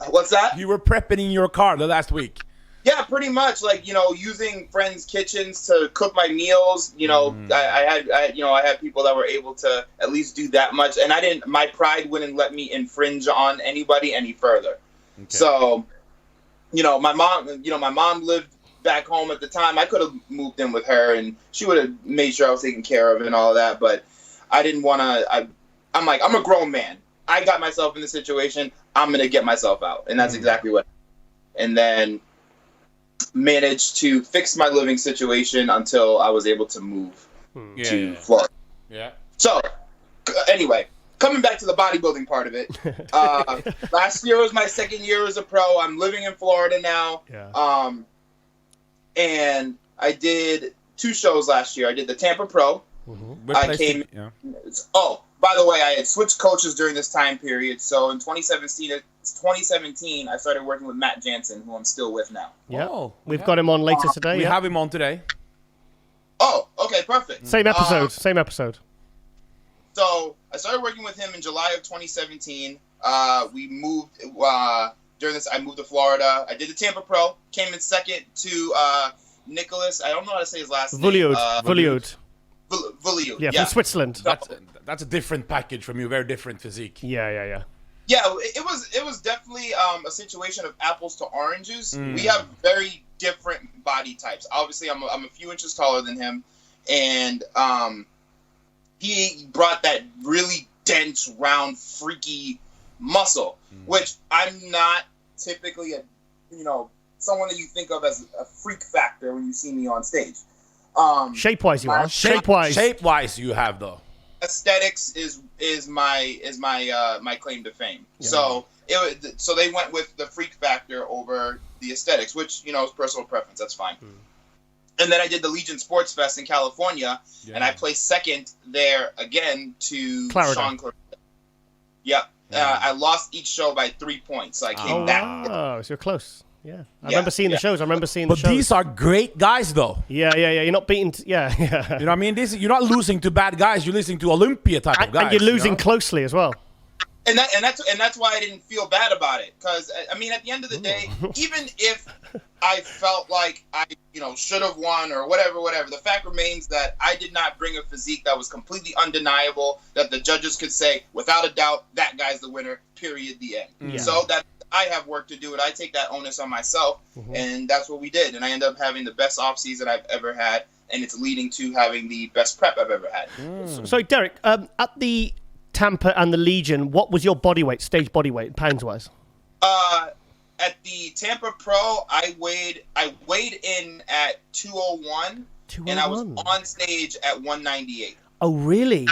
What's that? You were prepping in your car the last week. Yeah, pretty much. Like, using friends' kitchens to cook my meals. I had people that were able to at least do that much, and my pride wouldn't let me infringe on anybody any further. Okay. So, my mom lived back home at the time. I could have moved in with her, and she would have made sure I was taken care of and all that. But I didn't want to. I'm like, I'm a grown man. I got myself in the situation. I'm gonna get myself out, and that's exactly what. And then managed to fix my living situation until I was able to move to Florida. Yeah. So, anyway, coming back to the bodybuilding part of it, last year was my second year as a pro. I'm living in Florida now. Yeah. And I did 2 shows last year. I did the Tampa Pro. Mm-hmm. I came. Oh, by the way, I had switched coaches during this time period. So in 2017, I started working with Matt Jansen, who I'm still with now. Yeah. We've got him on later today. We have him on today. Oh, okay, perfect. Same episode. So I started working with him in July of 2017. We moved during this. I moved to Florida. I did the Tampa Pro. Came in second to Nicholas. I don't know how to say his last name. Valliere. Yeah, from Switzerland. That's a different package from you. Very different physique. Yeah. Yeah, it was definitely a situation of apples to oranges. We have very different body types. Obviously, I'm a few inches taller than him, and he brought that really dense, round, freaky muscle, which I'm not typically someone that you think of as a freak factor when you see me on stage. Shape-wise, you are. Shape-wise, you have though. Aesthetics is my claim to fame. Yeah. So they went with the freak factor over the aesthetics, which is personal preference. That's fine. And then I did the Legion Sports Fest in California, and I placed second there again to Sean Clarida. Yep. I lost each show by 3 points, so I came back. Oh, so you're close. Yeah. I remember seeing the shows. But these are great guys, though. Yeah. You're not beating... Yeah. You know what I mean? You're not losing to bad guys. You're losing to Olympia type of guys. And you're losing closely as well. And that's why I didn't feel bad about it. Because, I mean, at the end of the day, even if I felt like I, should have won or whatever, the fact remains that I did not bring a physique that was completely undeniable, that the judges could say, without a doubt, that guy's the winner, period, the end. Yeah. So that I have work to do, and I take that onus on myself, and that's what we did. And I ended up having the best off-season I've ever had, and it's leading to having the best prep I've ever had. So, Derek, at the Tampa and the Legion, what was your body weight, stage body weight, pounds-wise? At the Tampa Pro, I weighed in at 201, and I was on stage at 198. Oh, really?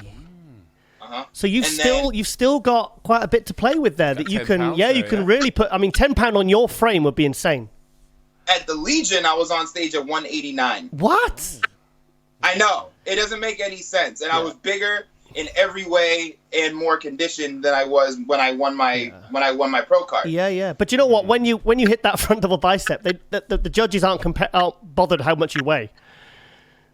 So you've still got quite a bit to play with there that you can really put. I mean, 10 pound on your frame would be insane. At the Legion, I was on stage at 189. What? I know, it doesn't make any sense, and I was bigger in every way and more conditioned than I was when I won my pro card. Yeah. But you know what? When you hit that front double bicep, the judges aren't bothered how much you weigh.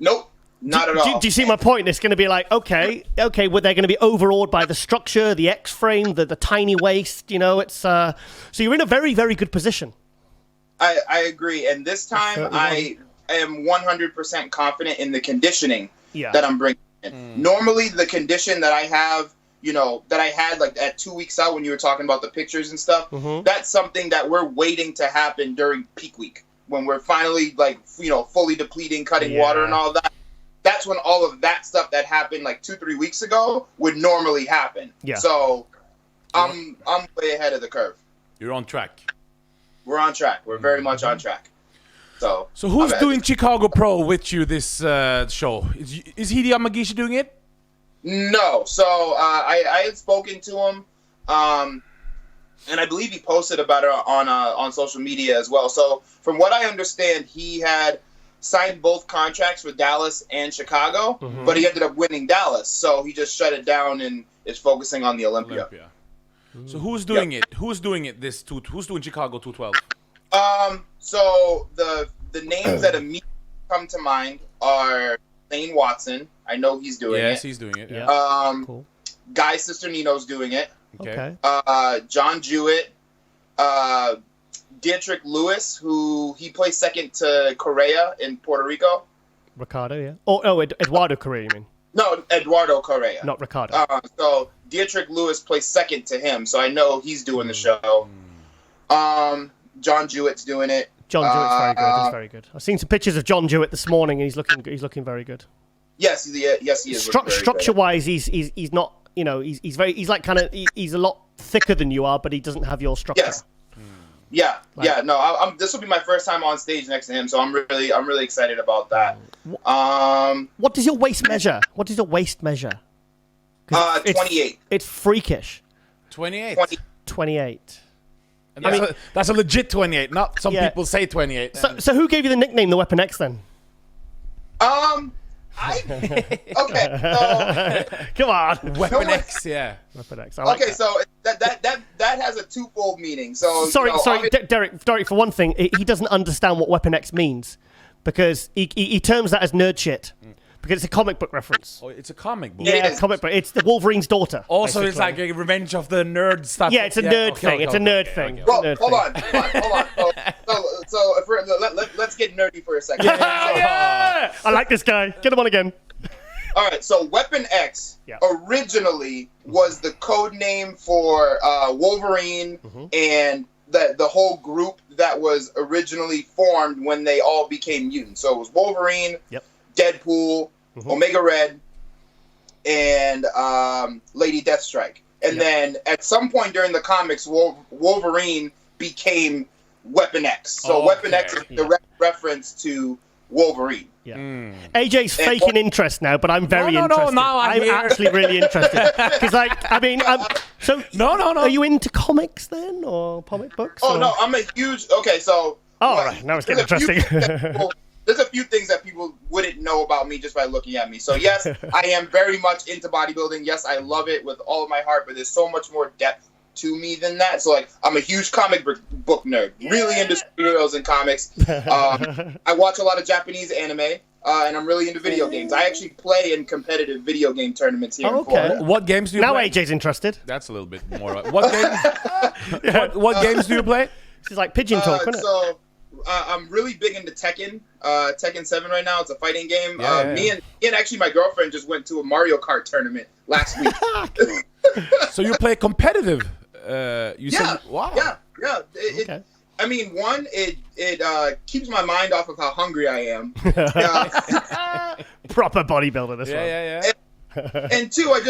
Nope. Not at all. Do you see my point? It's going to be like, okay, well, they're going to be overawed by the structure, the X-frame, the tiny waist. It's so you're in a very, very good position. I agree, and this time I am 100% confident in the conditioning that I'm bringing in. Normally, the condition that I have, that I had like at 2 weeks out when you were talking about the pictures and stuff, that's something that we're waiting to happen during peak week when we're finally fully depleting, cutting water and all that. That's when all of that stuff that happened like 2-3 weeks ago would normally happen. Yeah. So I'm way ahead of the curve. You're on track. We're on track. We're very much on track. So who's doing Chicago Pro with you this show? Is Hidi Yamagishi doing it? No. So I had spoken to him, and I believe he posted about it on social media as well. So from what I understand, he had signed both contracts for Dallas and Chicago, but he ended up winning Dallas, so he just shut it down and is focusing on the Olympia. So who's doing it? Who's doing it? Who's doing Chicago 212? So the names that immediately come to mind are Lane Watson. I know he's doing it. Yes, he's doing it. Yeah. Cool. Guy Cisternino's doing it. Okay. John Jewett. Dietrich Lewis, who he placed second to Correa in Puerto Rico. Ricardo, yeah. Oh, Eduardo Correa, you mean? No, Eduardo Correa. Not Ricardo. So Dietrich Lewis placed second to him, so I know he's doing the show. John Jewett's doing it. John Jewett's very good. He's very good. I've seen some pictures of John Jewett this morning, and he's looking very good. Yes, he is. Structure-wise, he's not. He's a lot thicker than you are, but he doesn't have your structure. Yes. Yeah. No, this will be my first time on stage next to him, so I'm really excited about that. What does your waist measure? Because 28. It's freakish. 28. 28. And that's a legit 28, not some people say 28. So who gave you the nickname the Weapon X then? Okay. So, come on, Weapon X, yeah. Weapon X. I like okay, that. so that has a twofold meaning. So sorry, Derek. For one thing, he doesn't understand what Weapon X means because he terms that as nerd shit. Because it's a comic book reference. Oh, it's a comic book. Yeah, comic book. It's the Wolverine's daughter. Also, basically. it's like a revenge of the nerd stuff. Yeah, it's a nerd thing. It's a nerd thing. Well, hold on. So let's get nerdy for a second. Yeah. I like this guy. Get him on again. All right, so Weapon X originally was the code name for Wolverine and the whole group that was originally formed when they all became mutants. So it was Wolverine, Deadpool, Omega Red, and Lady Deathstrike. And then at some point during the comics, Wolverine became Weapon X. So Weapon X is the reference to Wolverine. Yeah. AJ's faking interest now, but I'm very interested. No, I'm actually really interested. Because, are you into comics then, or comic books? Oh, no, I'm a huge... Okay, so... right, now it's getting interesting. There's a few things that people wouldn't know about me just by looking at me. So, yes, I am very much into bodybuilding. Yes, I love it with all of my heart, but there's so much more depth to me than that. So, I'm a huge comic book nerd. Really into superheroes and comics. I watch a lot of Japanese anime, and I'm really into video games. I actually play in competitive video game tournaments here in Florida. What games do you play? Now AJ's interested. That's a little bit more. What games do you play? This is like pigeon talk, isn't it? So, I'm really big into Tekken. Tekken 7 right now. It's a fighting game. Me and actually my girlfriend just went to a Mario Kart tournament last week. So you play competitive? Said, wow. Yeah. Okay. I mean, one, it keeps my mind off of how hungry I am. Proper bodybuilder, this one. Yeah. And two, I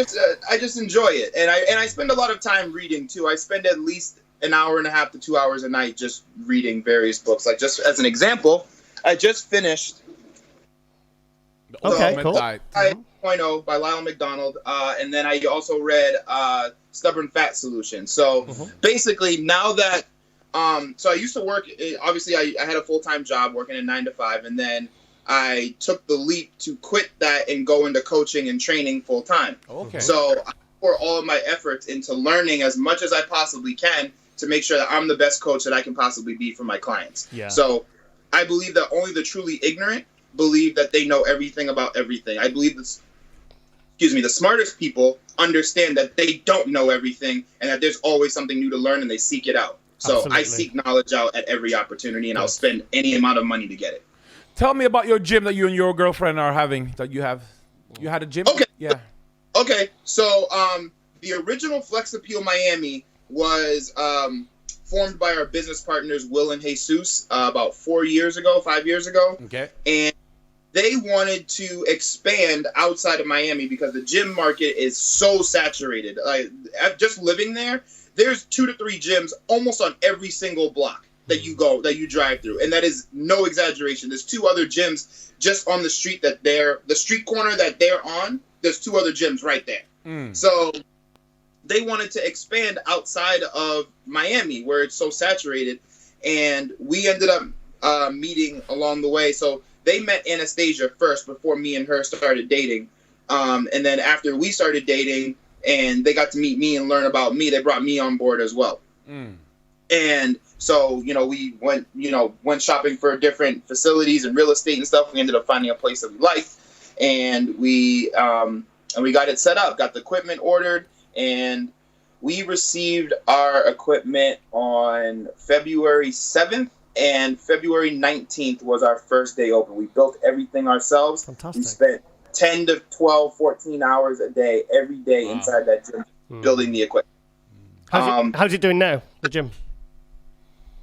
just enjoy it, and I spend a lot of time reading too. I spend at least an hour and a half to 2 hours a night just reading various books. Like, just as an example, I just finished cool. 5.0 by Lyle McDonald, and then I also read Stubborn Fat Solution. So basically, now that so I used to work, obviously I had a full-time job working a 9 to 5, and then I took the leap to quit that and go into coaching and training full-time. Okay. So I pour all of my efforts into learning as much as I possibly can to make sure that I'm the best coach that I can possibly be for my clients. Yeah. So I believe that only the truly ignorant believe that they know everything about everything. I believe the smartest people understand that they don't know everything and that there's always something new to learn, and they seek it out. So Absolutely. I seek knowledge out at every opportunity, and I'll spend any amount of money to get it. Tell me about your gym that you and your girlfriend are having. That you had a gym? Okay. Yeah. Okay. So the original Flex Appeal Miami was formed by our business partners Will and Jesus about 5 years ago. Okay. And they wanted to expand outside of Miami because the gym market is so saturated. Like, just living there, there's 2 to 3 gyms almost on every single block that you drive through, and that is no exaggeration. There's 2 other gyms just on the street the street corner that they're on. There's 2 other gyms right there. So they wanted to expand outside of Miami where it's so saturated, and we ended up meeting along the way. So they met Anastasia first before me and her started dating, and then after we started dating and they got to meet me and learn about me, they brought me on board as well. And so, we went shopping for different facilities and real estate and stuff. We ended up finding a place that we liked, and we got it set up, got the equipment ordered, and we received our equipment on February 7th, and February 19th was our first day open. We built everything ourselves. Fantastic. We spent 10 to 12, 14 hours a day, every day inside that gym, building the equipment. How's it doing now, the gym?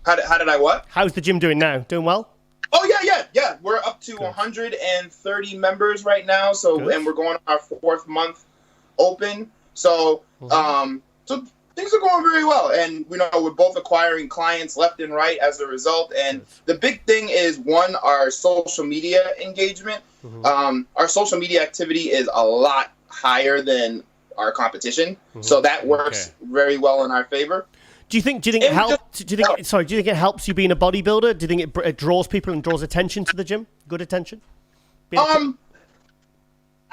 How did I what? How's the gym doing now? Doing well? Oh, yeah. We're up to 130 members right now. So, and we're going on our 4th month open. So, so things are going very well. And, we're both acquiring clients left and right as a result. And the big thing is, one, our social media engagement. Our social media activity is a lot higher than our competition. So that works very well in our favor. Do you think it helps? Do you think it helps you being a bodybuilder? Do you think it draws people and draws attention to the gym? Good attention.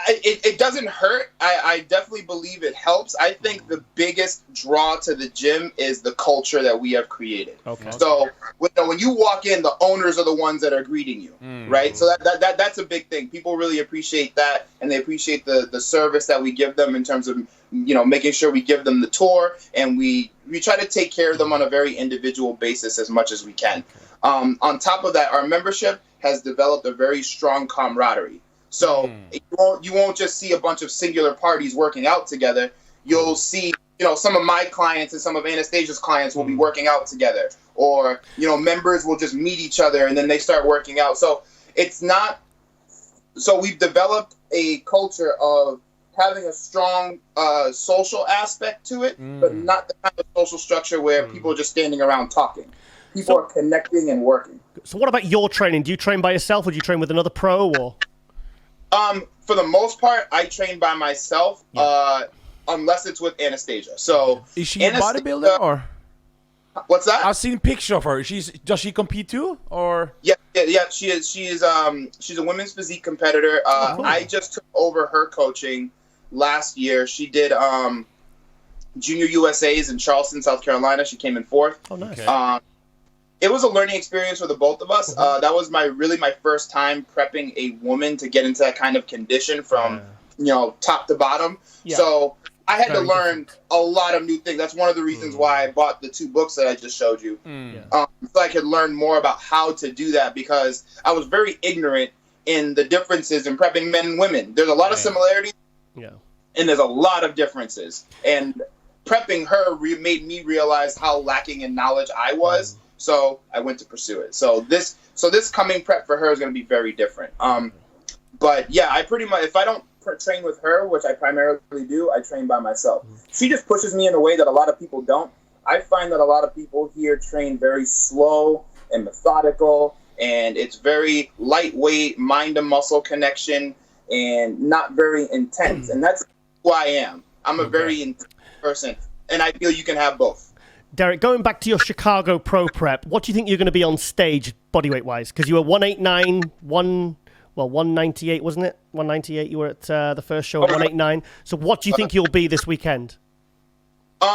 It doesn't hurt. I definitely believe it helps. I think the biggest draw to the gym is the culture that we have created. Okay. So when you walk in, the owners are the ones that are greeting you, right? So that's a big thing. People really appreciate that, and they appreciate the service that we give them in terms of making sure we give them the tour, and we try to take care of them on a very individual basis as much as we can. On top of that, our membership has developed a very strong camaraderie. So you won't just see a bunch of singular parties working out together. You'll see, some of my clients and some of Anastasia's clients will be working out together, or, members will just meet each other and then they start working out. So we've developed a culture of having a strong social aspect to it, but not the kind of social structure where people are just standing around talking. People are connecting and working. So what about your training? Do you train by yourself, or do you train with another pro, or? For the most part, I train by myself, unless it's with Anastasia. So is she a bodybuilder or? What's that? I've seen pictures of her. Does she compete too, or? Yeah. She is. She's a women's physique competitor. Cool. I just took over her coaching last year. She did Junior USA's in Charleston, South Carolina. She came in 4th. Oh, nice. Okay. It was a learning experience for the both of us. That was my first time prepping a woman to get into that kind of condition from, top to bottom. Yeah. So I had to learn a lot of new things. That's one of the reasons why I bought the 2 books that I just showed you. So I could learn more about how to do that, because I was very ignorant in the differences in prepping men and women. There's a lot of similarities, and there's a lot of differences. And prepping her made me realize how lacking in knowledge I was. So I went to pursue it. So this coming prep for her is going to be very different. But yeah, I pretty much, if I don't train with her, which I primarily do, I train by myself. She just pushes me in a way that a lot of people don't. I find that a lot of people here train very slow and methodical, and it's very lightweight, mind and muscle connection, and not very intense. And that's who I am. I'm a very intense person, and I feel you can have both. Derek, going back to your Chicago Pro Prep, what do you think you're going to be on stage bodyweight-wise? Because you were 189, 198, wasn't it? 198, you were at the first show at 189. So what do you think you'll be this weekend? So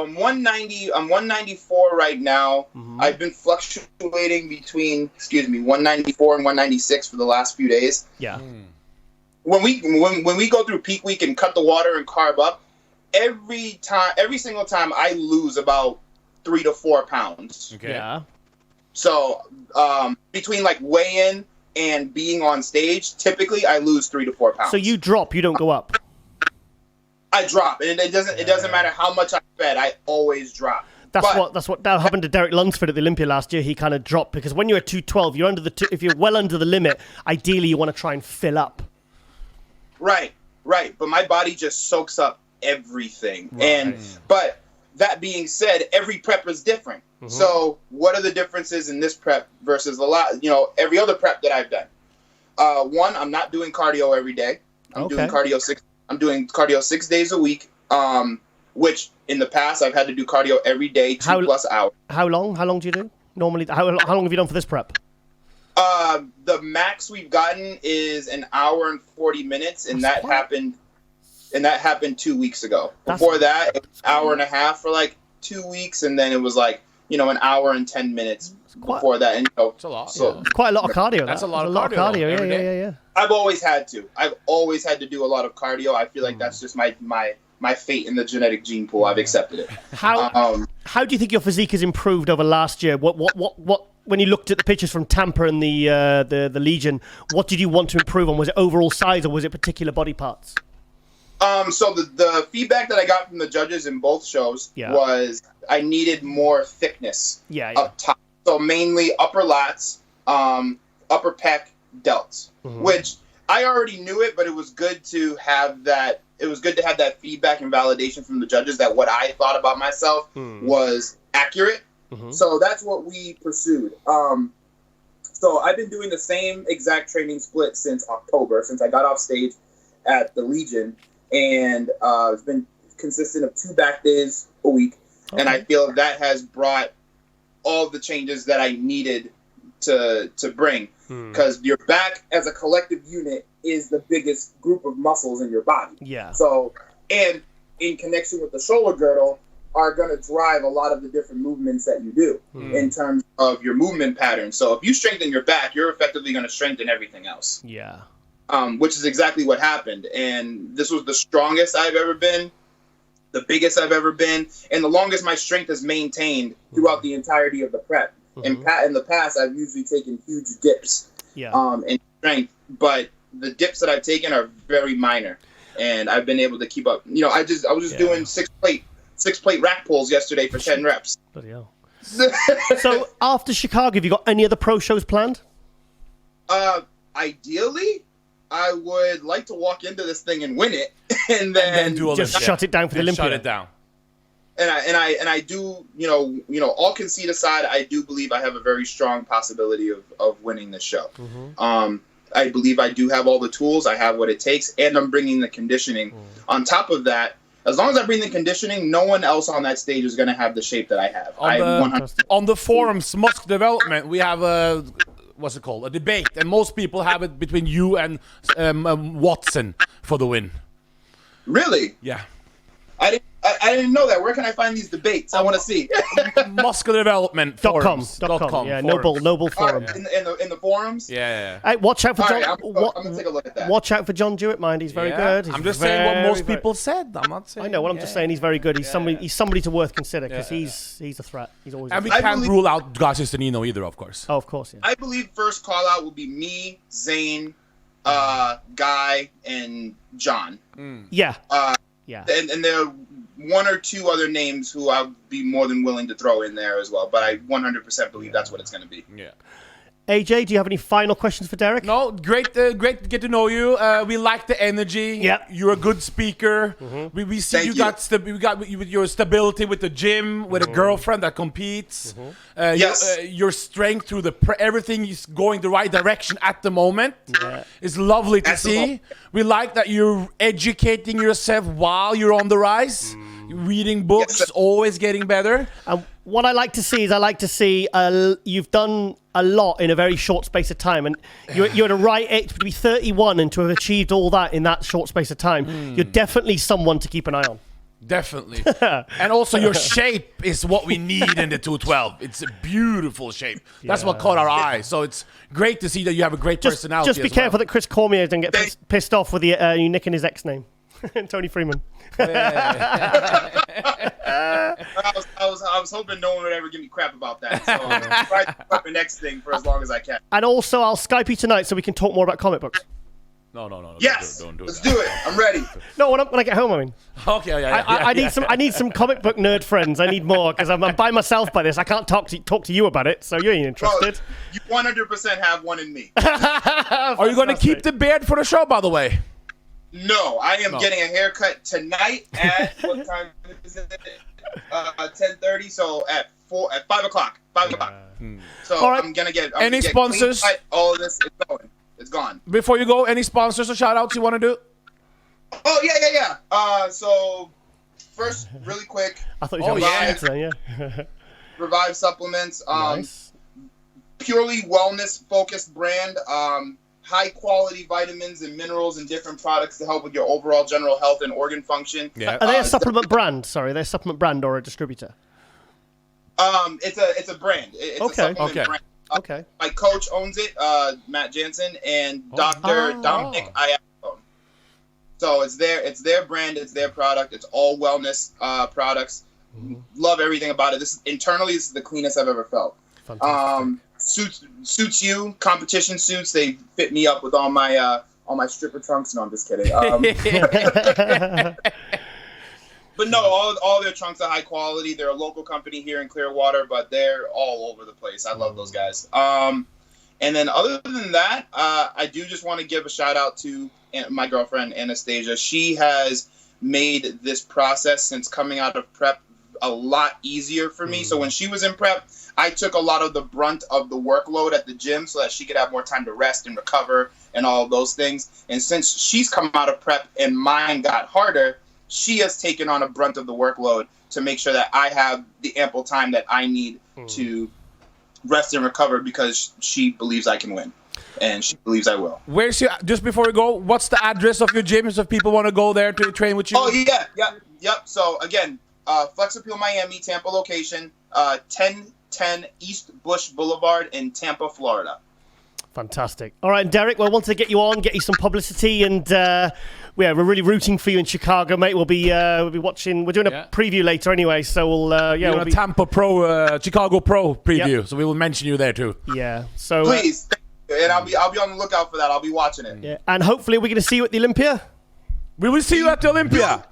I'm 190, I'm 194 right now. I've been fluctuating between, 194 and 196 for the last few days. Yeah. When we go through peak week and cut the water and carb up, every single time I lose about 3 to 4 pounds. Okay. Yeah. So between like weigh-in and being on stage, typically I lose 3 to 4 pounds. So you drop, you don't go up. I drop, and it doesn't matter how much I fed. I always drop. That's what happened to Derek Lunsford at the Olympia last year. He kind of dropped because when you're at 212, you're if you're well under the limit, ideally you want to try and fill up. Right. But my body just soaks up everything. But that being said, every prep is different. So what are the differences in this prep versus every other prep that I've done? One, I'm not doing cardio every day. I'm doing cardio 6 days a week. Which in the past I've had to do cardio every day, 2+ hours. How long do you do normally? How long have you done for this prep? The max we've gotten is an hour and 40 minutes, and that happened 2 weeks ago. Before that, it was an hour and a half for like 2 weeks, and then it was like, an hour and 10 minutes before that. And it's a lot. So it's quite a lot of cardio. That's a lot of cardio. Yeah. I've always had to. I've always had to do a lot of cardio. I feel like that's just my fate in the genetic gene pool. I've accepted it. How do you think your physique has improved over last year? What when you looked at the pictures from Tampa and the Legion, what did you want to improve on? Was it overall size, or was it particular body parts? So the feedback that I got from the judges in both shows was I needed more thickness up top. So mainly upper lats, upper pec, delts, which I already knew it, but it was good to have that. It was good to have that feedback and validation from the judges that what I thought about myself was accurate. So that's what we pursued. So I've been doing the same exact training split since October, since I got off stage at the Legion. and it's been consistent of 2 back days a week. Okay. And I feel that has brought all the changes that I needed to bring, because your back as a collective unit is the biggest group of muscles in your body. Yeah. So, and in connection with the shoulder girdle, are going to drive a lot of the different movements that you do in terms of your movement pattern. So if you strengthen your back, you're effectively going to strengthen everything else. Yeah. Which is exactly what happened. And this was the strongest I've ever been, the biggest I've ever been, and the longest my strength has maintained throughout the entirety of the prep. In the past, I've usually taken huge dips in strength, but the dips that I've taken are very minor, and I've been able to keep up. You know, I was just doing 6 plate rack pulls yesterday for 10 reps. Bloody hell. So after Chicago, have you got any other pro shows planned? Ideally, I would like to walk into this thing and win it, and then do just shut it down for the Olympia. Shut it down. And I do, you know, all conceit aside, I do believe I have a very strong possibility of winning this show. I believe I do have all the tools, I have what it takes, and I'm bringing the conditioning. On top of that, as long as I bring the conditioning, no one else on that stage is going to have the shape that I have. On the forums, Muscle Development, we have a debate, and most people have it between you and Watson for the win. Really? Yeah. I didn't know that. Where can I find these debates? I want to see. Muscle Development forums. .com. Yeah, Noble Forum. In the forums? Yeah. Hey, watch out for John. I'm going to take a look at that. Watch out for John Jewett, mind. He's very good. I'm just saying what most people said. I'm not saying. I know what I'm just saying. He's very good. He's somebody to worth consider, because he's a threat. He's always. And we can't rule out Garcistanino either, of course. Oh, of course. Yeah. I believe first call out will be me, Zane, Guy, and John. Yeah. Yeah. And there are 1 or 2 other names who I'll be more than willing to throw in there as well. But I 100% believe that's what it's going to be. Yeah. AJ, do you have any final questions for Derek? No, great to get to know you. We like the energy. Yeah, you're a good speaker. We see Thank you got your stability with the gym, with a girlfriend that competes. Yes, your strength through everything is going the right direction at the moment. It's lovely to see. We like that you're educating yourself while you're on the rise. Reading books, always getting better. What I like to see you've done a lot in a very short space of time, and you're at a right age to be 31 and to have achieved all that in that short space of time. You're definitely someone to keep an eye on. Definitely. And also your shape is what we need in the 212. It's a beautiful shape. That's what caught our eye. So it's great to see that you have a great personality. Just be careful that Chris Cormier doesn't get pissed off with you nicking his ex name. Tony Freeman. I was hoping no one would ever give me crap about that. So I'm going to try to put the next thing for as long as I can. And also, I'll Skype you tonight so we can talk more about comic books. No. Yes, don't do let's that. do it. I'm ready. No, when I get home, I mean. Okay, yeah. I need some comic book nerd friends. I need more, because I'm by myself by this. I can't talk to you about it, so you ain't interested. Well, you 100% have one in me. Are you going to keep the beard for the show, by the way? No, I am getting a haircut tonight at what time is it? 10:30. So at 5 o'clock. 5 o'clock. So right. I'm gonna get any sponsors. Clean, all of this is going. It's gone. Before you go, any sponsors or shout outs you want to do? Oh yeah. So first, really quick. I thought you were Revive supplements. Nice. Purely wellness focused brand. High quality vitamins and minerals and different products to help with your overall general health and organ function. Yeah. Are they a supplement brand? Sorry, they're a supplement brand or a distributor? It's a brand. It's a supplement brand. Okay. My coach owns it, Matt Jansen, and Dr. Dominic Iacone. So it's their brand, it's their product, it's all wellness products. Love everything about it. This is the cleanest I've ever felt. Fantastic. Suits you, competition suits. They fit me up with all my stripper trunks. No, I'm just kidding. But no, all their trunks are high quality. They're a local company here in Clearwater, but they're all over the place. I love those guys. And then other than that, I do just want to give a shout out to my girlfriend, Anastasia. She has made this process since coming out of prep a lot easier for me. So when she was in prep, I took a lot of the brunt of the workload at the gym so that she could have more time to rest and recover and all of those things. And since she's come out of prep and mine got harder, she has taken on a brunt of the workload to make sure that I have the ample time that I need to rest and recover, because she believes I can win. And she believes I will. Where's your, just before we go, what's the address of your gym if people want to go there to train with you? Oh, yep. So, again, Flex Appeal Miami, Tampa location, 1010 East Bush Boulevard in Tampa, Florida. Fantastic. All right, Derek, well, I wanted to get you on, get you some publicity, and we're really rooting for you in Chicago, mate. We'll be watching. We're doing a preview later anyway, so we'll we'll be Tampa Pro, Chicago Pro preview, so we will mention you there too. Yeah. So please, and I'll be on the lookout for that. I'll be watching it. Yeah, and hopefully we're going to see you at the Olympia. We will see you at the Olympia.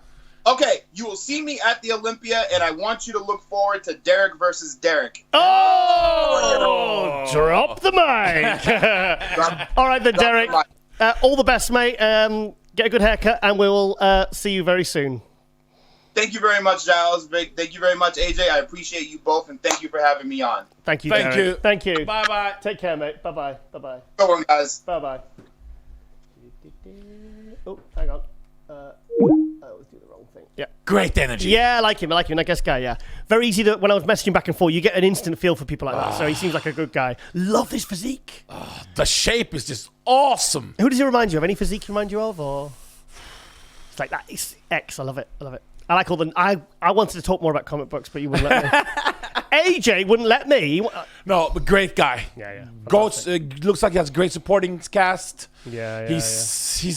Okay, you will see me at the Olympia, and I want you to look forward to Derek versus Derek. Oh, drop the mic. All right, then, Derek. All the best, mate. Get a good haircut, and we'll see you very soon. Thank you very much, Giles. Thank you very much, AJ. I appreciate you both, and thank you for having me on. Thank you, Derek. Thank you. Bye-bye. Take care, mate. Bye-bye. Bye-bye. Good one, guys. Bye-bye. Oh, hang on. I always do the wrong thing. Yeah. Great energy. Yeah, I like him. Nice guy, yeah. Very easy to, when I was messaging back and forth, you get an instant feel for people like that. So he seems like a good guy. Love this physique. The shape is just awesome. Who does he remind you of? Any physique remind you of? Or it's like that. It's X. I love it. I like all the... I wanted to talk more about comic books, but you wouldn't let me. AJ wouldn't let me. No, but great guy. Yeah. Goats, looks like he has a great supporting cast. He's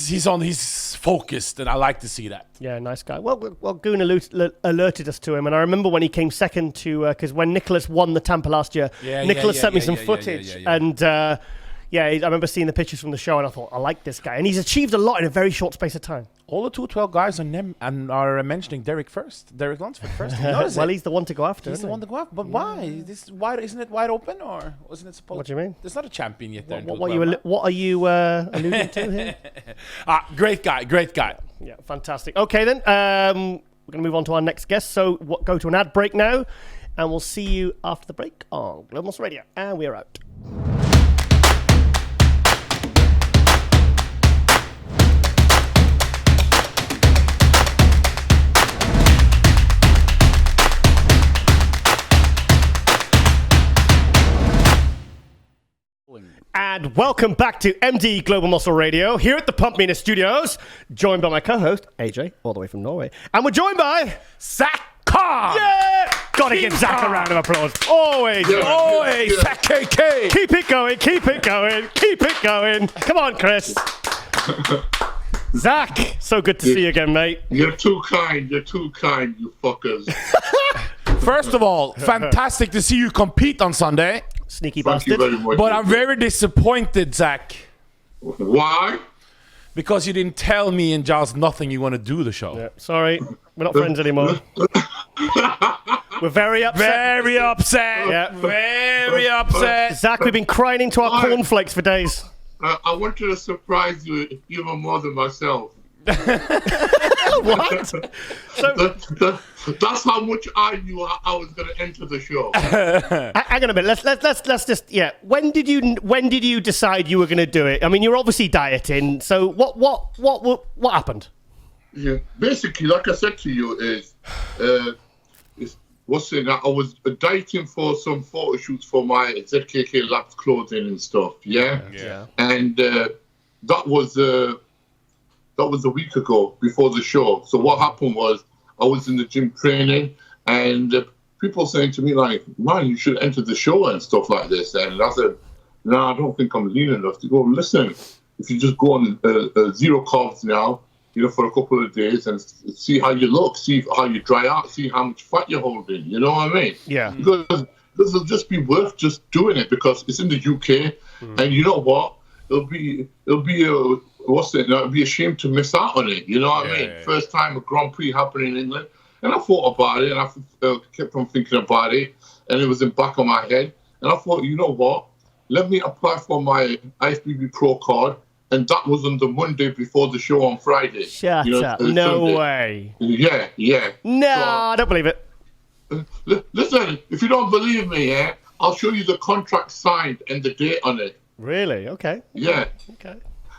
focused, and I like to see that. Yeah, nice guy. Well, Goon alerted us to him, and I remember when he came second to... Because when Nicholas won the Tampa last year, Nicholas sent me some footage, and... I remember seeing the pictures from the show, and I thought, I like this guy. And he's achieved a lot in a very short space of time. All the 212 guys are mentioning Derek Lunsford first. Well, he's the one to go after. He's the one to go after. But why? Isn't it wide open, or wasn't it supposed? What do you mean? There's not a champion yet. What are you alluding to here? Great guy. Yeah, fantastic. Okay, then we're going to move on to our next guest. So go to an ad break now, and we'll see you after the break on Global Muscle Radio, and we're out. And welcome back to MD Global Muscle Radio here at the Pump Meter Studios, joined by my co-host AJ, all the way from Norway, and we're joined by Zack Khan. Yeah, gotta give Zack a round of applause. Always, Zack KK. Keep it going. Come on, Chris. Zack, so good to see you again, mate. You're too kind, you fuckers. First of all, fantastic to see you compete on Sunday. Sneaky Thank you bastard. very much. But I'm very disappointed, Zack. Why? Because you didn't tell me and Giles nothing you want to do the show. Yeah, sorry, we're not friends anymore. We're very upset. Very upset. Yeah. Very upset. Zack, we've been crying into our cornflakes for days. I wanted to surprise you even more than myself. What? That's how much I knew I was going to enter the show. Hang on a minute. Let's just When did you decide you were going to do it? I mean, you're obviously dieting. So what happened? Yeah, basically, like I said to you, I was dieting for some photo shoots for my ZKK Labs clothing and stuff. Yeah. And that was a week ago before the show. So what happened was I was in the gym training, and people saying to me like, "Man, you should enter the show and stuff like this." And I said, "No, I don't think I'm lean enough to go." Listen, if you just go on zero carbs now, for a couple of days and see how you look, see how you dry out, see how much fat you're holding. You know what I mean? Yeah. Because this will just be worth just doing it because it's in the UK, and you know what? It'll be I'd be ashamed to miss out on it. You know what I mean? Yeah. First time a Grand Prix happening in England. And I thought about it, and I kept on thinking about it, and it was in the back of my head. And I thought, you know what? Let me apply for my IFBB Pro card. And that was on the Monday before the show on Friday. Shut up. No way. Yeah. No, I don't believe it. Listen, if you don't believe me, I'll show you the contract signed and the date on it. Really? Okay. Yeah. Okay.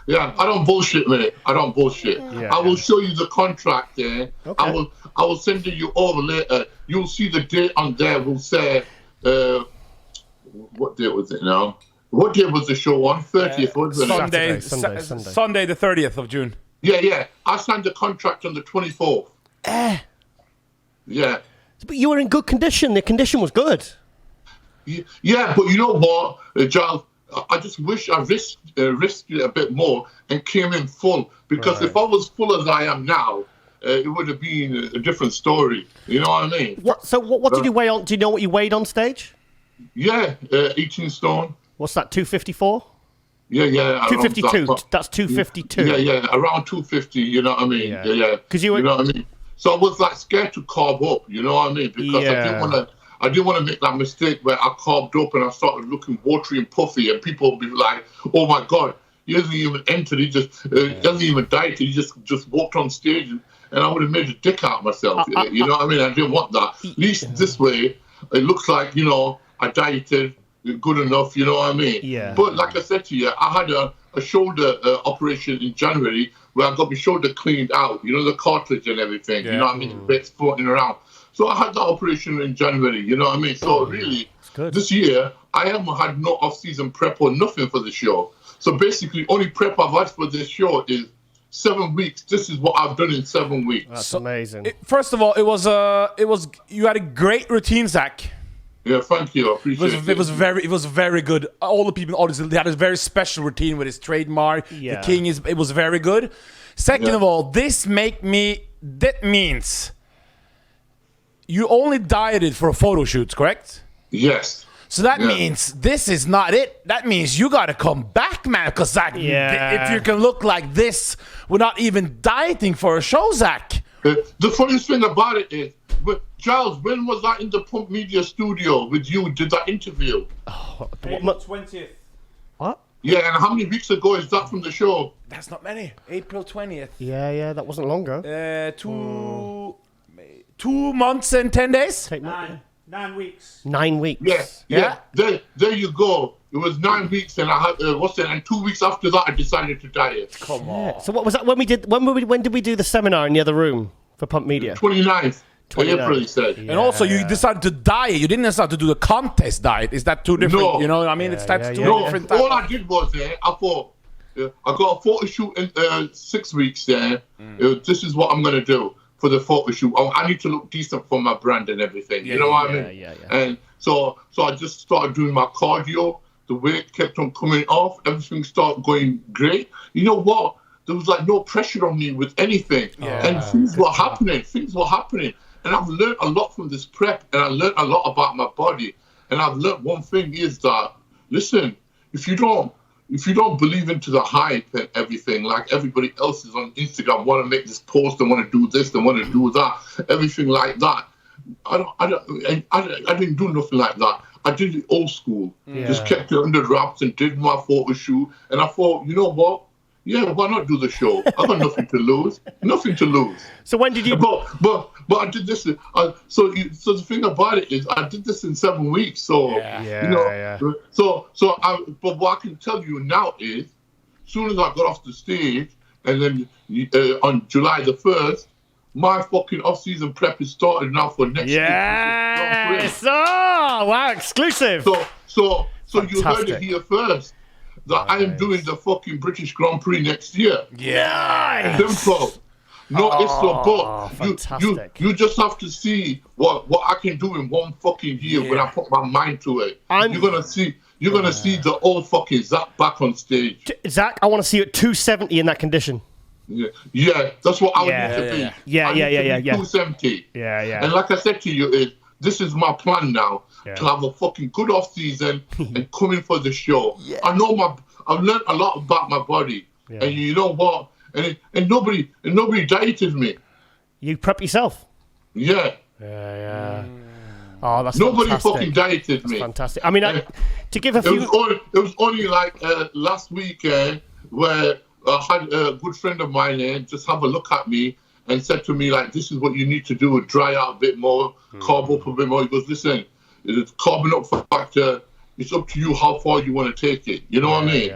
Yeah, I don't bullshit, mate. I don't bullshit. Yeah, I will show you the contract there. Okay. I will send it you over later. You'll see the date on there. Will say, what date was it now? What day was the show on? 30th, wasn't it? Sunday, the 30th of June. Yeah. I signed the contract on the 24th. Yeah. But you were in good condition. The condition was good. Yeah, but you know what, Giles? I just wish I risked it a bit more and came in full. Because if I was full as I am now, it would have been a different story. You know what I mean? What did you weigh on? Do you know what you weighed on stage? Yeah, 18 stone. What's that, 254? Yeah. 252. That's 252. Yeah, around 250. You know what I mean? Yeah. Because you know what I mean. So I was like scared to carb up. You know what I mean? Because I didn't want to make that mistake where I carved up and I started looking watery and puffy, and people would be like, "Oh my God, he hasn't even entered. He just hasn't even dieted. He just walked on stage." And I would have made a dick out of myself. You know what I mean? I didn't want that. At least this way, it looks like I dieted good enough. You know what I mean? Yeah. But like I said to you, I had a shoulder operation in January where I got my shoulder cleaned out. You know, the cartilage and everything. You know what I mean? It's floating around. So I had that operation in January, you know what I mean? So really, this year, I haven't had no off-season prep or nothing for the show. So basically, only prep I've had for this show is 7 weeks. This is what I've done in 7 weeks. That's amazing. First of all, it was you had a great routine, Zach. Yeah, thank you. I appreciate it. It was very good. All the people in the audience, they had a very special routine with his trademark. Yeah. The King it was very good. Second of all, that means you only dieted for photo shoots, correct? Yes. So that means this is not it. That means you got to come back, man. Because Zach, if you can look like this without even dieting for a show, Zach. The funniest thing about it is, Giles, when was I in the Pump Media studio with you? Did that interview? April 20th. What? Yeah, and how many weeks ago is that from the show? That's not many. April 20th. Yeah, that wasn't long ago. 2 months and 10 days? 9 weeks. 9 weeks. Yeah. There you go. It was 9 weeks, and I had and 2 weeks after that, I decided to diet. Come on. So what was that? When did we do the seminar in the other room for Pump Media? 29th. April, he said. And also, you decided to diet. You didn't decide to do the contest diet. Is that too different? No. You know what I mean? It's two different. All I did was I thought I got a photo shoot in 6 weeks. This is what I'm gonna do for the photo shoot. I need to look decent for my brand and everything. You know what I mean? Yeah. And so I just started doing my cardio. The weight kept on coming off. Everything started going great. You know what? There was like no pressure on me with anything. And things were happening. And I've learned a lot from this prep, and I learned a lot about my body. And I've learned one thing is that, listen, if you don't believe into the hype and everything, like everybody else is on Instagram, want to make this post, they want to do this, they want to do that, everything like that. I didn't do nothing like that. I did it old school. Just kept it under wraps and did my photo shoot. And I thought, you know what? Yeah, why not do the show? I got nothing to lose. Nothing to lose. So when did you? But I did this. So the thing about it is, I did this in 7 weeks. So But what I can tell you now is, as soon as I got off the stage, and then on July the 1st, my fucking off-season prep is started now for next week. Yes! Oh, wow, exclusive. So you heard it here first. That I am doing the fucking British Grand Prix next year. Yeah. Simple. No, it's fantastic. but you just have to see what I can do in 1 fucking year when I put my mind to it. You're gonna see the old fucking Zach back on stage. Zach, I want to see you at 270 in that condition. Yeah, that's what I would need to be. Yeah. 270. Yeah. And like I said to you, this is my plan now to have a fucking good off season and come in for the show. Yeah. I've learned a lot about my body, and you know what? And nobody dieted me. You prep yourself. Yeah. Oh, that's nobody fantastic. Fucking dieted me. Fantastic. I mean, to give a few. It was only like last week where I had a good friend of mine just have a look at me, and said to me, like, this is what you need to do, dry out a bit more, carb up a bit more. He goes, listen, the carbon up factor, it's up to you how far you want to take it. You know what I mean?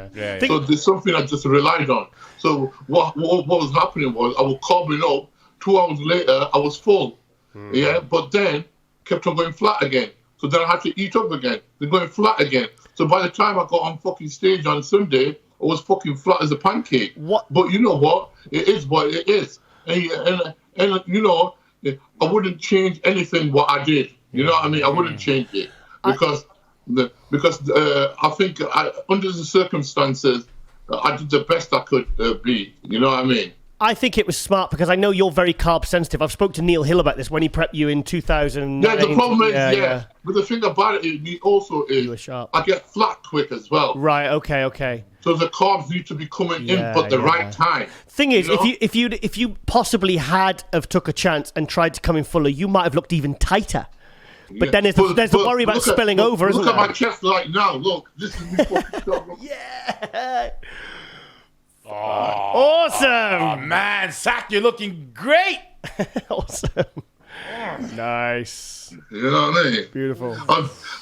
So there's something I just relied on. So what was happening was I was carbon up. 2 hours later, I was full. Yeah, but then kept on going flat again. So then I had to eat up again. Then going flat again. So by the time I got on fucking stage on Sunday, I was fucking flat as a pancake. What? But you know what? It is what it is. And you know, I wouldn't change anything what I did. You know what I mean? I wouldn't change it because I think under the circumstances, I did the best I could be. You know what I mean? I think it was smart because I know you're very carb sensitive. I've spoke to Neil Hill about this when he prepped you in 2000. Yeah, the problem is, but the thing about it also is I get flat quick as well. Right, okay. So the carbs need to be coming in but the right time. Thing is, if you possibly had have took a chance and tried to come in fuller, you might have looked even tighter. But then there's the worry about spilling over, isn't there? Look at my chest like now. Look, this is me fucking Yeah. Oh, Awesome. Oh, man, Zack, you're looking great. Awesome. Nice. You know what I mean? Beautiful.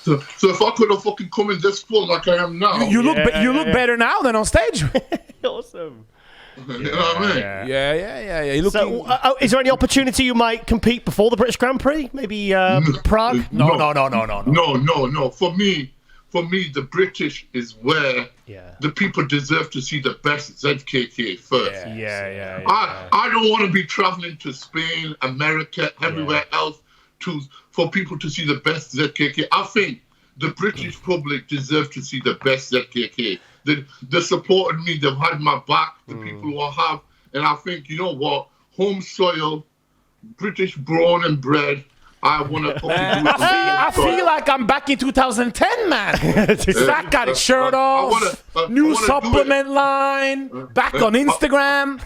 So if I could have fucking come in this full like I am now. You look better now than on stage. Awesome. You know what I mean? Yeah. You're looking... So, is there any opportunity you might compete before the British Grand Prix? Maybe Prague? No. No. For me, the British is where the people deserve to see the best ZKK first. Yeah. I don't want to be traveling to Spain, America, everywhere else for people to see the best ZKK. I think the British public deserve to see the best ZKK. They supported me. They've had my back. The people who I have, and I think, you know what, home soil, British born and bred. I want to. I feel like I'm back in 2010, man. Zack got his shirt off. New supplement line. Back on Instagram.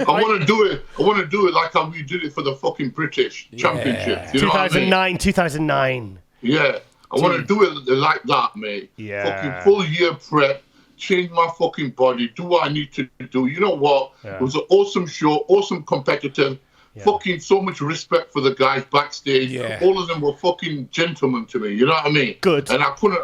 I want to do it. I want to do it like how we did it for the fucking British Championship. You know 2009. Yeah, I want to do it like that, mate. Yeah. Fucking full year prep. Change my fucking body. Do what I need to do. You know what? It was an awesome show. Awesome competitor. Fucking so much respect for the guys backstage. All of them were fucking gentlemen to me. You know what I mean? Good. And I couldn't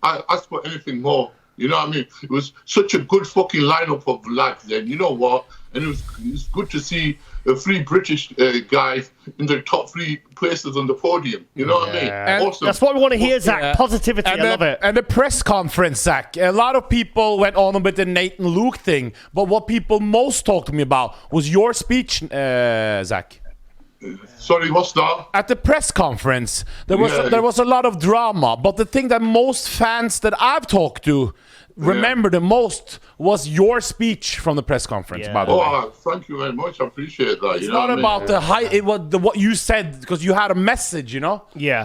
ask for anything more. You know what I mean? It was such a good fucking lineup of lads then. You know what? And it was good to see the 3 British guys in the top 3 places on the podium. You know what I mean? Awesome. That's what we want to hear, Zack. Positivity. I love it. And the press conference, Zack. A lot of people went on with the Nathan Luke thing, but what people most talked to me about was your speech, Zack. Sorry, what's that? At the press conference, there was a lot of drama, but the thing that most fans that I've talked to remember the most was your speech from the press conference. By the way, thank you very much. I appreciate that. It's not about the height; it was what you said because you had a message. You know. Yeah.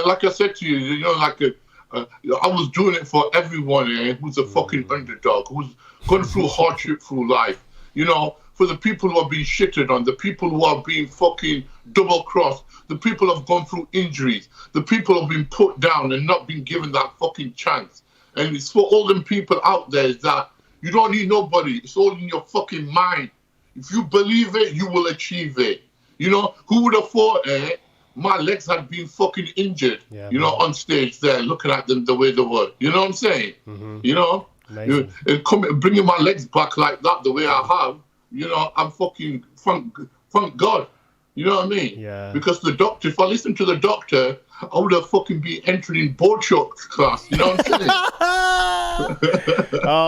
Like I said to you, you know, like I was doing it for everyone who's a fucking underdog, who's gone through hardship through life. You know. For the people who are being shitted on, the people who are being fucking double-crossed, the people who have gone through injuries, the people who have been put down and not been given that fucking chance. And it's for all them people out there that you don't need nobody. It's all in your fucking mind. If you believe it, you will achieve it. You know, who would have thought my legs had been fucking injured, on stage there, looking at them the way they were. You know what I'm saying? Mm-hmm. You know? Bringing my legs back like that the way I have, you know, I'm fucking, thank God. You know what I mean? Yeah. Because the doctor, if I listened to the doctor, I would have fucking been entering board shop class. You know what I'm saying?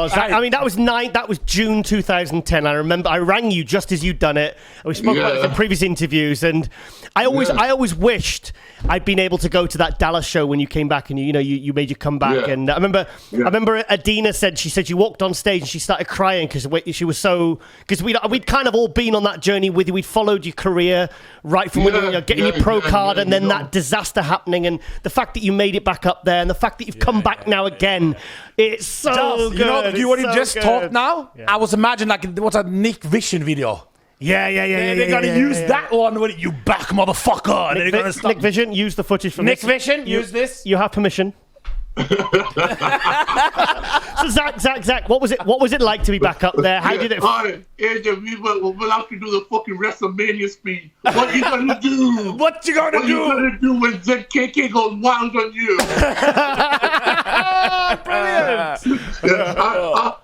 Zack, I mean, that was June 2010. I remember I rang you just as you'd done it. We spoke about it in previous interviews, and I always wished I'd been able to go to that Dallas show when you came back and you made your comeback. Yeah. And I remember Adina said she walked on stage and she started crying because she was because we'd kind of all been on that journey with you. We'd followed your career right from when you were getting your pro card and then that disaster happening, and the fact that you made it back up there and the fact that you've come back now again. It's so good. You know what you just talked now? Yeah. I was imagining like it was a Nick Vision video. Yeah. They're gonna use that one with you back, motherfucker. Nick Vision, use the footage from Nick Vision, use this. You have permission. So Zach, what was it like to be back up there? How did it? AJ, we'll have to do the fucking WrestleMania speed. What you gonna do? What you gonna do when ZKK goes wild on you? Brilliant.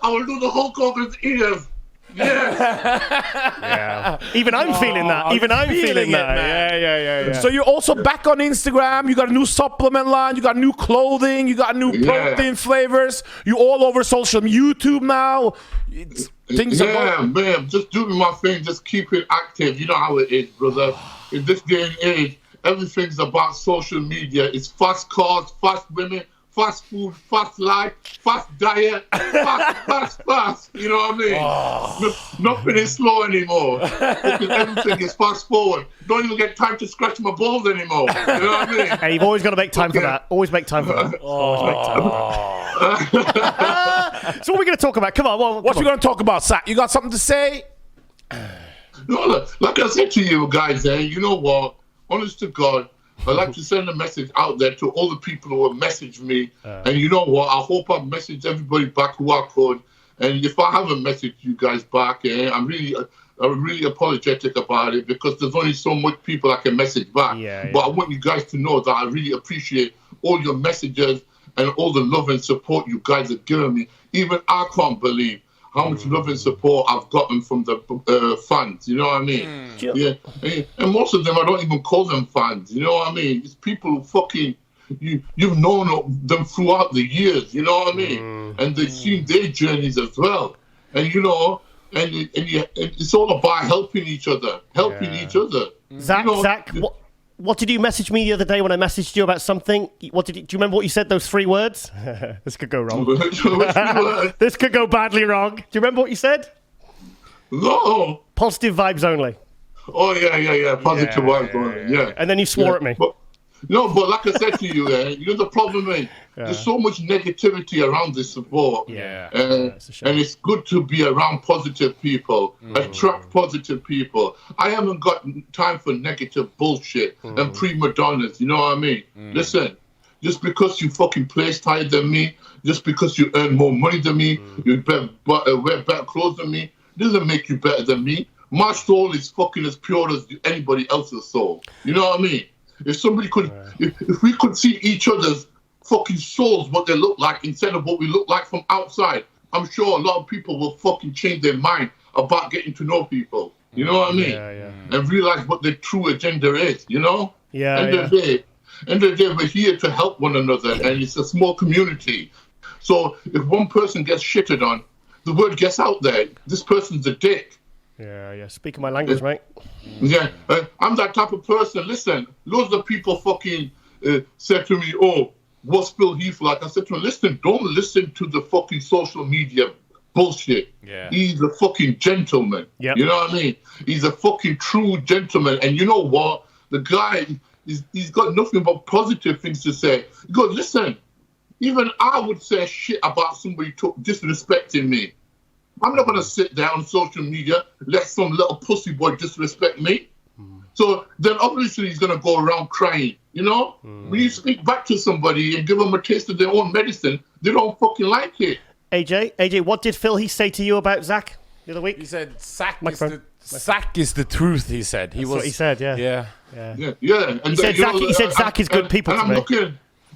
I will do the Hulk Hogan's ears. Yeah. Even I'm feeling that. Even I'm feeling that. Man. Yeah. So you're also back on Instagram. You got a new supplement line. You got new clothing. You got new protein flavors. You all over social YouTube now. Things are going. Man. Just doing my thing. Just keep it active. You know how it is, brother. In this day and age, everything's about social media. It's fast cars, fast women, fast food, fast life, fast diet, fast. You know what I mean? Nothing is slow anymore. Because everything is fast forward. Don't even get time to scratch my balls anymore. You know what I mean? Hey, you've always got to make time for that. Always make time for that. Always make time for that. So what are we going to talk about? Come on. What you going to talk about, Zach? You got something to say? No, look, like I said to you guys, you know what? Honest to God, I'd like to send a message out there to all the people who have messaged me. And you know what? I hope I've messaged everybody back who I could. And if I haven't messaged you guys back, I'm really apologetic about it because there's only so much people I can message back. But I want you guys to know that I really appreciate all your messages and all the love and support you guys have given me. Even I can't believe how much love and support I've gotten from the fans, you know what I mean? Yeah. And most of them, I don't even call them fans, you know what I mean? It's people who fucking, you've known them throughout the years, you know what I mean? And they've seen their journeys as well. And, you know, and it's all about helping each other. Zach, you know, Zach, what did you message me the other day when I messaged you about something? Do you remember what you said, those 3 words? This could go wrong. This could go badly wrong. Do you remember what you said? No. Positive vibes only. Oh, yeah. Positive vibes only, yeah. And then you swore at me. But like I said to you, you know the problem is there's so much negativity around this sport. And it's good to be around positive people, attract positive people. I haven't got time for negative bullshit and prima donnas, you know what I mean? Listen, just because you fucking place higher than me, just because you earn more money than me, you wear better clothes than me, doesn't make you better than me. My soul is fucking as pure as anybody else's soul. You know what I mean? If somebody could, if we could see each other's fucking souls, what they look like, instead of what we look like from outside, I'm sure a lot of people will fucking change their mind about getting to know people. You know what I mean? And realize what their true agenda is, you know? End of the day, we're here to help one another, and it's a small community. So if one person gets shitted on, the word gets out there. This person's a dick. Yeah. Speaking my language, mate. Yeah, I'm that type of person. Listen, loads of people fucking said to me, "Oh, what's Phil Heath like?" I said to him, "Listen, don't listen to the fucking social media bullshit. He's a fucking gentleman. You know what I mean? He's a fucking true gentleman. And you know what? The guy, he's got nothing but positive things to say. He goes, listen, even I would say shit about somebody disrespecting me. I'm not going to sit there on social media, let some little pussy boy disrespect me." So then obviously he's going to go around crying, you know? When you speak back to somebody and give them a taste of their own medicine, they don't fucking like it. AJ, what did Phil Heath say to you about Zach the other week? He said, Zach is the truth, he said. That's what he said, Yeah. And he said Zach is good people to me.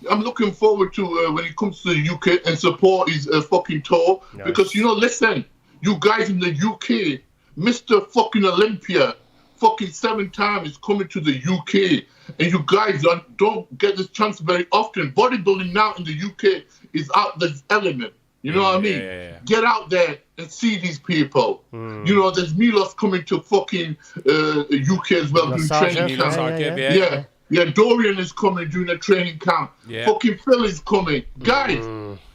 I'm looking forward to when he comes to the UK and support his fucking tour. Nice. Because, you know, listen, you guys in the UK, Mr. fucking Olympia, fucking 7 times is coming to the UK. And you guys don't get this chance very often. Bodybuilding now in the UK is out this element. You know what I mean? Get out there and see these people. You know, there's Milos coming to fucking UK as well, doing training camp. Yeah, Dorian is coming doing a training camp. Fucking Phil is coming. Guys,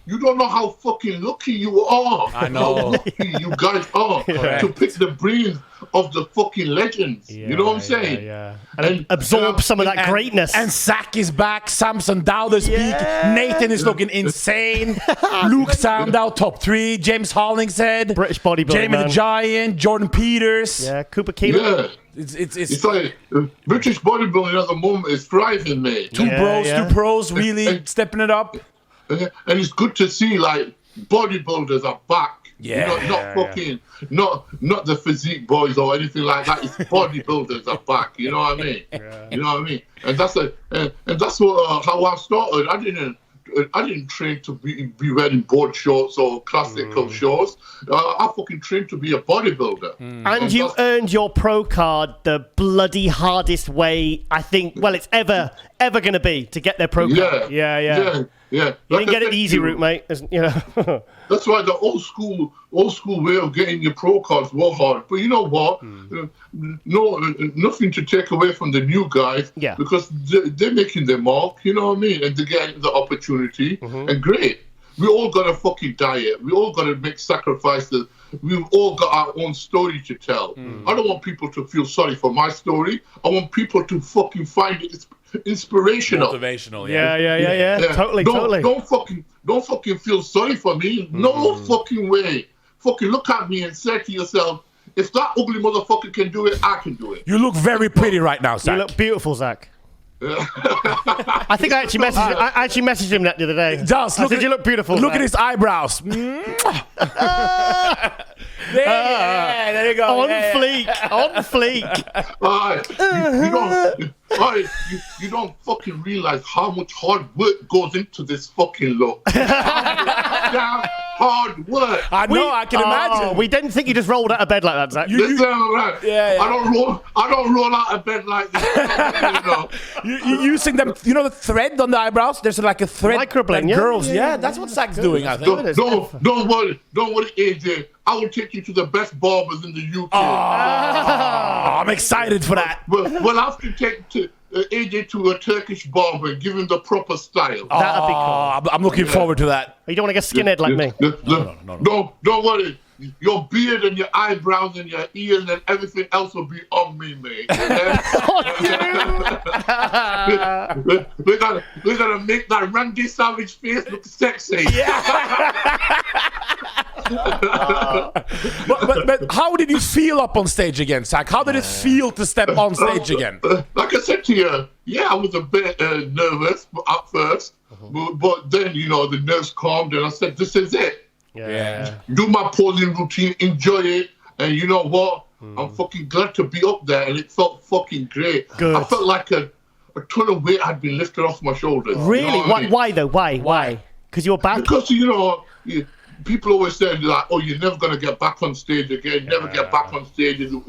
you don't know how fucking lucky you are. I know. How lucky you guys are to pick the brains of the fucking legends. You know what I'm saying? And absorb some of that greatness. And Zach is back. Samson Dowder's peak. Nathan is looking insane. Luke Sandow, top 3. James Hollingshead. British bodybuilder. Jamie the Giant. Jordan Peters. Cooper Keelan. Yeah. It's like British bodybuilding at the moment is thriving, mate. Two pros really stepping it up. And it's good to see like bodybuilders are back. Not the physique boys or anything like that. It's bodybuilders are back. You know what I mean? You know what I mean? And that's what how I started. I didn't train to be wearing board shorts or classical shorts. I fucking trained to be a bodybuilder. And you earned your pro card the bloody hardest way I think. Well, it's ever going to be to get their pro card. Yeah. You didn't get it the easy route, mate. You know. That's why the old school way of getting your pro cards were hard. But you know what? Nothing to take away from the new guys. Yeah. Because they're making their mark. You know what I mean? And they're getting the opportunity. And great. We all got a fucking diet. We all got to make sacrifices. We've all got our own story to tell. I don't want people to feel sorry for my story. I want people to fucking find it inspirational. Motivational, Yeah. Totally. Don't fucking feel sorry for me. No fucking way. Fucking look at me and say to yourself, if that ugly motherfucker can do it, I can do it. You look very pretty right now, Zack. You look beautiful, Zack. I think I actually messaged him that the other day. Just look I said, you look beautiful. Look at his eyebrows. There you go. On fleek. You don't fucking realize how much hard work goes into this fucking look. Hard work. I know. I can imagine. We didn't think you just rolled out of bed like that, Zack. I don't roll out of bed like this. You're using them. You know the thread on the eyebrows. There's like a thread. Microblading, that girls. Yeah, that's what Zack's doing. I think. Don't worry, AJ. I will take you to the best barbers in the UK. I'm excited for that. We'll have to take AJ to a Turkish barber and give him the proper style. That'd be cool. I'm looking forward to that. You don't want to get skinhead like me. No, don't worry. Your beard and your eyebrows and your ears and everything else will be on me, mate. We're gonna make that Randy Savage face look sexy. But how did you feel up on stage again, Zack? How did it feel to step on stage again? Like I said to you, I was a bit nervous at first, but then the nerves calmed and I said, "This is it." Yeah. Do my posing routine, enjoy it, and you know what? I'm fucking glad to be up there, and it felt fucking great. Good. I felt like a ton of weight had been lifted off my shoulders. Really? You know what I mean? Why though? Why? Because you're back. Because people always say like, "Oh, you're never gonna get back on stage again. Never get back on stage. You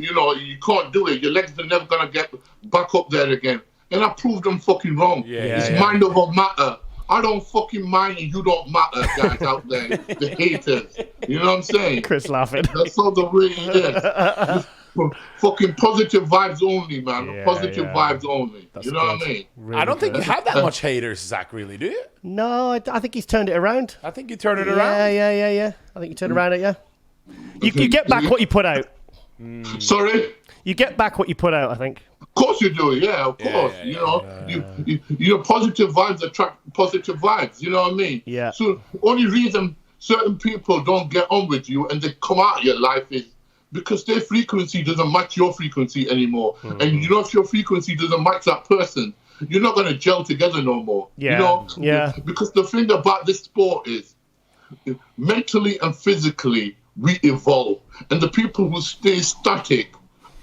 can't do it. Your legs are never gonna get back up there again." And I proved them fucking wrong. It's mind over matter. I don't fucking mind and you don't matter, guys out there, the haters. You know what I'm saying? Chris laughing. That's not the way it is. Fucking positive vibes only, man. Positive vibes only. That's you know what I mean? Really I don't think you have that much haters, Zack, really, do you? No, I think he's turned it around. I think you turned it around. Yeah. I think you turned around it, yeah. You get back what you put out. Sorry? You get back what you put out, I think. Of course you do, of course. You positive vibes attract positive vibes, you know what I mean? Yeah. So only reason certain people don't get on with you and they come out of your life is because their frequency doesn't match your frequency anymore. And if your frequency doesn't match that person, you're not going to gel together no more. Yeah. Because the thing about this sport is mentally and physically we evolve. And the people who stay static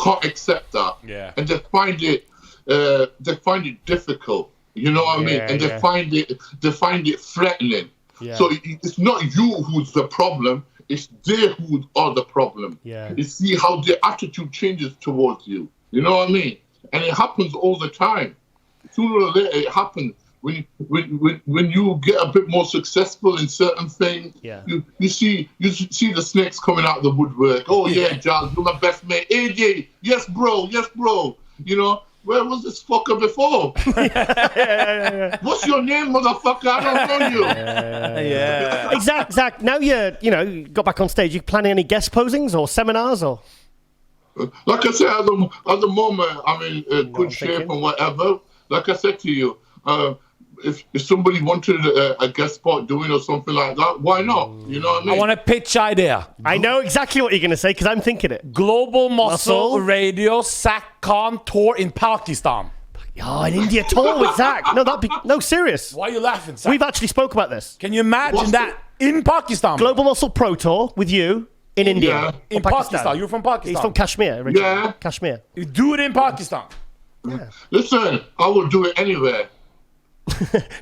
can't accept that, and they find it difficult. You know what I mean? And they find it threatening. Yeah. So it's not you who's the problem; it's they who are the problem. Yeah. You see how their attitude changes towards you. You know what I mean? And it happens all the time. Sooner or later, it happens. When you get a bit more successful in certain things, you see the snakes coming out of the woodwork. Oh yeah, Giles, you're my best mate. AJ, yes bro. Where was this fucker before? What's your name, motherfucker? I don't know you. Hey, Zack, now you got back on stage. You planning any guest posings or seminars or? Like I said, at the moment, I'm in good shape and whatever. Like I said to you, if somebody wanted a guest spot doing or something like that, why not? You know what I mean? I want a pitch idea. I know exactly what you're going to say because I'm thinking it. Global Muscle Radio Zack Khan tour in Pakistan. Oh, an India tour with Zack. No, serious. Why are you laughing, Zack? We've actually spoke about this. Can you imagine that in Pakistan? Global Muscle Pro Tour with you in India. Yeah. In Pakistan. You're from Pakistan. He's from Kashmir originally. Yeah. Kashmir. You do it in Pakistan. Listen, I will do it anywhere.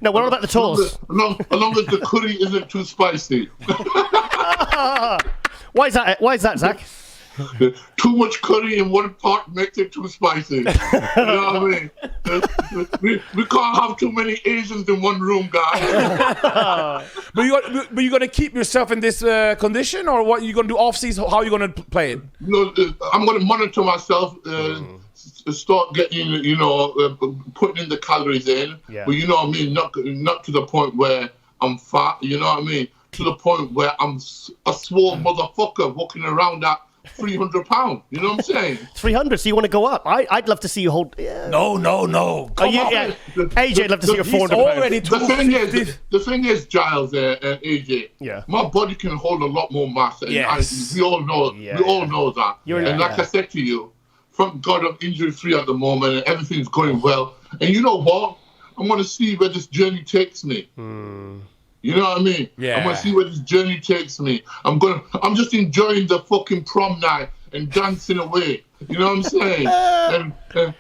No, we're all about the tours. As long as the curry isn't too spicy. Why is that, Zack? Too much curry in one pot makes it too spicy. You know what I mean? We can't have too many Asians in one room, guys. But you're gonna keep yourself in this condition, or what? You gonna do off season? How are you gonna play it? No, I'm going to monitor myself. Start getting, putting in the calories in. Yeah. But you know what I mean? Not to the point where I'm fat. You know what I mean? To the point where I'm a swole motherfucker walking around at 300 pounds. You know what I'm saying? 300. So you want to go up? I'd love to see you hold. Yeah. No. AJ, I'd love to see you 400 already pounds. The thing is, Giles and AJ. Yeah. My body can hold a lot more mass. And Yes. we all know. Yeah. We all know that. Like I said to you, thank God I'm injury free at the moment and everything's going well. And you know what? I'm gonna see where this journey takes me. You know what I mean? Yeah. I'm gonna see where this journey takes me. I'm just enjoying the fucking prom night and dancing away. You know what I'm saying?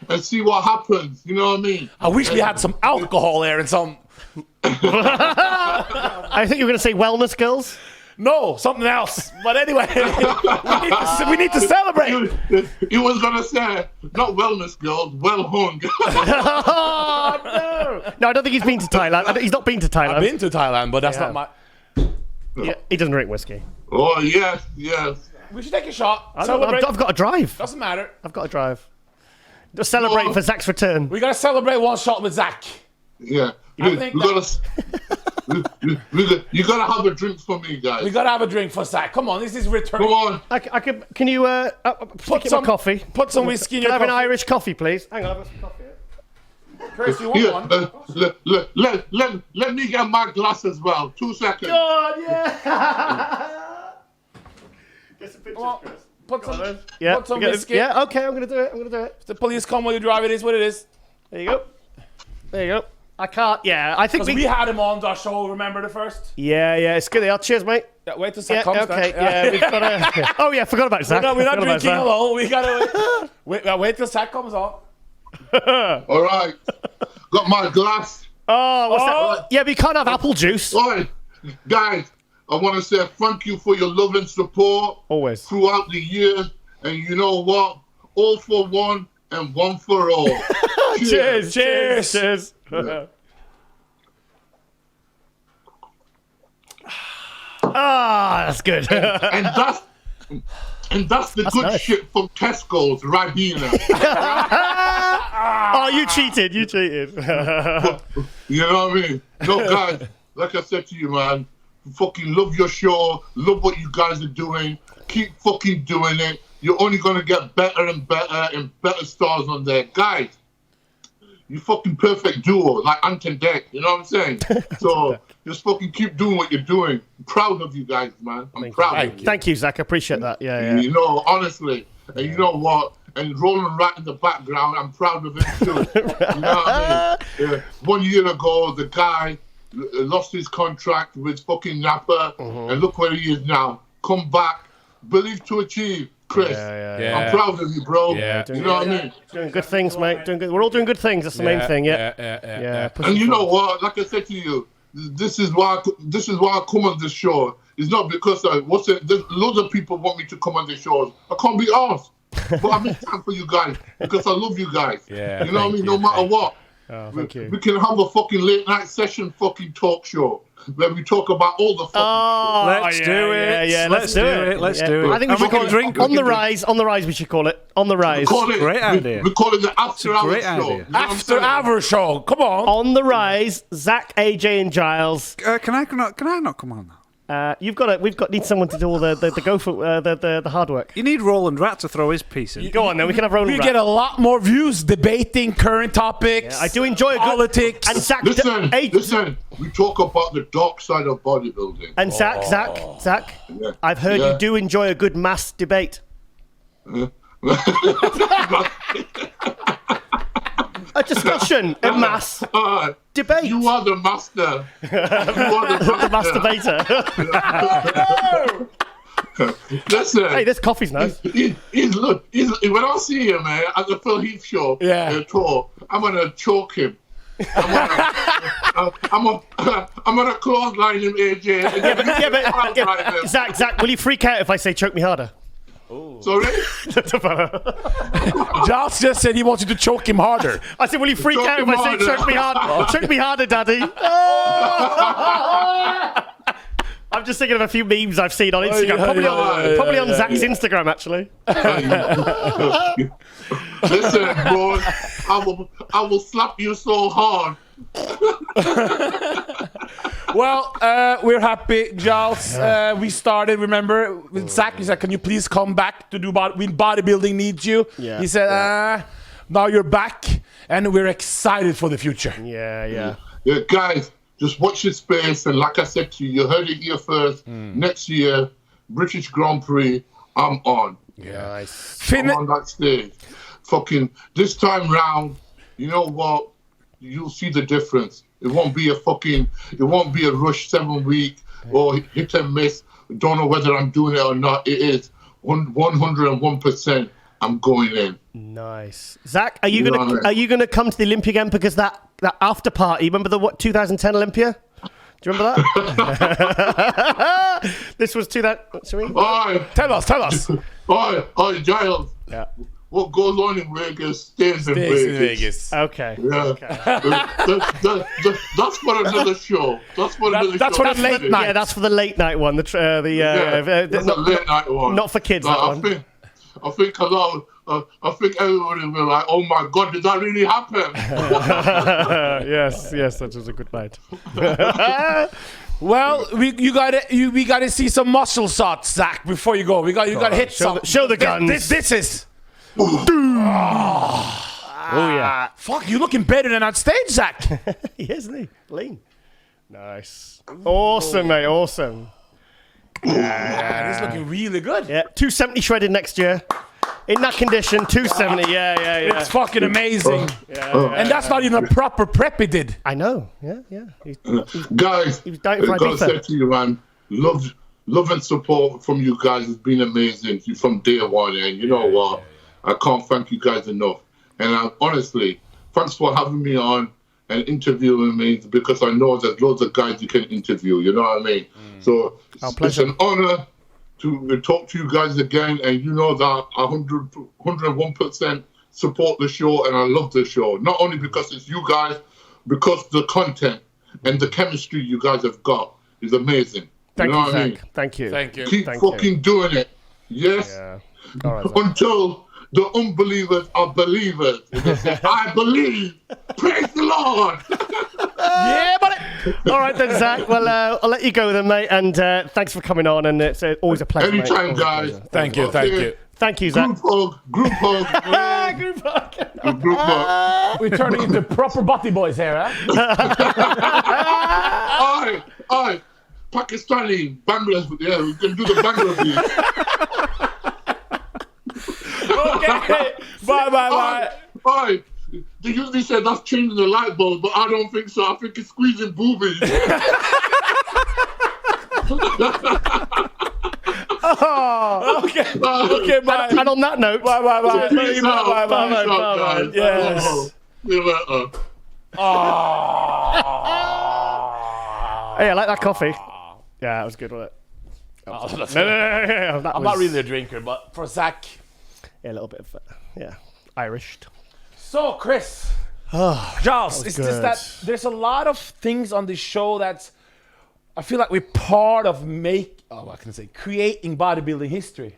and see what happens. You know what I mean? I wish we had some alcohol there and some. I think you were going to say wellness girls. No, something else. But anyway, we need to celebrate. He was gonna say not wellness girls, well hung girls. Oh, no! No, I don't think he's been to Thailand. He's not been to Thailand. I've been to Thailand, but that's not my. Yeah, he doesn't drink whiskey. Oh yes. We should take a shot. I've Celebrate. got to drive. Doesn't matter. I've got to drive. Just celebrate for Zack's return. We gotta celebrate one shot with Zack. Yeah. I think You gotta have a drink for me, guys. We gotta have a drink for Zack. Come on, this is return. Come on. Can you put some coffee? Put some whiskey in Can your I have an coffee? Irish coffee, please? Hang on, I've got some coffee. Chris, you want one? Let me get my glass as well. 2 seconds. God, yeah. Get some pictures, Chris. Put some whiskey. Yeah, okay, I'm gonna do it. If the police come while you drive, it is what it is. There you go. I can't. Yeah, I think Because we had him on our show. Remember the first? Yeah, it's good. Cheers, mate. Yeah, wait till Zack comes. Okay. Then. Yeah, we've got to. Oh yeah, forgot about Zack. We're not drinking alone. We gotta wait till Zack comes on. All right. Got my glass. Oh, what's that? Yeah, but you can't have apple juice. All right, guys. I want to say thank you for your love and support Always throughout the years. And you know what? All for one and one for all. Cheers. That's good. And that's the good nice. shit from Tesco's Ribena. Oh, you cheated. You know what I mean? No, guys, like I said to you, man, fucking love your show. Love what you guys are doing. Keep fucking doing it. You're only going to get better and better stars on there. Guys, you fucking perfect duo, like Ant and Dec. You know what I'm saying? So just fucking keep doing what you're doing. I'm proud of you guys, man. I'm proud of you. Thank you, Zack. I appreciate that. Yeah. You know, honestly. And you know what? And rolling right in the background, I'm proud of it too. You know what I mean? 1 year ago, the guy lost his contract with fucking Napa, and look where he is now. Come back, believe to achieve. Chris, I'm proud of you, bro. Yeah. You know what I mean? Doing good things, mate. Doing good. We're all doing good things. That's the main thing. Yeah. And you know what? Like I said to you, this is why I come on this show. It's not because there's loads of people want me to come on this show. I can't be asked. But I make time for you guys because I love you guys. Yeah, you know what I mean? No matter what. Oh, thank you. We can have a fucking late night session fucking talk show where we talk about all the fucking Let's do it. Yeah, let's do it. Let's do it. I think we should call it On the Rise. On the Rise, we should call it. On the Rise. Great idea. We call it the After Hours show. idea. You know what I'm After saying? Hours show. Come on. On the Rise, Zack, AJ, and Giles. Can I not come on now? Need someone to do all the go for the hard work. You need Roland Rat to throw his piece in. Go on, then we can have Roland. We Rat. get a lot more views debating current topics. I do enjoy politics. And Zack, Listen, we talk about the dark side of bodybuilding. And Zack, Yeah. I've heard Yeah. you do enjoy a good mass debate. I A discussion, a mass debate. You are the master. You are the masturbator. Listen. Hey, this coffee's nice. When I see him, man, at the Phil Heath show, tour, I'm gonna choke him. I'm gonna clothesline him, AJ. Zach, will you freak out if I say choke me harder? Sorry? Giles just said he wants you to choke him harder. I said, will you freak out if I say choke me harder? Choke me harder, Daddy. I'm just thinking of a few memes I've seen on Instagram. Probably on Zach's Instagram, actually. Listen, bro, I will slap you so hard. Well, we're happy, Giles. We started, remember, with Zack. He said, can you please come back to do when bodybuilding needs you? Yeah. He said, now you're back, and we're excited for the future. Yeah, guys, just watch your space. And like I said to you, you heard it here first. Next year, British Grand Prix, I'm on. Yeah. Nice. I'm on that stage. Fucking, this time round, you know what? You'll see the difference. It won't be a rush 7 week or hit and miss. Don't know whether I'm doing it or not. It is 101%. I'm going in. Nice. Zach, are you gonna come to the Olympia again because that after party? Remember the 2010 Olympia? Do you remember that? This was 2000. Sorry. Tell us. Oi, Giles. Yeah. What goes on in Vegas stays in Vegas. Okay. Yeah. Okay. That's for another show. That's for the late night. Yeah, that's for the late night one. That's a late night one. Not for kids. That one. I think everybody will be like, "Oh my God, did that really happen?" Yes, that was a good night. Well, we gotta see some muscle shots, Zach, before you go. You gotta hit some. Show the guns. This is. Oh yeah. Fuck, you looking better than on stage, Zach. He is, isn't he? Lean. Nice. Awesome, mate. Awesome. Yeah, he's looking really good. Yeah, 270 shredded next year. In that condition, 270. Yeah. It's fucking amazing. And that's not even a proper prep he did. I know. Yeah. Guys, he was dying for I gotta say to you, man, love and support from you guys has been amazing from day one. And you know what? I can't thank you guys enough. And honestly, thanks for having me on and interviewing me, because I know there's loads of guys you can interview. You know what I mean? So it's an honor to talk to you guys again. And you know that 101% support the show, and I love the show. Not only because it's you guys, because the content and the chemistry you guys have got is amazing. Thank you, Zach. I mean? Thank you. Keep fucking doing it. Yes? Yeah. All right, until the unbelievers are believers. I believe. Praise the Lord. Yeah, buddy. All right then, Zach. Well, I'll let you go then, mate. And thanks for coming on. And it's always a pleasure. Anytime, guys. Thank you. Thank you, Zach. Group hug. Group hug. Group hug. We're turning into proper butty boys here, huh? Aye. Pakistani, Bangladesh. Yeah, we can do the Bangladesh. Okay. Bye. Bye. They usually say that's changing the light bulb, but I don't think so. I think it's squeezing boobies. Okay, bye. And on that note, bye. Bye. Yes. See you later. Hey, I like that coffee. Yeah, that was good, wasn't it? No. I'm not really a drinker, but for Zach. Yeah, a little bit of, Irish. So, Chris, Giles, it's just that there's a lot of things on this show that's, I feel like we're part of creating bodybuilding history.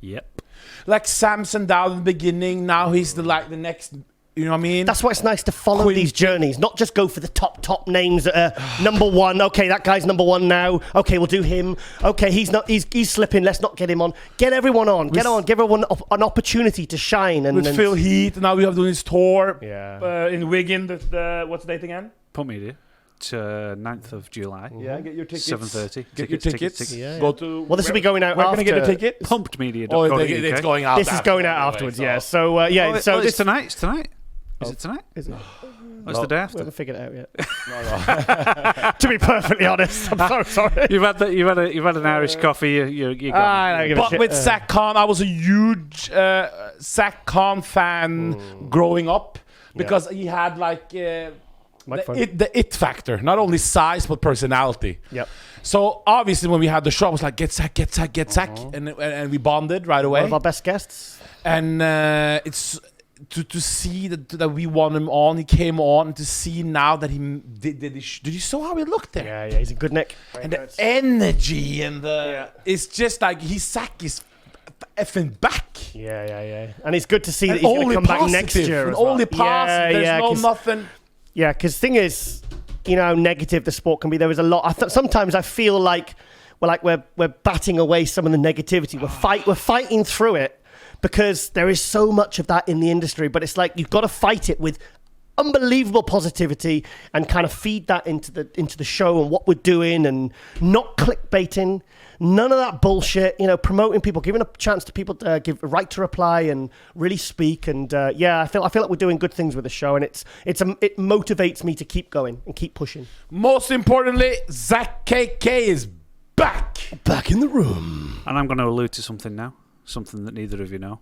Yep. Like Samson down in the beginning, now he's the next, you know what I mean? That's why it's nice to follow these journeys, not just go for the top names that are number one. Okay, that guy's number one now. Okay, we'll do him. Okay, he's slipping. Let's not get him on. Get everyone on. Give everyone an opportunity to shine. And with Phil Heath, now we have doing his tour in Wigan. What's the date again? Pump Media. 9th of July. Yeah, get your tickets. 7:30. Get your tickets. Yeah. Go to. Well, this will be going out where after. Can I get a ticket? Pumpedmedia.co.uk. Oh, it's going out. This is going out afterwards. Yeah. So it's tonight. It's tonight. Is it tonight? Is it? What's the day We after? haven't figured it out yet. To be perfectly honest, I'm so sorry. You've had an Irish coffee. You're gone. I don't give a But shit. with Zack Khan, I was a huge Zack Khan fan growing up because he had like the it factor, not only size but personality. Yep. So obviously, when we had the show, I was like, "Get Zack, get Zack, get Zack," and we bonded right away. One of our best guests. And it's to see that we won him on. He came on, and to see now that he did you saw how he looked there? Yeah, he's a good Nick. And the energy and it's just like Zack is effing back. Yeah. And it's good to see that he's going to come back next year. And as well. only positive. There's nothing. Yeah, because thing is, you know how negative the sport can be. There was a lot. Sometimes I feel like we're batting away some of the negativity. We're fighting through it because there is so much of that in the industry. But it's like you've got to fight it with unbelievable positivity and kind of feed that into the show and what we're doing and not clickbaiting. None of that bullshit, you know, promoting people, giving a chance to people to give a right to reply and really speak. And I feel like we're doing good things with the show, and it motivates me to keep going and keep pushing. Most importantly, Zack KK is back in the room. And I'm going to allude to something now, something that neither of you know.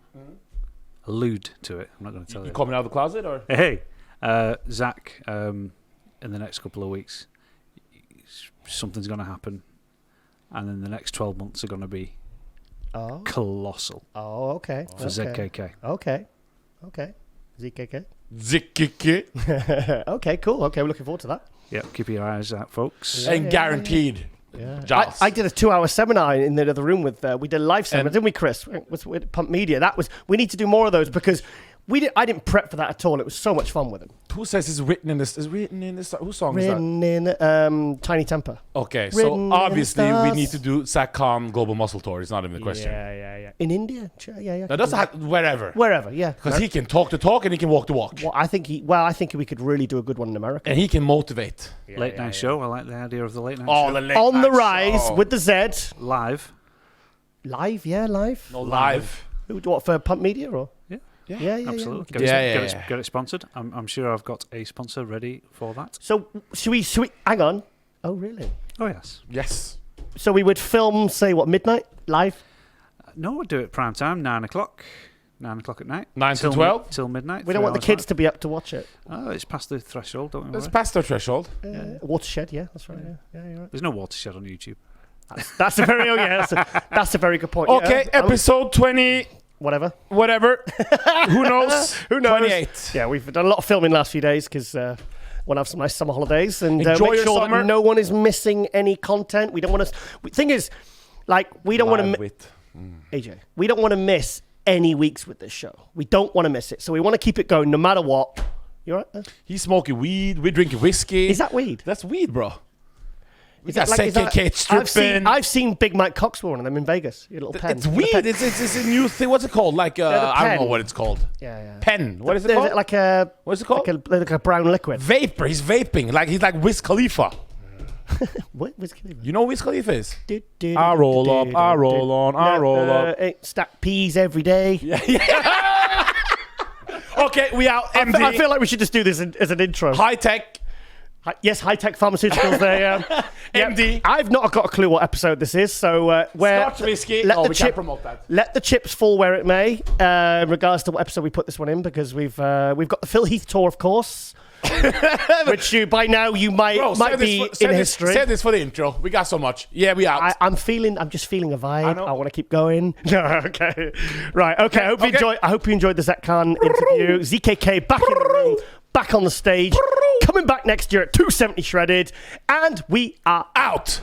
Allude to it. I'm not going to tell you. You coming out of the closet or? Hey, Zack. In the next couple of weeks, something's going to happen. And then the next 12 months are going to be colossal. Oh, okay. For ZKK. Okay. ZKK. ZKK. Okay, cool. Okay, we're looking forward to that. Yep, keep your eyes out, folks. And guaranteed. Yeah. I did a 2-hour seminar in the other room with. We did a live seminar, didn't we, Chris? With Pump Media. We need to do more of those because I didn't prep for that at all. It was so much fun with him. Who says it's written in this? Is written in this? Whose song written is that? In Tiny Temper. Okay, Written so obviously in the we stars. need to do Zack Khan Global Muscle Tour. It's not even a question. Yeah. In India? Sure, yeah. No, that's wherever. Wherever, yeah. Because he can talk the talk and he can walk the walk. Well, I think we could really do a good one in America. And he can motivate. Late night show. I like the idea of the late night show. The late On the night rise show. with the Z. Live. Live. No, live. What, for Pump Media or? Yeah, absolutely. Get it sponsored. I'm sure I've got a sponsor ready for that. So should we hang on? Oh really? Oh yes. Yes. So we would film, say, what, midnight live? No, we'd do it prime time, 9 o'clock. 9 o'clock at night. 9 to 12? Till midnight. We don't want the kids to be up to watch it. Oh, it's past the threshold, don't we? That's past the threshold. Watershed, yeah, that's right. Yeah, you're right. There's no Watershed on YouTube. That's a very that's a very good point. Okay, yeah. episode 20. Whatever. Who knows? Who knows? 28. Yeah, we've done a lot of filming the last few days because want to have some nice summer holidays and Enjoy make your sure summer. that no one is missing any content. We don't want to. Thing is, like, we don't want to. AJ, we don't want to miss any weeks with this show. We don't want to miss it, so we want to keep it going no matter what. You all right? He's smoking weed. We're drinking whiskey. Is that weed? That's weed, bro. We Is got that like- is that- KK stripping. I've seen Big Mike Cox wear one of them in Vegas. Your little pen. It's weed. It's a new thing. What's it called? Like the I don't know pen. what it's called. Yeah. Pen. What is it There's called? like a What is it called? like a brown liquid. Vapor. He's vaping. He's like Wiz Khalifa. What was it? You know what Wiz Khalifa is? I roll up, I roll on, I roll up. Stack peas every day. Okay, we out. MD. I feel like we should just do this as an intro. High tech. Yes, high-tech pharmaceuticals there. MD. I've not got a clue what episode this is, so where Scotch whiskey. let the we chip can't promote that. let the chips fall where it may. In regards to what episode we put this one in, because we've got the Phil Heath tour, of course, which by now you might be in history. Say this for the intro. We got so much. Yeah, we out. I'm just feeling a vibe. I know. I want to keep going. No, okay, right, okay. I hope you enjoyed the Zack Khan interview. ZKK back in the room, back on the stage, coming back next year at 270 shredded, and we are out.